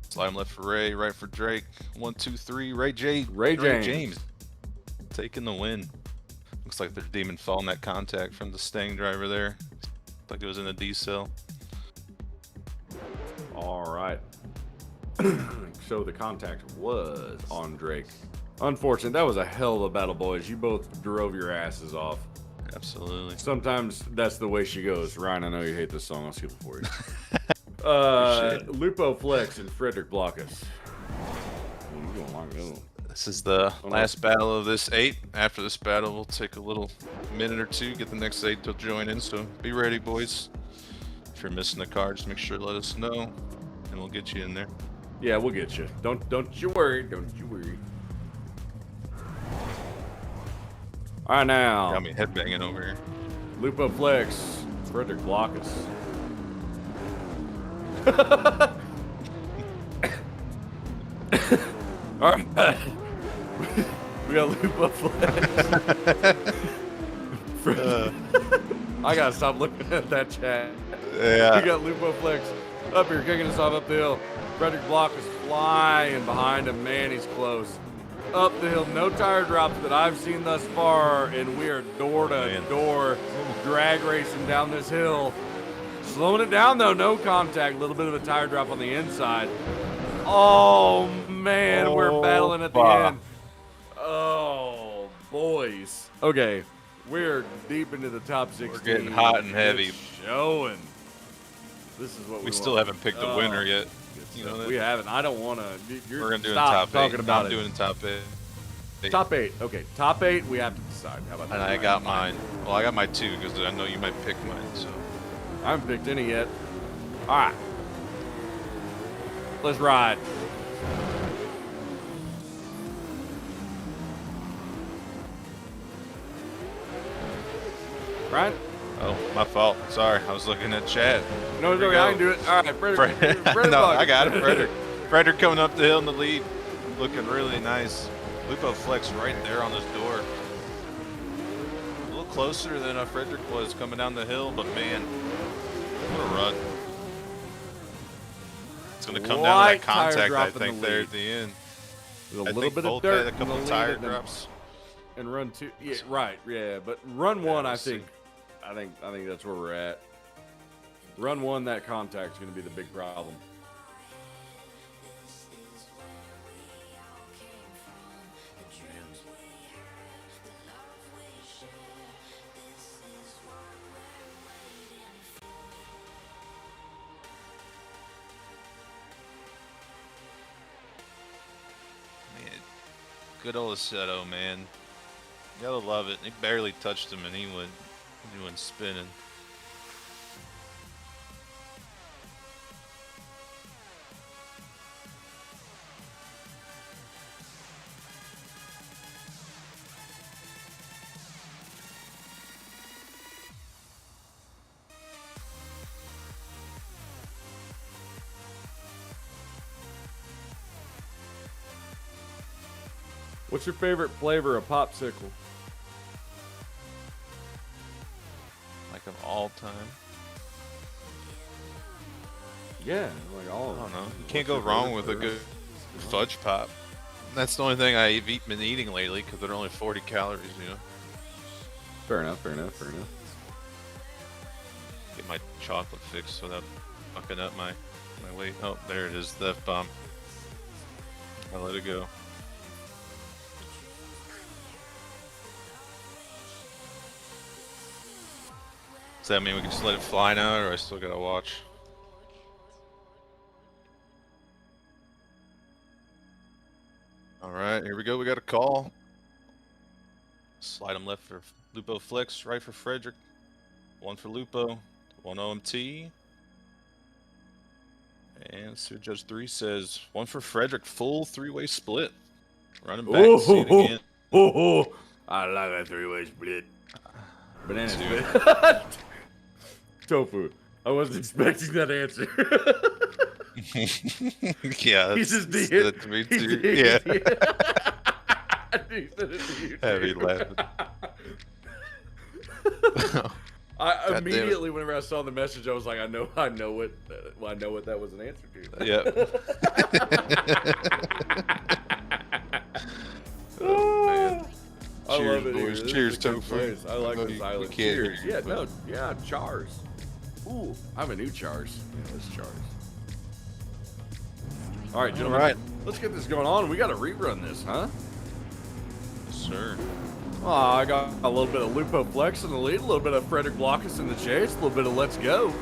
Slide him left for Ray, right for Drake. 1, 2, 3. Ray James taking the win. Looks like they're demon falling that contact from the Stang driver there. Like it was in a D-cell. All right. So the contact was on Drake. Unfortunate. That was a hell of a battle, boys. You both drove your asses off. Absolutely. Sometimes that's the way she goes. Ryan, I know you hate this song. I'll skip it for you. Lupo Flex and Frederick Blockus. You don't like that one. This is the last battle of this 8. After this battle, we'll take a little minute or two, get the next 8 to join in. So be ready, boys. If you're missing a car, just make sure to let us know, and we'll get you in there. Yeah, we'll get you. Don't you worry. Don't you worry. All right, now. Got me headbanging over here. Lupo Flex, Frederick Blockus. All right. We got Lupo Flex. I gotta stop looking at that chat. Yeah. We got Lupo Flex up here kicking us off up the hill. Frederick Block is flying behind him. Man, he's close. Up the hill, no tire drops that I've seen thus far, and we are door to door drag racing down this hill. Slowing it down though, no contact. A little bit of a tire drop on the inside. Oh man, we're battling at the end. Oh, boys. Okay, we're deep into the top 16. We're getting hot and heavy. It's showing. This is what we still haven't picked the winner yet. You know that? We haven't. I don't want to. We're gonna do stop top 8. talking about I'm doing top 8. Top 8. Okay, top 8. We have to decide. How about that? And I got mine. Well, I got my 2 because I know you might pick mine. So I haven't picked any yet. All right, let's ride. Right? Oh, my fault. Sorry, I was looking at chat. No, it's okay. I can do it. All right, Frederick. No, I got it, Frederick. Frederick coming up the hill in the lead, looking really nice. Lupo flex right there on his door. A little closer than Frederick was coming down the hill, but man, what a run. It's going to come down to that contact, I think, there at the end. With a little bit of dirt, a couple tire drops. And run 2. Yeah, right. Yeah, but run 1, I think that's where we're at. Run 1, that contact's going to be the big problem. Man, good old Shadow, man. You gotta love it. He barely touched him and he went spinning. What's your favorite flavor of popsicle? Like of all time. Yeah, like all of I them. don't know. You can't go wrong with a good fudge pop. That's the only thing I've been eating lately because they're only 40 calories, you know. Fair enough, fair enough, fair enough. Get my chocolate fix without fucking up my weight. Oh, there it is, the F-bomb. I let it go. Does that mean we can just let it fly now, or I still gotta watch? Alright, here we go. We got a call. Slide him left for Lupo Flex, right for Frederick. 1 for Lupo, 1 OMT. And Sir Judge 3 says 1 for Frederick, full 3-way split. Running back to see it again. I like that 3-way split. Banana split. Tofu. I wasn't expecting that answer. Yeah, He's just that to me too. Yeah. He said it to you, Heavy too. laughing. I immediately, whenever I saw the message, I was like, I know what that was an answer to. Yep. Oh, man. I Cheers, love it boys. here. This Cheers, is a good Tofu. place. I like the silent. Cheers. Hear you, Yeah, Chars. Ooh, I have a new Chars. Yeah, it's Chars. All right, gentlemen. All right. Let's get this going on. We got to rerun this, huh? Yes, sir. Oh, I got a little bit of Lupo Flex in the lead, a little bit of Frederick Blockus in the chase, a little bit of Let's Go.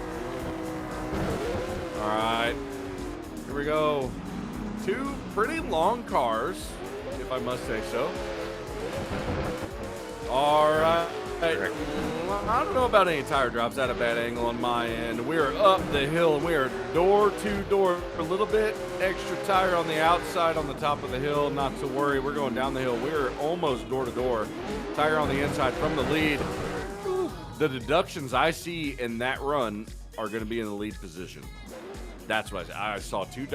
All right, here we go. 2 pretty long cars, if I must say so. All right. I don't know about any tire drops at a bad angle on my end. We are up the hill and we are door to door. A little bit extra tire on the outside on the top of the hill. Not to worry. We're going down the hill. We're almost door to door. Tire on the inside from the lead. The deductions I see in that run are going to be in the lead position. That's what I saw. Two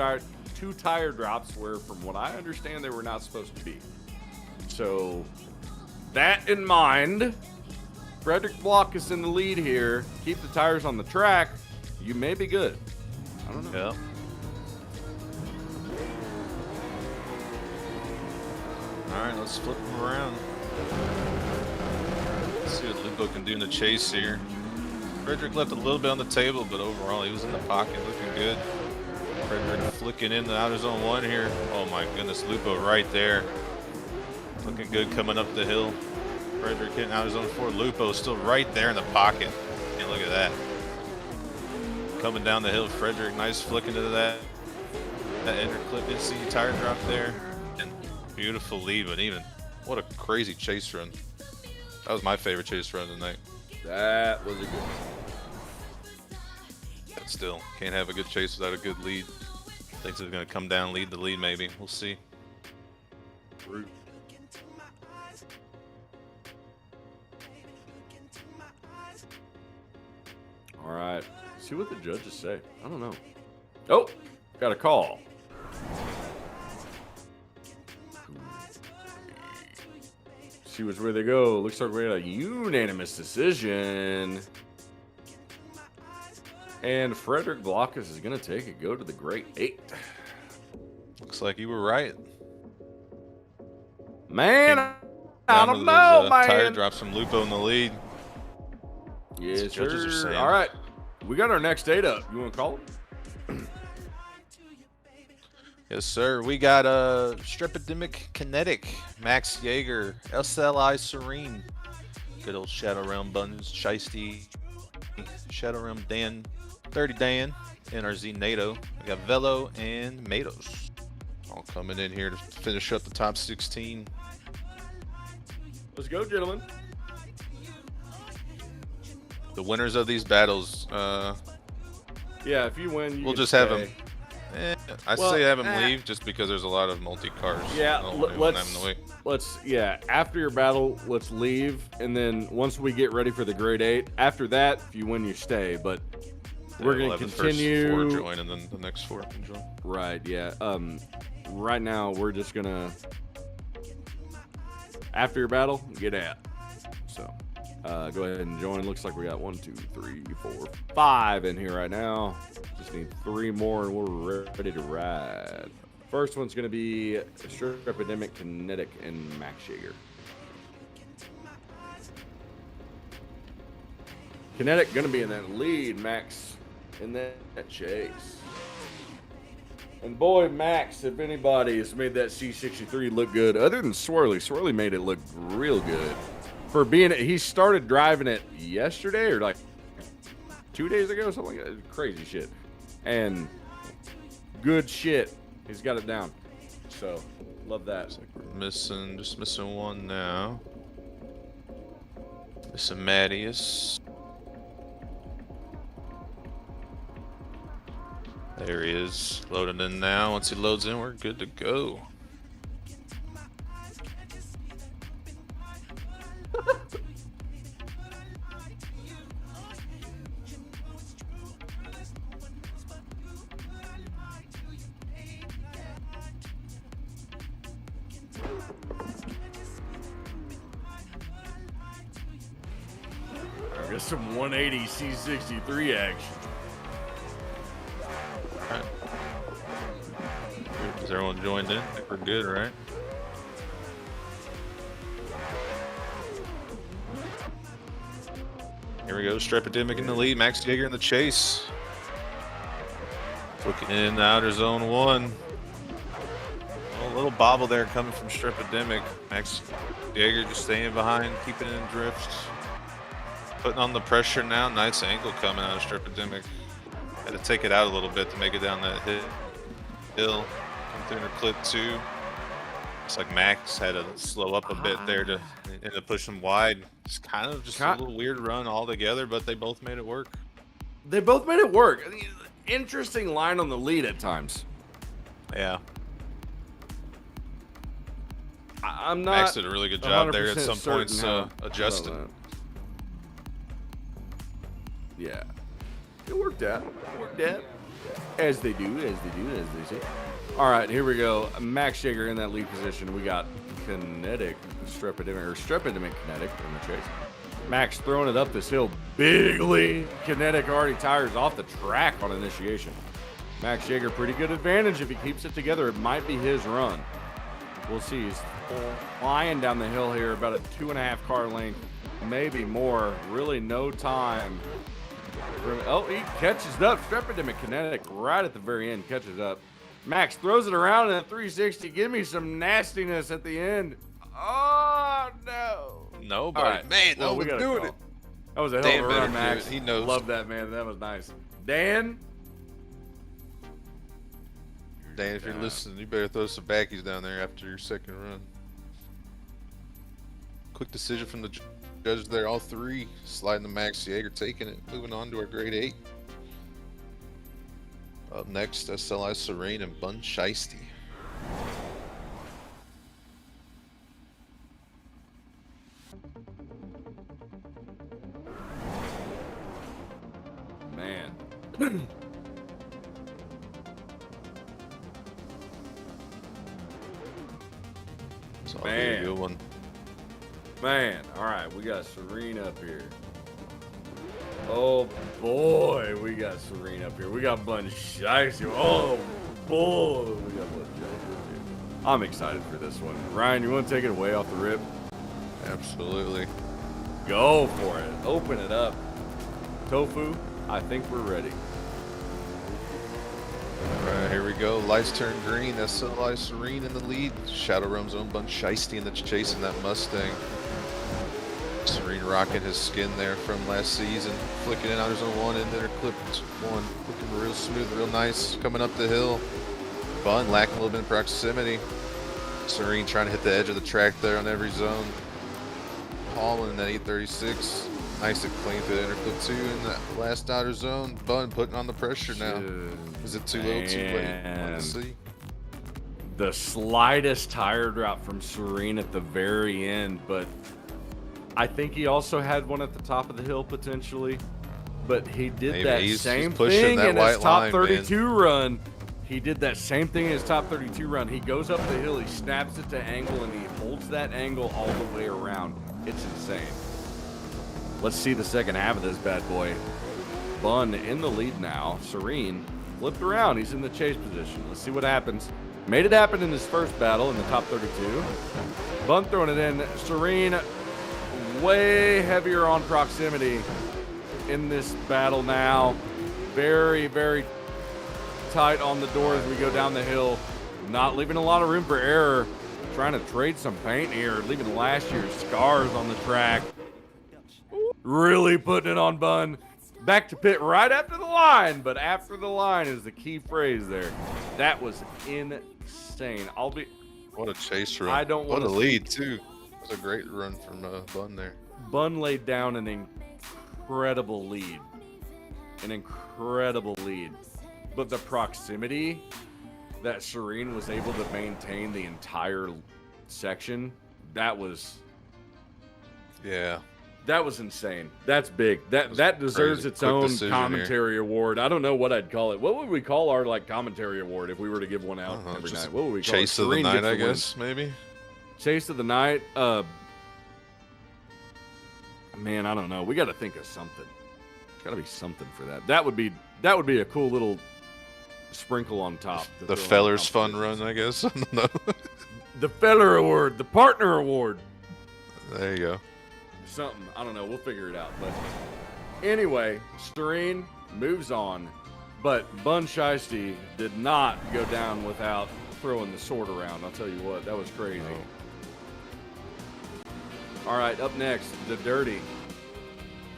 tire drops where, from what I understand, they were not supposed to be. So, that in mind, Frederick Block is in the lead here. Keep the tires on the track. You may be good. I don't know. Yeah. All right, let's flip them around. Let's see what Lupo can do in the chase here. Frederick left a little bit on the table, but overall he was in the pocket, looking good. Frederick flicking in the outer zone 1 here. Oh my goodness, Lupo right there. Looking good coming up the hill. Frederick hitting outer zone 4. Lupo still right there in the pocket. And look at that. Coming down the hill, Frederick, nice flick into that ender clip. Didn't see tire drop there. And beautiful lead, but even what a crazy chase run. That was my favorite chase run tonight. That was a good one. But still, can't have a good chase without a good lead. Thinks it's going to come down, lead the lead maybe. We'll see. All right. See what the judges say. I don't know. Oh, got a call. See which way they go. Looks like we had a unanimous decision. And Frederick Blockus is going to take it, go to the Great 8. Looks like you were right. Man, I don't know, man. Tire drops from Lupo in the lead. Yes, judges are sir. saying. All right. We got our next date up. You want to call it? Yes, sir. We got Strepidemic Kinetic, Max Yeager, SLI Serene, good old Shadowrealm Buns, Shiesty, Shadowrealm Dan, 30 Dan, NRZ NATO. We got Velo and Matos all coming in here to finish up the top 16. Let's go, gentlemen. The winners of these battles, Yeah, if you win, you we'll can just have stay. them. I Well, say have them leave just because there's a lot of multi-cars. Yeah, I don't want anyone having to wait. let's after your battle, let's leave, and then once we get ready for the Grade 8, after that, if you win, you stay. But we're we'll gonna have the first continue. 4 join, and then the next 4 can join. Right? Yeah. Right now we're just gonna after your battle, get out. So, go ahead and join. Looks like we got 1, 2, 3, 4, 5 in here right now. Just need 3 more, and we're ready to ride. First one's going to be Epidemic, Kinetic, and Max Yeager. Kinetic going to be in that lead, Max in that chase. And boy, Max, if anybody has made that C63 look good, other than Swirly made it look real good. For being, he started driving it yesterday or like 2 days ago, something like that. Crazy shit. And good shit. He's got it down. So, love that. Looks like we're just missing one now. Missing Mattias. There he is, loading in now. Once he loads in, we're good to go. I got some 180 C63 action. Alright. Is everyone joined in? I think we're good, right? Here we go, Strepidemic in the lead, Max Yeager in the chase. Looking in the outer zone 1. A little bobble there coming from Strepidemic. Max Yeager just staying behind, keeping it in drift. Putting on the pressure now. Nice angle coming out of Strepidemic. Had to take it out a little bit to make it down that hill. Come through in clip 2. It's like Max had to slow up a bit there to push him wide. It's kind of just a little weird run altogether, but they both made it work. They both made it work. Interesting line on the lead at times. Yeah. I'm not. Max did a really good job there at some points adjusting. Yeah. It worked out. It worked out. As they do, as they say. All right, here we go. Max Yeager in that lead position. We got Kinetic, Strepidemic Kinetic in the chase. Max throwing it up this hill. Big lead. Kinetic already tires off the track on initiation. Max Yeager, pretty good advantage. If he keeps it together, it might be his run. We'll see. He's flying down the hill here, about a 2.5 car length, maybe more. Really no time Oh, he catches up. Strepidemic Kinetic right at the very end. Catches up. Max throws it around in a 360. Give me some nastiness at the end. Oh, no. Nobody. All right. Man, Well, no we one's got doing it. That was a hell Dan of a better run, do Max. it. He knows. Love that, man. That was nice. Dan? Dan, if you're listening, you better throw some backies down there after your second run. Quick decision from the judge there. All three sliding the Max Jaeger, taking it. Moving on to our grade 8. Up next, SLI Serene and Bun Shiesty. Man. So I'll be a good one. Man. All right, we got Serene up here. Oh, boy, we got Serene up here. We got Bun Shiesty. Oh, boy, we got Bun Shiesty up here. I'm excited for this one. Ryan, you want to take it away off the rip? Absolutely. Go for it. Open it up. Tofu, I think we're ready. Alright, here we go. Lights turn green. SLI Serene in the lead. Shadowrealm's own Bun Shiesty in the chasing that Mustang. Serene rocking his skin there from last season. Flicking in out his own one in there. Clipped one. Looking real smooth, real nice. Coming up the hill. Bun lacking a little bit in proximity. Serene trying to hit the edge of the track there on every zone. Hauling in that 836. Nice and clean through the interclip 2 in that last outer zone. Bun putting on the pressure now. Is it too little, too late? Let's see. The slightest tire drop from Serene at the very end, but I think he also had one at the top of the hill potentially. But he did Maybe that he's same pushing thing that in his white top line, 32 run. He did that same thing in his top 32 run. He goes up the hill, he snaps it to angle, and he holds that angle all the way around. It's insane. Let's see the second half of this bad boy. Bun in the lead now. Serene flipped around. He's in the chase position. Let's see what happens. Made it happen in his first battle in the top 32. Bun throwing it in. Serene way heavier on proximity in this battle now. Very, very tight on the door as we go down the hill. Not leaving a lot of room for error. Trying to trade some paint here. Leaving last year's scars on the track. Really putting it on Bun. Back to pit right after the line, but after the line is the key phrase there. That was insane. What a chase run. I don't want What a lead, too. That was a great run from Bun there. Bun laid down an incredible lead. An incredible lead. But the proximity that Serene was able to maintain the entire section, that was... Yeah. That was insane. That's big. That deserves its own commentary award. I don't know what I'd call it. What would we call our commentary award if we were to give one out every night? What would we call it? Chase of the night, I guess, maybe. Chase of the night. Man, I don't know. We got to think of something. Got to be something for that. That would be a cool little sprinkle on top. The Feller's fun run, I guess. I don't know. The Feller Award, the Partner Award. There you go. Something. I don't know. We'll figure it out. But anyway, Serene moves on. But Bun Shiesty did not go down without throwing the sword around. I'll tell you what. That was crazy. All right. Up next, the Dirty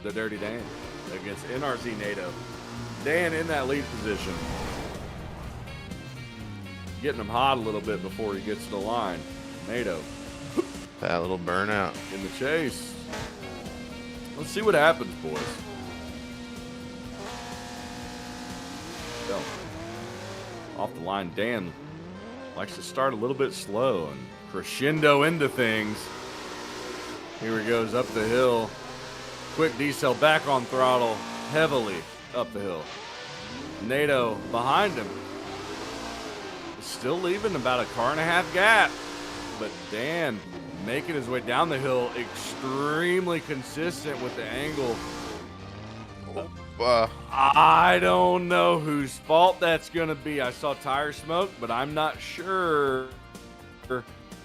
Dan against NRZ NATO. Dan in that lead position. Getting him hot a little bit before he gets to the line. NATO. That little burnout. In the chase. Let's see what happens, boys. Go. Off the line, Dan likes to start a little bit slow and crescendo into things. Here he goes up the hill. Quick decel back on throttle. Heavily up the hill. NATO behind him. Still leaving about a car and a half gap. But Dan making his way down the hill, extremely consistent with the angle. I don't know whose fault that's going to be. I saw tire smoke, but I'm not sure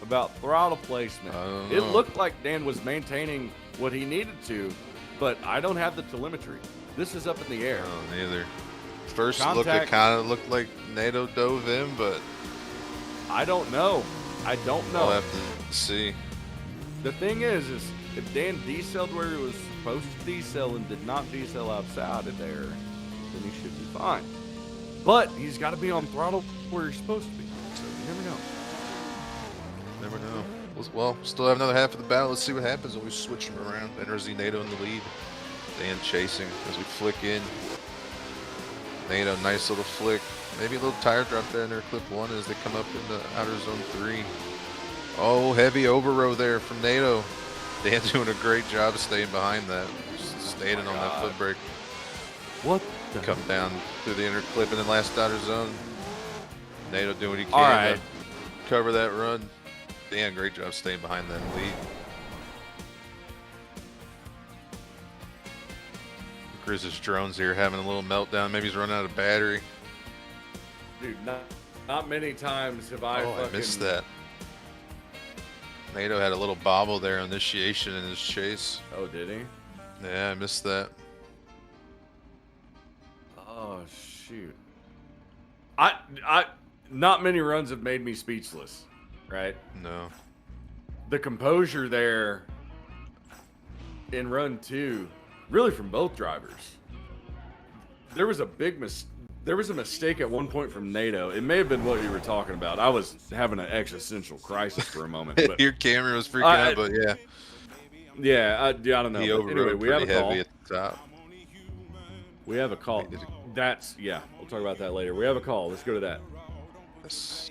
about throttle placement. It looked like Dan was maintaining what he needed to, but I don't have the telemetry. This is up in the air. Oh, neither. First look, it Contact. kind of looked like NATO dove in, but I don't know. I don't know. I'll have to see. The thing is if Dan decelled where he was supposed to decel and did not decel outside of there, then he should be fine. But he's got to be on throttle where he's supposed to be. So you never know. Never know. Well, still have another half of the battle. Let's see what happens when we switch them around. NRZ NATO in the lead. Dan chasing as we flick in. NATO, nice little flick. Maybe a little tire drop there in their clip 1 as they come up into outer zone 3. Oh, heavy overrow there from NATO. Dan doing a great job of staying behind that. Just staying on that foot brake. What the? Come down through the inner clip and then last outer zone. NATO doing what he can All right. to cover that run. Dan, great job staying behind that lead. Grizz's drone's here having a little meltdown. Maybe he's running out of battery. Dude, not many times have I I missed that. NATO had a little bobble there, initiation in his chase. Oh, did he? Yeah, I missed that. Oh, shoot. I not many runs have made me speechless, right? No. The composure there in run 2, really from both drivers. There was a mistake at one point from NATO. It may have been what you were talking about. I was having an existential crisis for a moment. But Your camera was freaking out, but yeah. Yeah, I don't know. He But overrode anyway, we have a pretty call. heavy at the top. We have a call. Yeah, we'll talk about that later. We have a call. Let's go to that. Yes.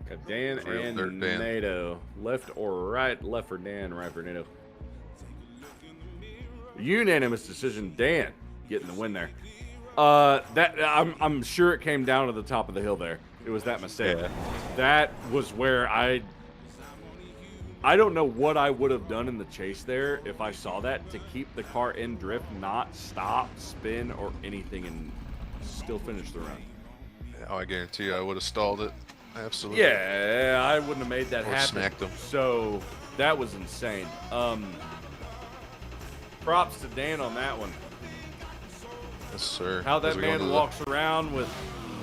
Got Dan Real and dirt Dan. NATO. Left or right? Left for Dan, right for NATO. Unanimous decision. Dan getting the win there. I'm sure it came down to the top of the hill there. It was that mistake. Yeah. That was where I don't know what I would have done in the chase there if I saw that to keep the car in drift, not stop, spin, or anything, and still finish the run. Oh, I guarantee you I would have stalled it. Absolutely. Yeah, I wouldn't have made that Or happen. smacked him. So that was insane. Props to Dan on that one. Yes, sir. How that As we go into man the- walks around with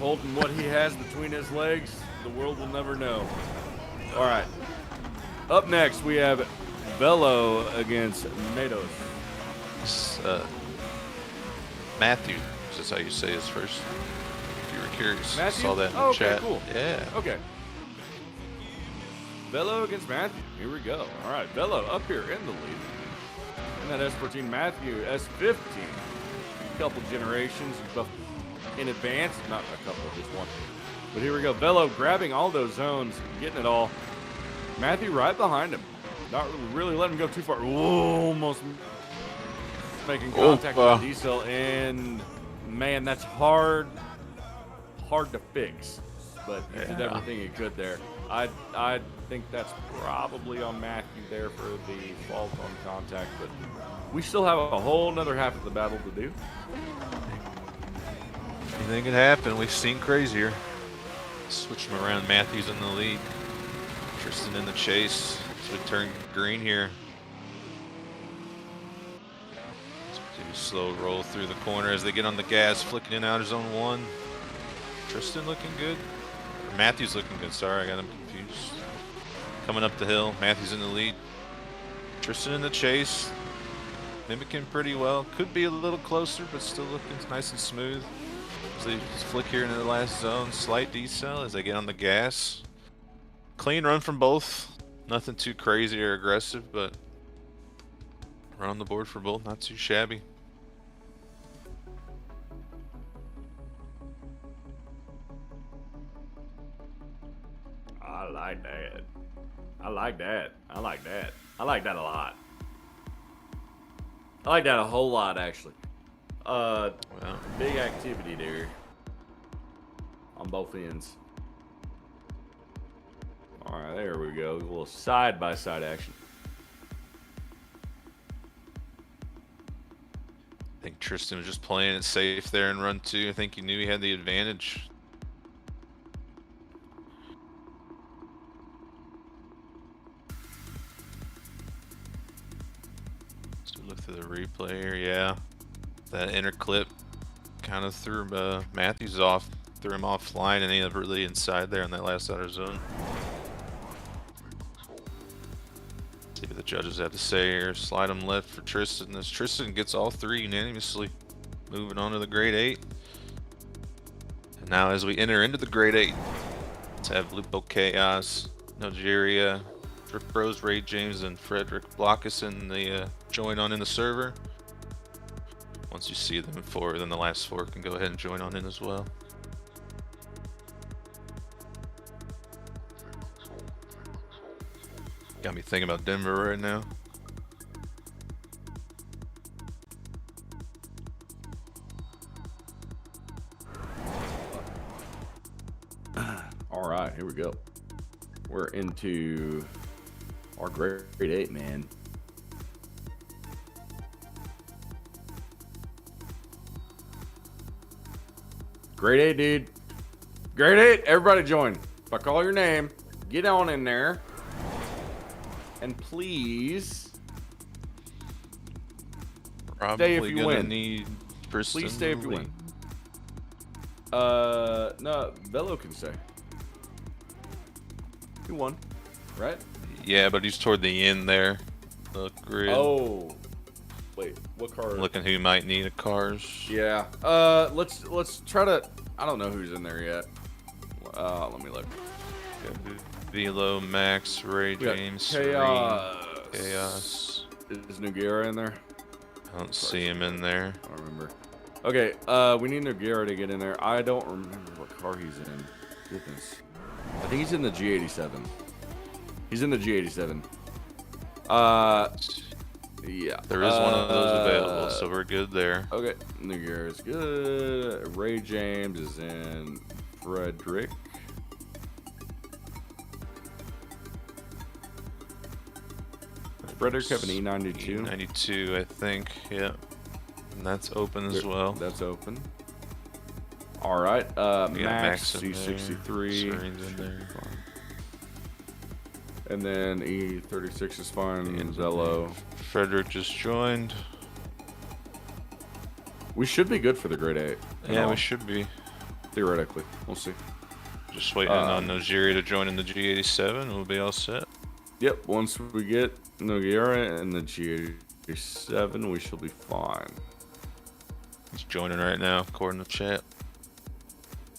holding what he has between his legs, the world will never know. All right. Up next, we have Velo against Natos. Matthew, is how you say his first. If you were curious, Matthew? saw that in the Oh, okay, chat. cool. Yeah. Okay. Velo against Matthew. Here we go. All right, Velo up here in the lead. And that S14 Matthew, S15. Couple generations in advance. Not a couple, just one. But here we go. Velo grabbing all those zones, getting it all. Matthew right behind him. Not really letting him go too far. Ooh, almost making contact with the diesel. And, man, that's hard to fix. But he did everything he could there. I think that's probably on Matthew there for the fault on contact. But we still have a whole another half of the battle to do. Anything could happen. We've seen crazier. Switch him around. Matthews in the lead. Tristan in the chase. So we turn green here. Let's do a slow roll through the corner as they get on the gas, flicking in outer zone 1. Tristan looking good. Or Matthews looking good. Sorry, I got him confused. Coming up the hill. Matthews in the lead. Tristan in the chase. Mimicking pretty well. Could be a little closer, but still looking nice and smooth. As they just flick here into the last zone. Slight decel as they get on the gas. Clean run from both. Nothing too crazy or aggressive, but run on the board for both. Not too shabby. I like that. I like that. I like that. I like that a lot. I like that a whole lot, actually. Big activity there on both ends. All right, there we go. A little side-by-side action. I think Tristan was just playing it safe there in run 2. I think he knew he had the advantage. So look to the replay here, yeah. That inner clip kind of threw Matthews off, threw him offline, and he ended up really inside there in that last outer zone. See what the judges have to say here. Slide him left for Tristan. As Tristan gets all 3 unanimously. Moving on to the grade 8. And now as we enter into the grade 8, let's have Lupo Chaos, Nigeria, Drift Bros, Ray James, and Frederick Blockus in the join on in the server. Once you see them 4, then the last 4 can go ahead and join on in as well. Got me thinking about Denver right now. All right, here we go. We're into our grade 8, man. Grade 8, dude. Grade 8, everybody join. If I call your name, get on in there. And please stay if you win. Need please stay if you win. No, Velo can stay. He won, right? Yeah, but he's toward the end there. The grid. Oh, wait, what car? Looking who might need a cars. Yeah. Let's try to. I don't know who's in there yet. Let me look. Velo, Max, Ray James, Chaos. Is Noguera in there? I don't see him in there. I don't remember. Okay, we need Noguera to get in there. I don't remember what car he's in. Goodness. I think he's in the G87. He's in the G87. Yeah. There is one of those available, so we're good there. Okay, Noguera's good. Ray James is in Frederick. Frederick have an E92. E92, I think. Yeah. And that's open as well. That's open. All right. Max C63. In there. And then E36 is fine. Zello. Frederick just joined. We should be good for the grade 8. Yeah, we should be. Theoretically. We'll see. Just waiting on Nigeria to join in the G87. We'll be all set. Yep. Once we get Noguera in the G87, we shall be fine. He's joining right now, according to chat.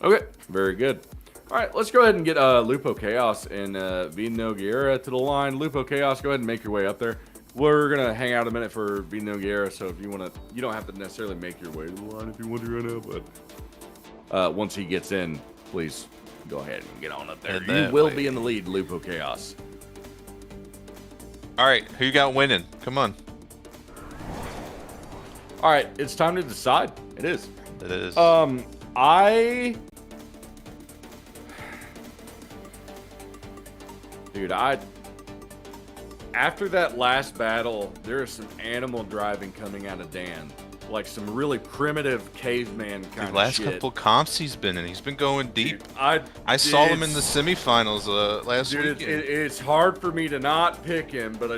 Okay. Very good. All right, let's go ahead and get Lupo Chaos and V Noguera to the line. Lupo Chaos, go ahead and make your way up there. We're gonna hang out a minute for V Noguera, so if you wanna, you don't have to necessarily make your way to the line if you want to right now. But once he gets in, please go ahead and get on up there. You will be in the lead, Lupo Chaos. All right, who you got winning? Come on. All right, it's time to decide. It is. It is. Dude, after that last battle, there is some animal driving coming out of Dan. Like some really primitive caveman kind of shit. Last couple comps he's been in, he's been going deep. Dude, I saw him in the semifinals last week. It's hard for me to not pick him, but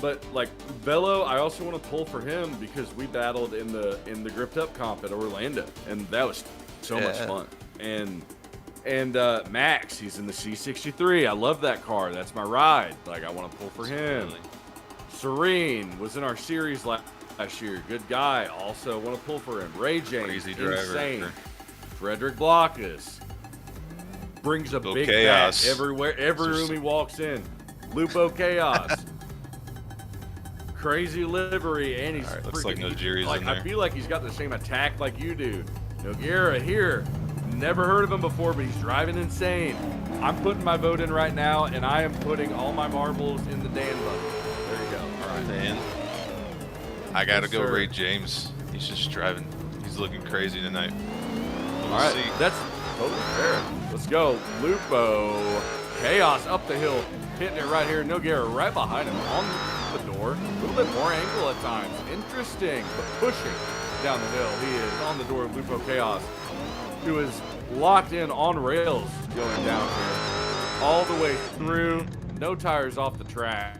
But like Velo, I also want to pull for him because we battled in the Gripped Up comp at Orlando, and that was so much fun. And Max, he's in the C63. I love that car. That's my ride. Like I want to pull for him. Serene was in our series last year. Good guy. Also want to pull for him. Ray James, insane. Frederick Blockus brings a big bat everywhere, every room he walks in. Lupo Chaos. Crazy livery, and he's looks like Nigeria's in there. I feel like he's got the same attack like you do. Noguera here. Never heard of him before, but he's driving insane. I'm putting my vote in right now, and I am putting all my marbles in the Dan bucket. There you go. All right. Dan. I gotta go Ray James. He's just driving. He's looking crazy tonight. All right. That's totally fair. Let's go. Lupo. Chaos up the hill. Hitting it right here. Noguera right behind him on the door. A little bit more angle at times. Interesting, but pushing down the hill. He is on the door of Lupo Chaos, who is locked in on rails going down here all the way through. No tires off the track.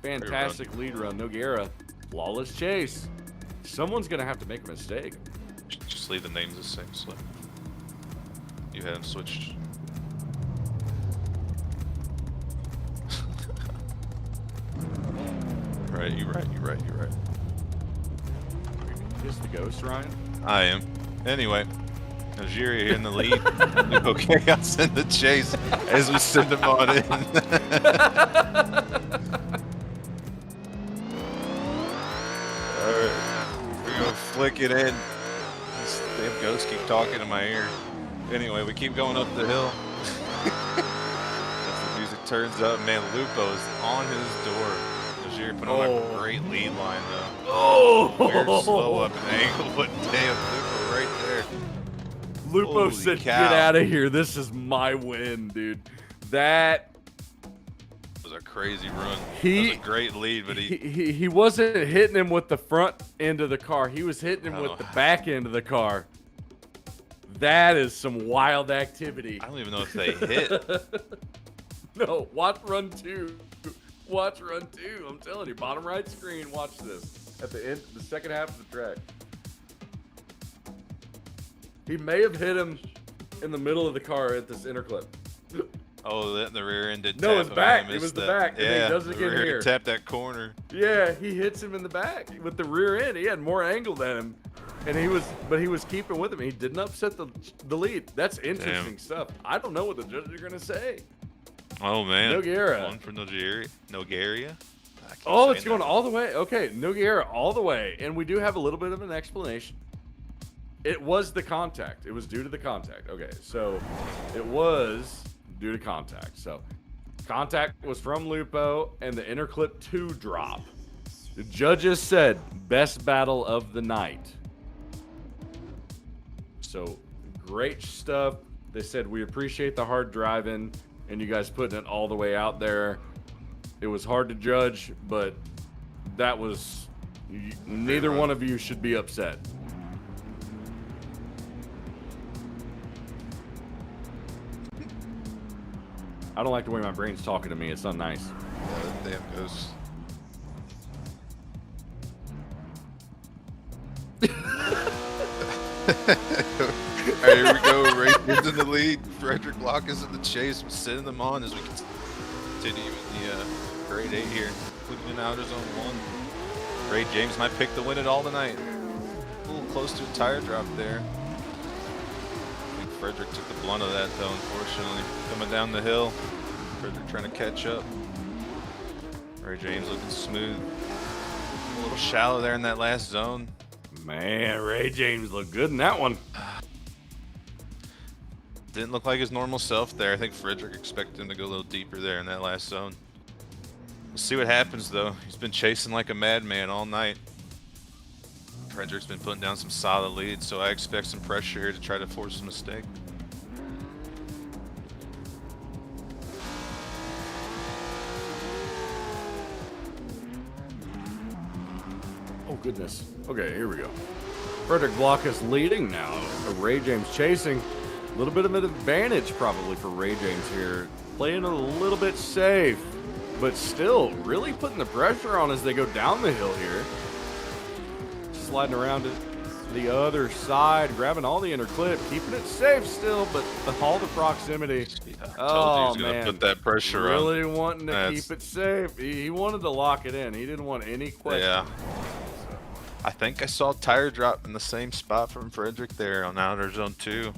Fantastic lead run. Nogueira, flawless chase. Someone's going to have to make a mistake. Just leave the names the same, Slip. You had them switched. Right, you're right. Kiss the ghost, Ryan. I am. Anyway, Algeria in the lead. Okay, I'll send the chase as we send them on in. Alright, we're gonna flick it in. These damn ghosts keep talking in my ear. Anyway, we keep going up the hill. As the music turns up, man, Lupo is on his door. Algeria put on a great lead line though. Weird slow up and angle, but damn, Lupo right there. Lupo Holy said, cow. get out of here. This is my win, dude. That Was a crazy run. He- That was a great lead, but he wasn't hitting him with the front end of the car. He was hitting him with the back end of the car. That is some wild activity. I don't even know if they hit. No, watch run 2. Watch run 2. I'm telling you, bottom right screen, watch this. At the end, the second half of the track. He may have hit him in the middle of the car at this interclip. Oh, the rear end did No, tap it was him. back. I It was missed the that. back, and then he Yeah, does it the again rear here. end tapped that corner. Yeah, he hits him in the back with the rear end. He had more angle than him, and he was keeping with him. He didn't upset the lead. That's interesting stuff. I don't know what the judges are gonna say. Oh man, Nogueira. One for Nogueira. Oh, it's going all the way. Okay, Nogueira all the way, and we do have a little bit of an explanation. It was the contact. It was due to the contact. Okay, so it was due to contact. So contact was from Lupo and the interclip 2 drop. The judges said best battle of the night. So great stuff. They said we appreciate the hard driving and you guys putting it all the way out there. It was hard to judge, but that was neither one of you should be upset. I don't like the way my brain's talking to me. It's not nice. Yeah, that damn goes. Alright, here we go. Racers in the lead. Frederick Locke is in the chase. We're sending them on as we continue in the grade 8 here. Including in outer zone 1. Ray James might pick the win at all tonight. A little close to a tire drop there. I think Frederick took the blunt of that though, unfortunately. Coming down the hill. Frederick trying to catch up. Ray James looking smooth. A little shallow there in that last zone. Man, Ray James looked good in that one. Didn't look like his normal self there. I think Frederick expected him to go a little deeper there in that last zone. We'll see what happens though. He's been chasing like a madman all night. Frederick's been putting down some solid leads, so I expect some pressure here to try to force a mistake. Oh, goodness. Okay, here we go. Frederick Block is leading now. Ray James chasing. A little bit of an advantage probably for Ray James here. Playing a little bit safe, but still really putting the pressure on as they go down the hill here. Sliding around to the other side, grabbing all the inner clip, keeping it safe still, but all the proximity. I told you he was gonna put that pressure on. Really wanting to keep it safe. He wanted to lock it in. He didn't want any question. Yeah. I think I saw a tire drop in the same spot from Frederick there on outer zone 2.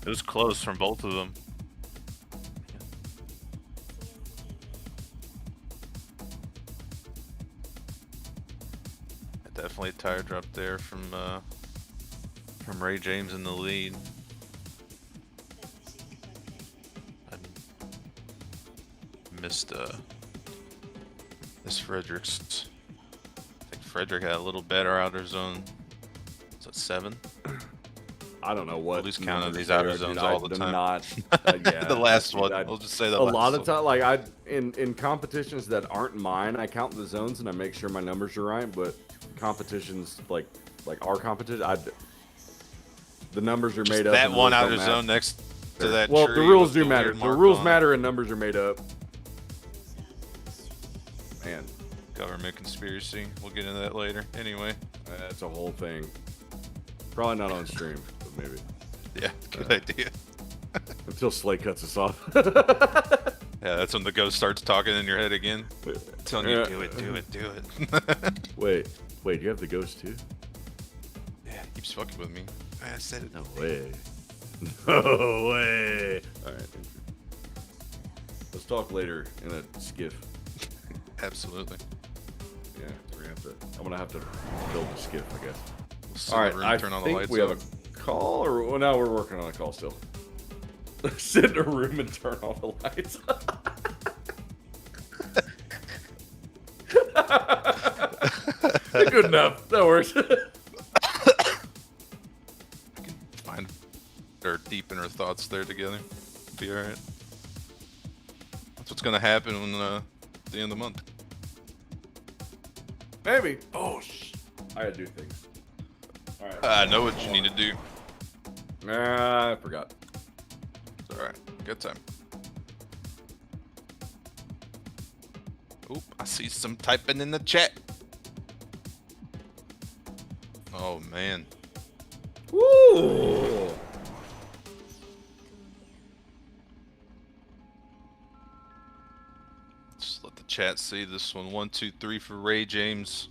It was close from both of them. Definitely a tire drop there from Ray James in the lead. I missed this Frederick's. I think Frederick had a little better outer zone. Is that 7? I don't know what. We'll just count these outer zones all the time. Not, The last one. We'll just say the last one. A lot of time, like in competitions that aren't mine, I count the zones and I make sure my numbers are right. But competitions like our competition, the numbers are made up. That one outer zone next to that. Well, tree the rules with do the matter. weird The mark rules on it. matter and numbers are made up. government conspiracy. We'll get into that later. Anyway. That's a whole thing. Probably not on stream, but maybe. Yeah, good idea. Until Slay cuts us off. Yeah, that's when the ghost starts talking in your head again. Telling you, do it, do it, do it. Wait, you have the ghost too? Yeah, he keeps fucking with me. I said it. No way. No way. Alright. Let's talk later in a skiff. Absolutely. Yeah, I'm gonna have to build a skiff, I guess. We'll Alright, I turn all the think lights we have up. a call, or well, no, we're working on a call still. Sit in a room and turn all the lights. Good enough. That works. Fine. Or deepen our thoughts there together. Be alright. That's what's gonna happen when at the end of the month. Maybe. Oh, I gotta do things. Alright. I know what you need to do. Nah, I forgot. It's alright. Good time. Oop, I see some typing in the chat. Oh man. Woo! Just let the chat see this one. 1, 2, 3 for Ray James.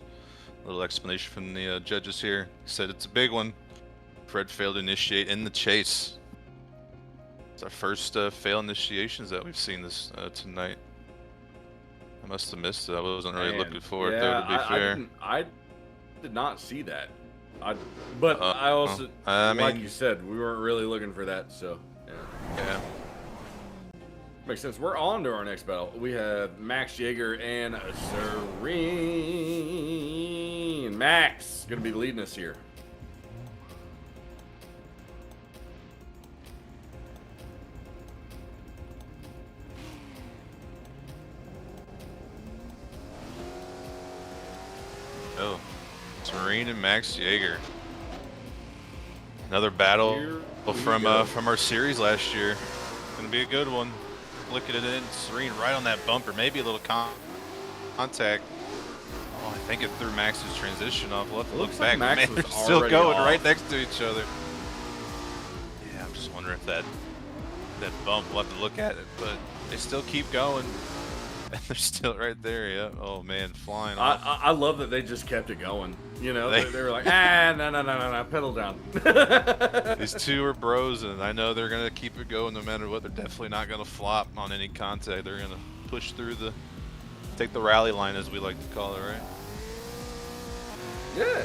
A little explanation from the judges here. He said it's a big one. Fred failed to initiate in the chase. It's our first fail initiations that we've seen this tonight. I must have missed it. I wasn't really looking forward though, to be fair. I did not see that. But I also, like you said, we weren't really looking for that, so yeah. Makes sense. We're on to our next battle. We have Max Jaeger and Serene. Max gonna be leading us here. Oh, Serene and Max Jaeger. Another battle from our series last year. Gonna be a good one. Flicking it in, Serene right on that bumper. Maybe a little contact. Oh, I think it threw Max's transition off. We'll have to look back. Max Man, was they're still already going off. right next to each other. Yeah, I'm just wondering if that bump, we'll have to look at it, but they still keep going. And they're still right there, yeah. Oh man, flying off. I love that they just kept it going. You know, they were like, no, pedal down. These two are bros, and I know they're gonna keep it going no matter what. They're definitely not gonna flop on any contact. They're gonna push through take the rally line, as we like to call it, right? Yeah.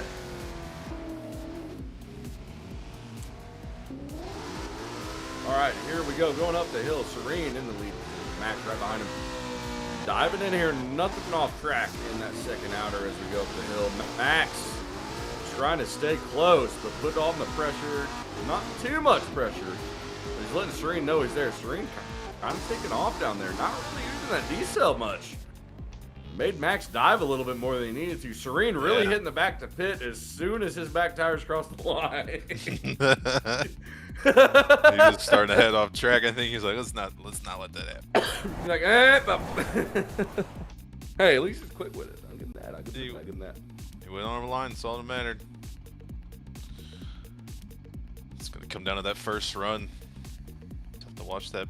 All right, here we go, going up the hill. Serene in the lead. Max right behind him. Diving in here, nothing off track in that second outer as we go up the hill. Max trying to stay close, but put on the pressure. Not too much pressure. But he's letting Serene know he's there. Serene kind of taking off down there. Not really using that decel much. Made Max dive a little bit more than he needed to. Serene really hitting the back to pit as soon as his back tires crossed the line. He was starting to head off track. I think he's like, let's not let that happen. He's like, hey, at least he's quick with it. I'll give him that. I'll give him that. He went on the line. That's all that mattered. It's gonna come down to that first run. Have to watch that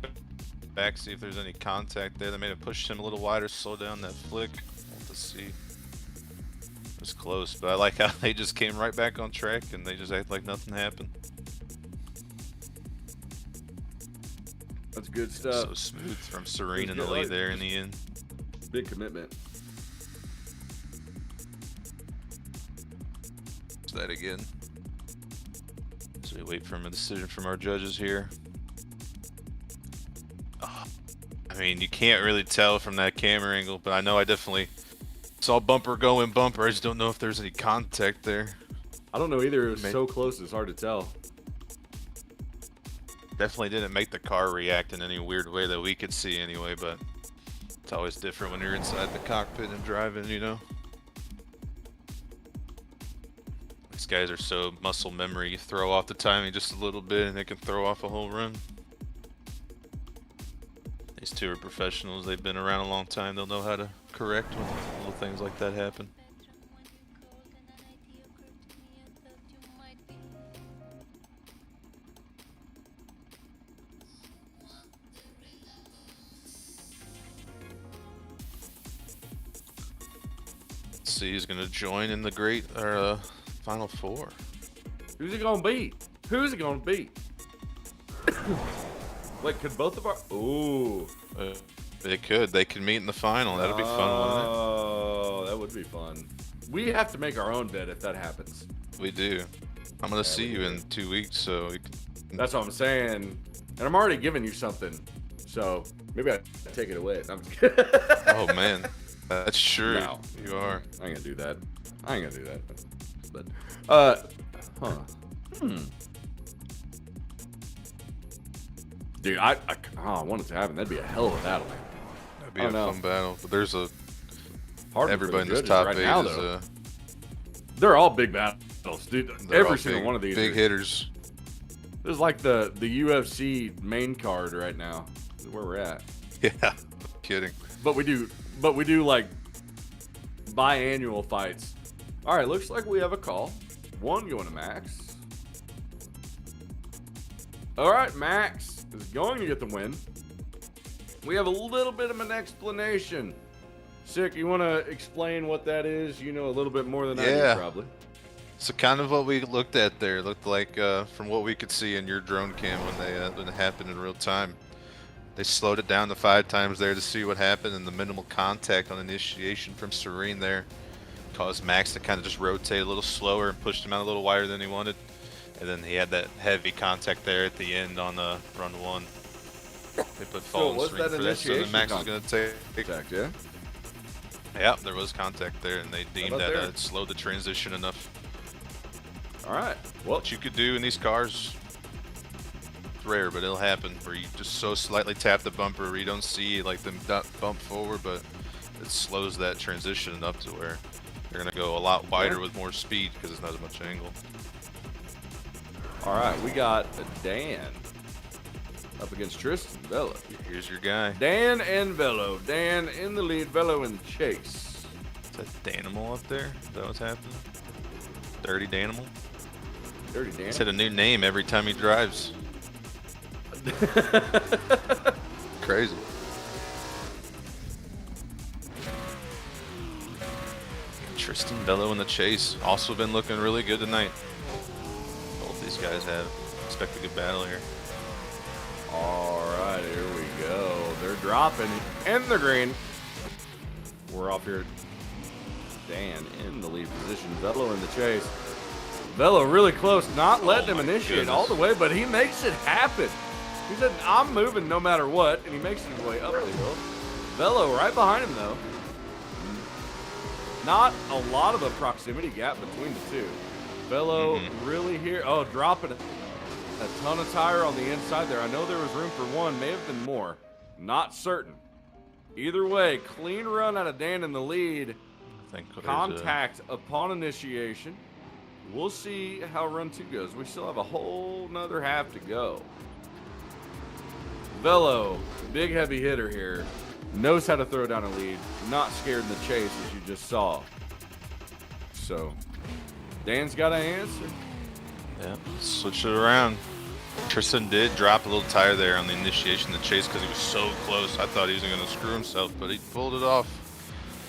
back, see if there's any contact there. They may have pushed him a little wider, slow down that flick. We'll have to see. It was close, but I like how they just came right back on track and they just act like nothing happened. That's good stuff. So smooth from Serene in the lead there in the end. Big commitment. That again. So we wait for a decision from our judges here. Oh, I mean, you can't really tell from that camera angle, but I know I definitely saw bumper going bumper. I just don't know if there's any contact there. I don't know either. It was so close, it's hard to tell. Definitely didn't make the car react in any weird way that we could see anyway, but it's always different when you're inside the cockpit and driving, you know? These guys are so muscle memory. You throw off the timing just a little bit and they can throw off a whole run. These two are professionals. They've been around a long time. They'll know how to correct when little things like that happen. Let's see who's gonna join in the Final Four. Who's it gonna be? Who's it gonna be? Wait, could both of our? Ooh. They could. They could meet in the final. That'd be fun, wouldn't it? Oh, that would be fun. We have to make our own bet if that happens. We do. I'm gonna see you in 2 weeks, so we can... That's what I'm saying. And I'm already giving you something, so maybe I take it away. I'm just kidding. Oh man, that's true. No. You are. I ain't gonna do that. I ain't gonna do that. But, Dude, I want it to happen. That'd be a hell of a battle. That'd be a fun battle. But there's a Hard everybody in this top right 8 now, is they're all big battles, dude. Every single one of these big hitters. This is like the UFC main card right now. This is where we're at. Yeah, kidding. But we do like biannual fights. All right, looks like we have a call. One going to Max. All right, Max is going to get the win. We have a little bit of an explanation. Sick, you want to explain what that is? You know a little bit more than I do, probably. So kind of what we looked at there looked like, from what we could see in your drone cam when it happened in real time. They slowed it down to 5 times there to see what happened, and the minimal contact on initiation from Serene there caused Max to kind of just rotate a little slower and pushed him out a little wider than he wanted. And then he had that heavy contact there at the end on run 1. They put fall and Serene for that, so then Max is going to take contact, yeah? Yeah, there was contact there, and they deemed that it slowed the transition enough. All right. Well, what you could do in these cars, it's rare, but it'll happen, where you just so slightly tap the bumper where you don't see like them bump forward, but it slows that transition enough to where they're going to go a lot wider with more speed because it's not as much angle. All right, we got Dan up against Tristan Velo. Here's your guy. Dan and Velo. Dan in the lead, Velo in the chase. Is that Danimal up there? Is that what's happening? Dirty Danimal? Dirty Dan. He's had a new name every time he drives. Crazy. Tristan Velo in the chase. Also been looking really good tonight. Both these guys have. Expect a good battle here. All right, here we go. They're dropping in the green. We're off here. Dan in the lead position. Velo in the chase. Velo really close, not letting him initiate all the way, but he makes it happen. He said, I'm moving no matter what, and he makes his way up the hill. Velo right behind him, though. Not a lot of a proximity gap between the two. Velo really here. Oh, dropping a ton of tire on the inside there. I know there was room for one, may have been more. Not certain. Either way, clean run out of Dan in the lead. Contact upon initiation. We'll see how run 2 goes. We still have a whole nother half to go. Velo, big heavy hitter here. Knows how to throw down a lead. Not scared in the chase, as you just saw. So, Dan's got an answer. Yeah, switch it around. Tristan did drop a little tire there on the initiation of the chase because he was so close. I thought he was going to screw himself, but he pulled it off.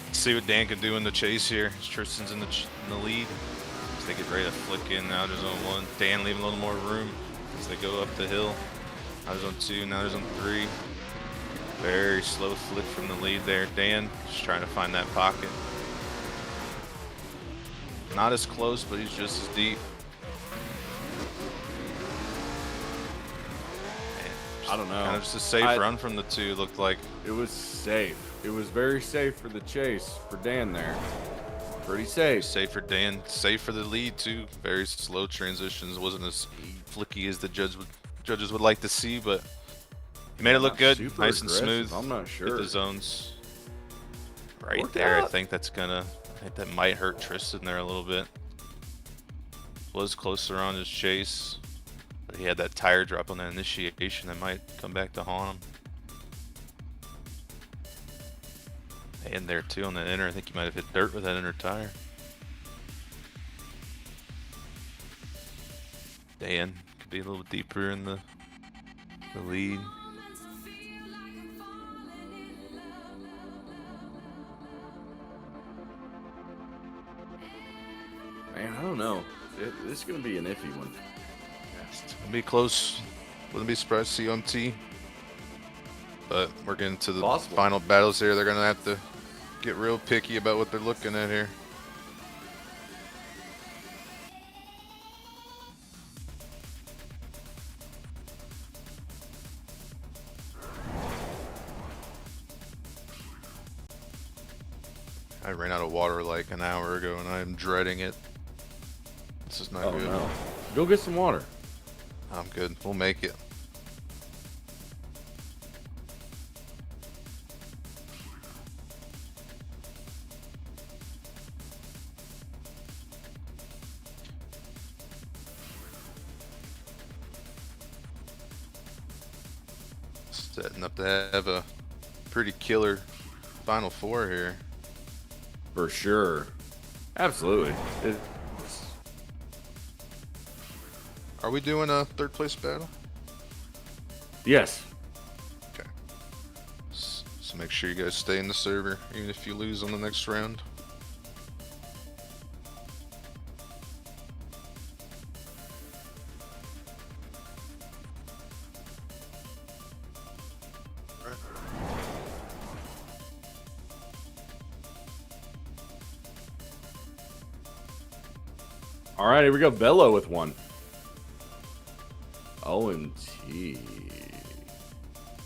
Let's see what Dan can do in the chase here. Tristan's in the lead. As they get ready to flick in now to zone 1. Dan leaving a little more room as they go up the hill. Now there's on 2, now there's on 3. Very slow flick from the lead there. Dan just trying to find that pocket. Not as close, but he's just as deep. I don't know. Kind of just a safe run from the 2, looked like. It was safe. It was very safe for the chase for Dan there. Pretty safe. Safe for Dan. Safe for the lead, too. Very slow transitions. Wasn't as flicky as the judges would like to see, but he made it look good. Nice and smooth. I'm not sure. Hit the zones right there. I think that might hurt Tristan there a little bit. Was closer on his chase, but he had that tire drop on that initiation that might come back to haunt him. And there too on the inner. I think you might have hit dirt with that inner tire. Dan could be a little deeper in the lead. Man, I don't know. This is going to be an iffy one. It's gonna be close. Wouldn't be surprised to see UMT. But we're getting to the final battles here. They're gonna have to get real picky about what they're looking at here. I ran out of water like an hour ago and I am dreading it. This is not good. No. Go get some water. I'm good. We'll make it. Setting up to have a pretty killer Final Four here. For sure. Absolutely. Are we doing a third place battle? Yes. Okay. So make sure you guys stay in the server, even if you lose on the next round. All right, here we go. Bello with one. OMT.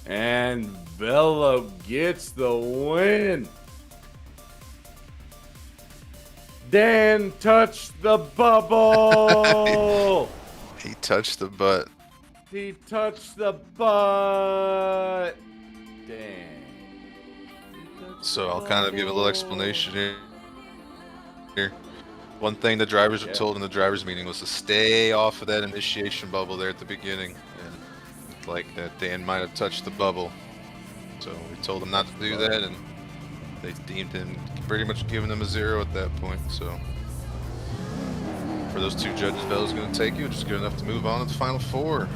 And Bello gets the win. Dan touched the bubble. He touched the butt. He touched the butt. Dan. So I'll kind of give a little explanation here. One thing the drivers were told in the drivers meeting was to stay off of that initiation bubble there at the beginning, and like that Dan might have touched the bubble. So we told him not to do that, and they deemed him pretty much giving him a 0 at that point. So for those two judges, Bella's going to take you, which is good enough to move on to the Final Four.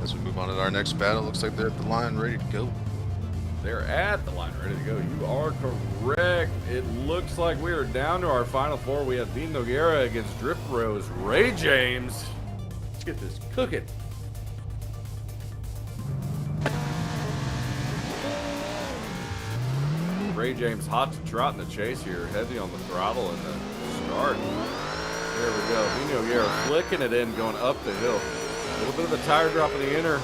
As we move on to our next battle, looks like they're at the line ready to go. They're at the line ready to go. You are correct. It looks like we are down to our Final Four. We have Dean Noguera against Drift Rose Ray James. Let's get this cooking. Ray James hot to trot in the chase here. Heavy on the throttle in the start. There we go. Dean Noguera flicking it in, going up the hill. A little bit of a tire drop in the inner.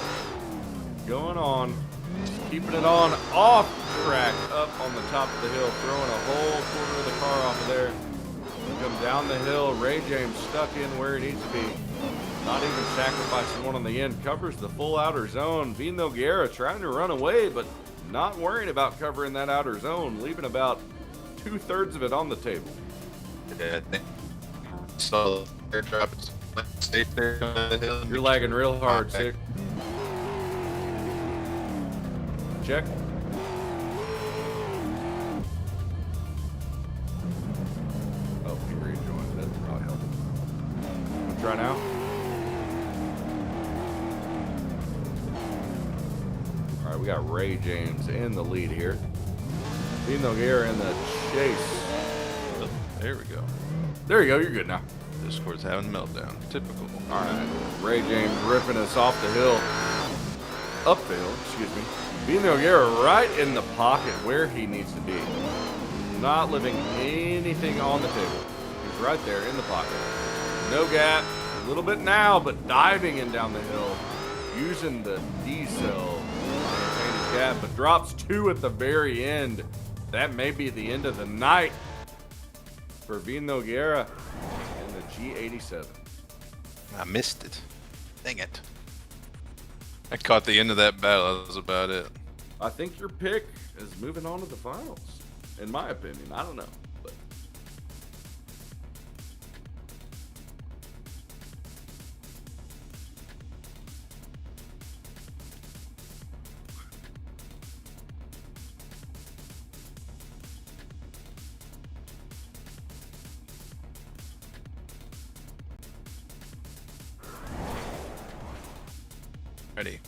Going on. Keeping it on, off track, up on the top of the hill, throwing a whole quarter of the car off of there. Come down the hill, Ray James stuck in where he needs to be. Not even sacrificing one on the end, covers the full outer zone. Dean Noguera trying to run away, but not worrying about covering that outer zone, leaving about 2/3 of it on the table. Yeah, I think so. Airdrop is safe there on the hill. You're lagging real hard, Sick. Check. Oh, he rejoined. That probably helped. Let's try now. All right, we got Ray James in the lead here. Dean Noguera in the chase. Oh, there we go. There you go. You're good now. Discord's having a meltdown. Typical. All right. Ray James ripping us off the hill. Up the hill, excuse me. Dean Noguera right in the pocket where he needs to be. Not leaving anything on the table. He's right there in the pocket. No gap. A little bit now, but diving in down the hill. Using the D-cell to maintain his gap, but drops 2 at the very end. That may be the end of the night for Dean Noguera in the G87. I missed it. Dang it. I caught the end of that battle. That was about it. I think your pick is moving on to the finals, in my opinion. I don't know. But Ready.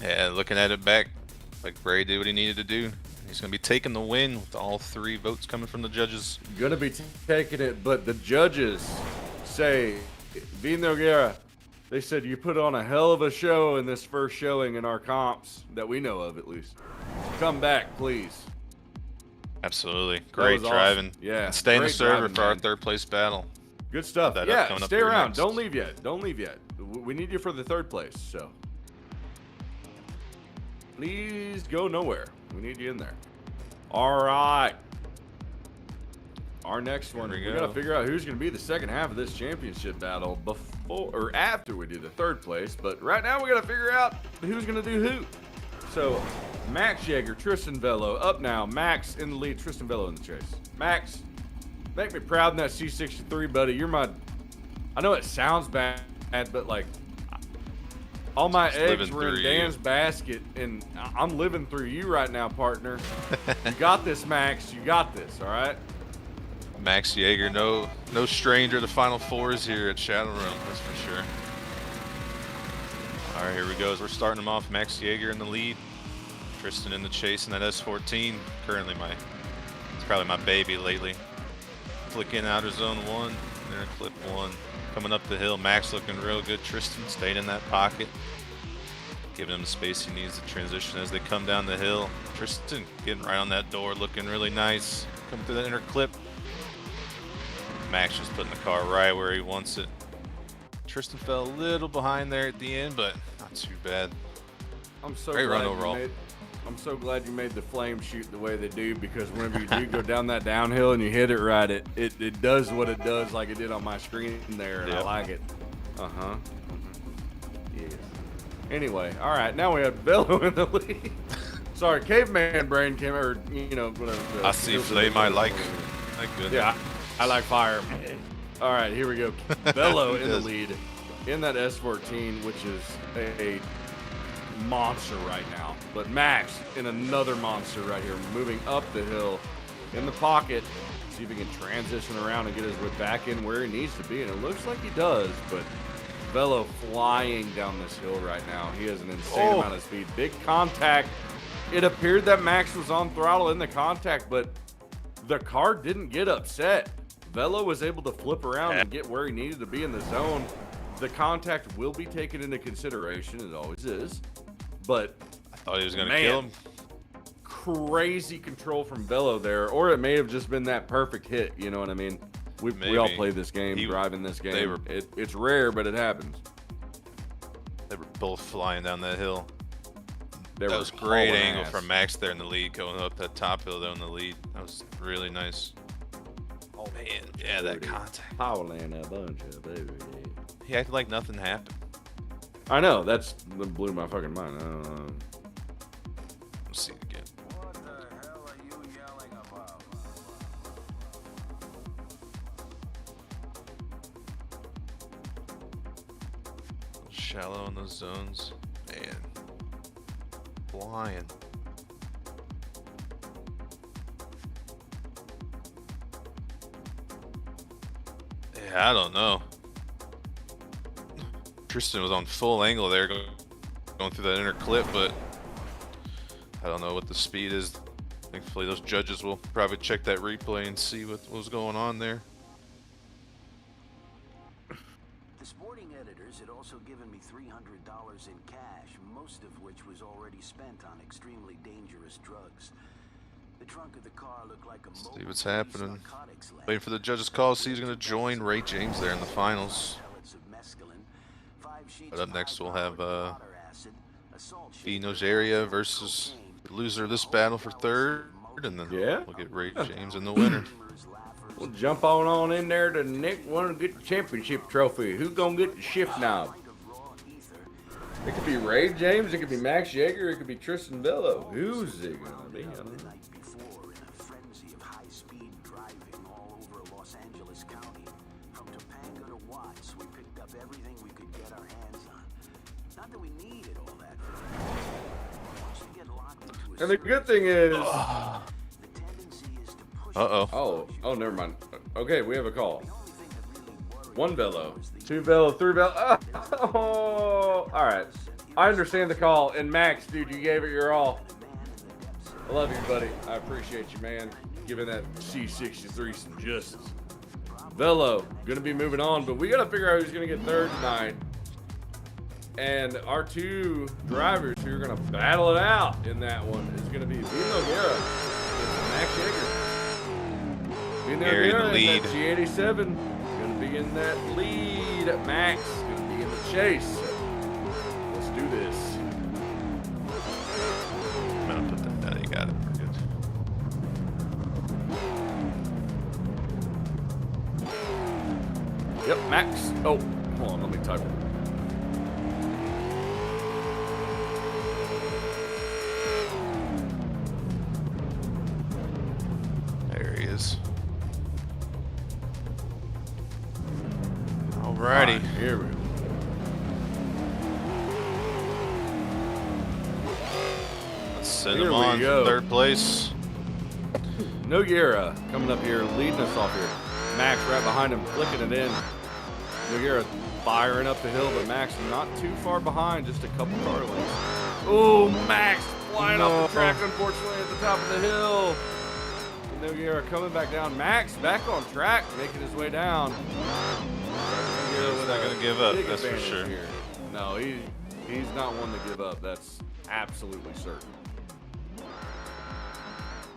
Yeah, looking at it back, like Bray did what he needed to do. He's going to be taking the win with all 3 votes coming from the judges. Gonna be taking it, but the judges say, Vino Guerra, they said you put on a hell of a show in this first showing in our comps that we know of, at least. Come back, please. Absolutely. Great driving. Awesome. Yeah. And stay in the server driving, for our man. 3rd place battle. Good stuff. That Yeah, coming up stay here around. next. Don't leave yet. Don't leave yet. We need you for the 3rd place, so. Please go nowhere. We need you in there. All right. Our next one, we got to figure out who's going to be the second half of this championship battle before or after we do the 3rd place. But right now, we got to figure out who's going to do who. So, Max Yeager, Tristan Velo, up now. Max in the lead, Tristan Velo in the chase. Max, make me proud in that C63, buddy. You're my, I know it sounds bad, but like, all my eggs were in Dan's basket, and I'm living through you right now, partner. You got this, Max. You got this, all right? Max Yeager, no stranger to Final Fours here at Shadowrealm, that's for sure. All right, here we go. As we're starting them off, Max Yeager in the lead. Tristan in the chase in that S14. Currently it's probably my baby lately. Flick in outer zone 1, there clip 1. Coming up the hill, Max looking real good. Tristan staying in that pocket, giving him the space he needs to transition as they come down the hill. Tristan getting right on that door, looking really nice. Coming through that inner clip. Max just putting the car right where he wants it. Tristan fell a little behind there at the end, but not too bad. I'm so Great glad run overall. I'm so glad you made the flame shoot the way they do, because whenever you do go down that downhill and you hit it right, it does what it does, like it did on my screen there, and I like it. Uh-huh. Yes. Anyway, all right, now we have Velo in the lead. Sorry, caveman brain came, or, you know, whatever. I see flame I like. Like good. Yeah, I like fire. All right, here we go. Velo in the lead in that S14, which is a monster right now. But Max in another monster right here, moving up the hill in the pocket. See if he can transition around and get his way back in where he needs to be. And it looks like he does, but Velo flying down this hill right now. He has an insane amount of speed. Big contact. It appeared that Max was on throttle in the contact, but the car didn't get upset. Velo was able to flip around and get where he needed to be in the zone. The contact will be taken into consideration, it always is. But I thought he was going to kill him. Crazy control from Velo there, or it may have just been that perfect hit. You know what I mean? We all play this game, driving this game. It's rare, but it happens. They were both flying down that hill. That was great angle from Max there in the lead, going up that top hill though in the lead. That was really nice. Oh man, yeah, that contact. Howling a bunch of baby. He acted like nothing happened. I know, that blew my fucking mind. Let's see it again. What the hell are you yelling about? Shallow in those zones. Man. Flying. Yeah, I don't know. Tristan was on full angle there going through that inner clip, but I don't know what the speed is. Thankfully, those judges will probably check that replay and see what was going on there. The sporting editors had also given me $300 in cash, most of which was already spent on extremely dangerous drugs. The trunk of the car looked like a see what's happening. Waiting for the judges' call. See who's going to join Ray James there in the finals. But up next we'll have Eno's area versus the loser of this battle for third, and then we'll get Ray James in the winner. We'll jump on in there to Nick want to get the championship trophy. Who's gonna get the shift knob? It could be Ray James, it could be Max Yeager, it could be Tristan Velo. Who's it gonna be? I don't know. And the good thing is, oh, never mind. Okay, we have a call. 1 Velo, 2 Velo, 3 Velo. Oh, all right. I understand the call. And Max, dude, you gave it your all. I love you, buddy. I appreciate you, man. Giving that C63 some justice. Velo, gonna be moving on, but we gotta figure out who's gonna get third tonight. And our two drivers who are gonna battle it out in that one is gonna be Vino Guerra and Max Yeager. Vino Guerra in lead. that G87, gonna be in that lead. Max gonna be in the chase. Let's do this. I'm gonna put that down. You got it. We're good. Yep, Max. Oh, hold on, let me type it. There he is. Alrighty. Right, here we go. Let's send Here him we on go. for third place. Noguera coming up here, leading us off here. Max right behind him, flicking it in. Noguera firing up the hill, but Max not too far behind, just a couple car lengths. Oh, Max flying off the track, unfortunately, at the top of the hill. Noguera coming back down. Max back on track, making his way down. He's not gonna give up, Big that's for advantage sure. here. No, he's not one to give up. That's absolutely certain.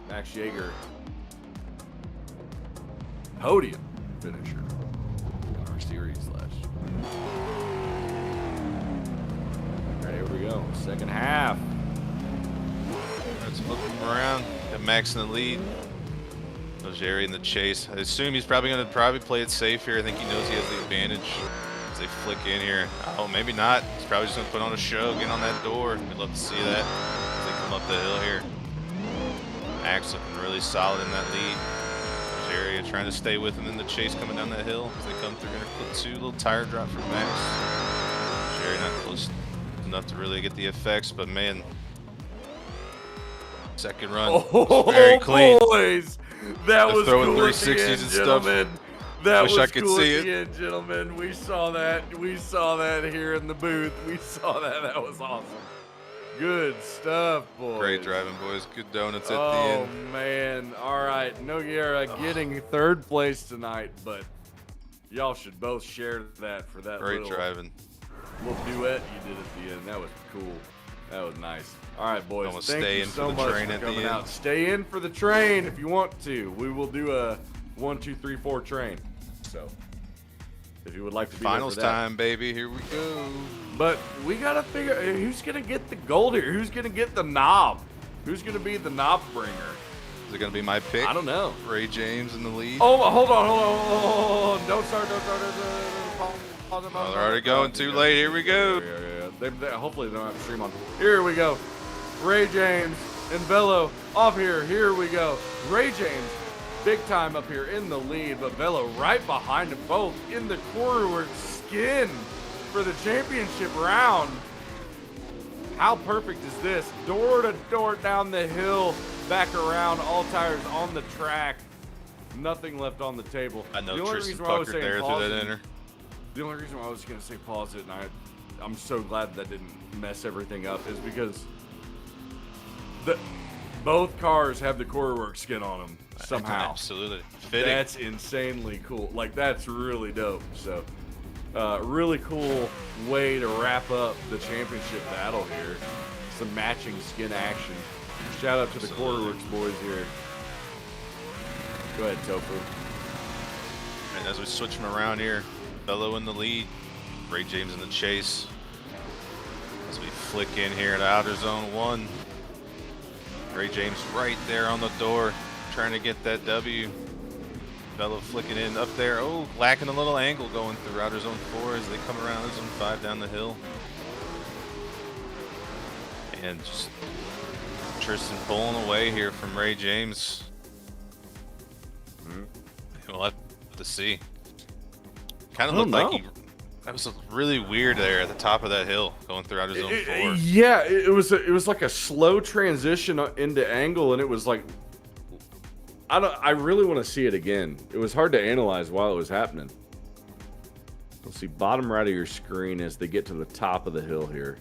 Max Yeager, podium finisher in our series last year. All right, here we go. Second half. Let's flip him around. Got Max in the lead. Jerry in the chase. I assume he's probably going to play it safe here. I think he knows he has the advantage as they flick in here. Oh, maybe not. He's probably just going to put on a show, get on that door. We'd love to see that as they come up the hill here. Max looking really solid in that lead. Jerry trying to stay with him in the chase coming down that hill as they come through. Gonna clip two, little tire drop from Max. Jerry not close enough to really get the effects, but man, second run, very clean. Boys, that was throwing cool 360s at the end, and stuff. gentlemen. That Wish was I could cool see at the it. end, gentlemen. We saw that. We saw that here in the booth. We saw that. That was awesome. Good stuff, boys. Great driving, boys. Good donuts at the Oh, end. man. All right. Noguera getting third place tonight, but y'all should both share that for that Great little driving. duet you did at the end. That was cool. That was nice. All right, boys. Almost Thank stay you in for so the much train for at the coming end. out. Stay in for the train if you want to. We will do a 1, 2, 3, 4 train. So, if you would like to be Finals there for that. time, baby. Here we go. But we got to figure who's going to get the gold here. Who's going to get the knob? Who's going to be the knob bringer? Is it going to be my pick? I don't know. Ray James in the lead. Oh, hold on. Don't start. Oh, they're already going too late. Here we go. They hopefully they don't have to stream on. Here we go. Ray James and Velo off here. Here we go. Ray James, big time up here in the lead, but Velo right behind them both in the quarterwork skin for the championship round. How perfect is this? Door to door down the hill, back around, all tires on the track. Nothing left on the table. I know The only Tristan reason why I was puckered saying there pause through that it- inner. The only reason why I was going to say pause it, and I'm so glad that didn't mess everything up, is because both cars have the quarterwork skin on them somehow. Absolutely. Fitting. That's insanely cool. Like, that's really dope. So, really cool way to wrap up the championship battle here. Some matching skin action. Shout out to the Quarterworks boys here. Go ahead, Tofu. And as we switch them around here, Bello in the lead, Ray James in the chase. As we flick in here to outer zone 1. Ray James right there on the door, trying to get that W. Bello flicking in up there. Oh, lacking a little angle going through outer zone 4 as they come around outer zone 5 down the hill. And just Tristan pulling away here from Ray James. We'll have to see. Kind of looked like that was really weird there at the top of that hill going through outer zone 4. Yeah, it was like a slow transition into angle, and it was like I really want to see it again. It was hard to analyze while it was happening. Let's see, bottom right of your screen as they get to the top of the hill here.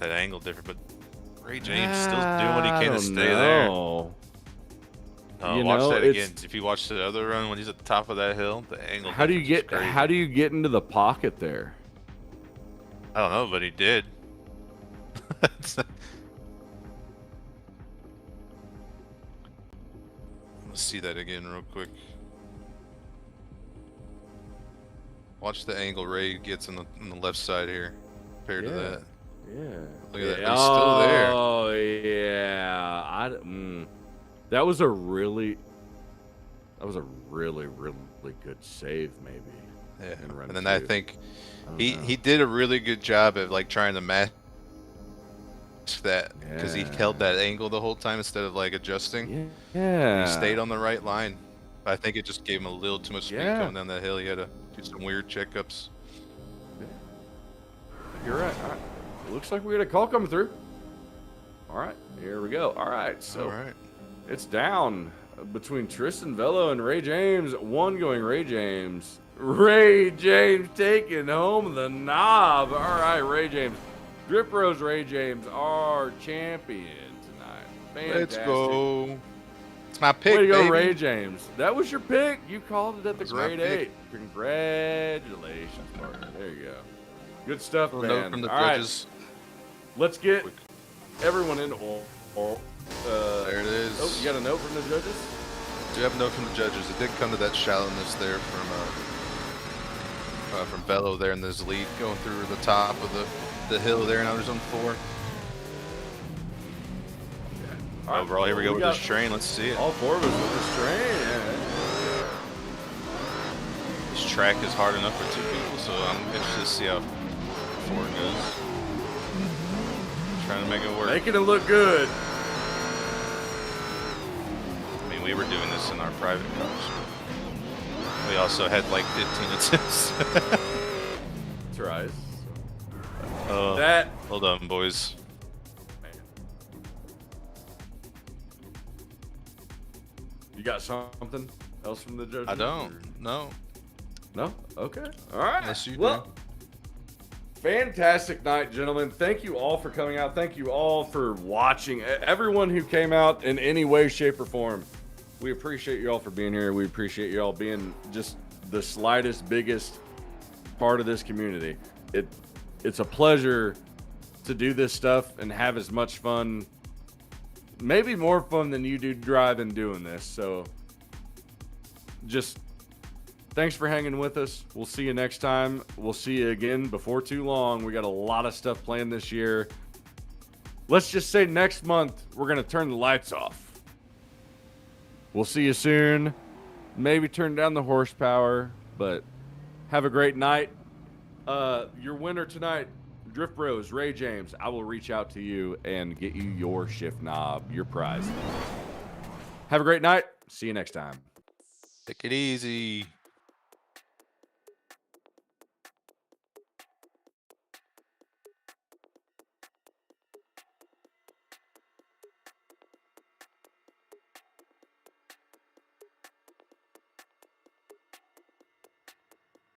that angle different, but Ray James still doing what he can to stay there. You Watch that again. If you watch the other run when he's at the top of that hill, the angle. How do you get into the pocket there? I don't know, but he did. Let's see that again real quick. Watch the angle Ray gets on the left side here, compared to that. Yeah. Look at that. He's still there. Oh yeah. That was a really good save, maybe. Yeah. And then I think he did a really good job of like trying to match that because he held that angle the whole time instead of like adjusting. Yeah. He stayed on the right line. I think it just gave him a little too much speed coming down that hill. He had to do some weird checkups. You're right. All right. Looks like we had a call coming through. All right, here we go. All right, so it's down between Tristan Velo and Ray James. One going Ray James. Ray James taking home the knob. All right, Ray James. Drip Rose Ray James, our champion tonight. Fantastic. Let's go. It's my pick, Way to go, baby. Ray James. That was your pick. You called it at the That's my grade pick. 8. Congratulations, partner. There you go. Good stuff, man. Note from the All judges. right. Let's get everyone in. There it is. Oh, you got a note from the judges? Do you have a note from the judges? It did come to that shallowness there from Velo there in this lead, going through the top of the hill there in outer zone 4. All right. Overall, here we go with this train. Let's see it. All 4 of us with this train. This track is hard enough for 2 people, so I'm interested to see how 4 goes. Trying to make it work. Making it look good. I mean, we were doing this in our private cars. We also had like 15 attempts. That's right. Hold on, boys. You got something else from the judges? I don't. No. No? Okay. All right. Unless you do. Fantastic night, gentlemen. Thank you all for coming out. Thank you all for watching. Everyone who came out in any way, shape, or form. We appreciate you all for being here. We appreciate you all being just the slightest, biggest part of this community. It's a pleasure to do this stuff and have as much fun, maybe more fun than you do driving doing this. So just thanks for hanging with us. We'll see you next time. We'll see you again before too long. We got a lot of stuff planned this year. Let's just say next month we're going to turn the lights off. We'll see you soon. Maybe turn down the horsepower, but have a great night. Your winner tonight, Drift Bros, Ray James. I will reach out to you and get you your shift knob, your prize. Have a great night. See you next time. Take it easy.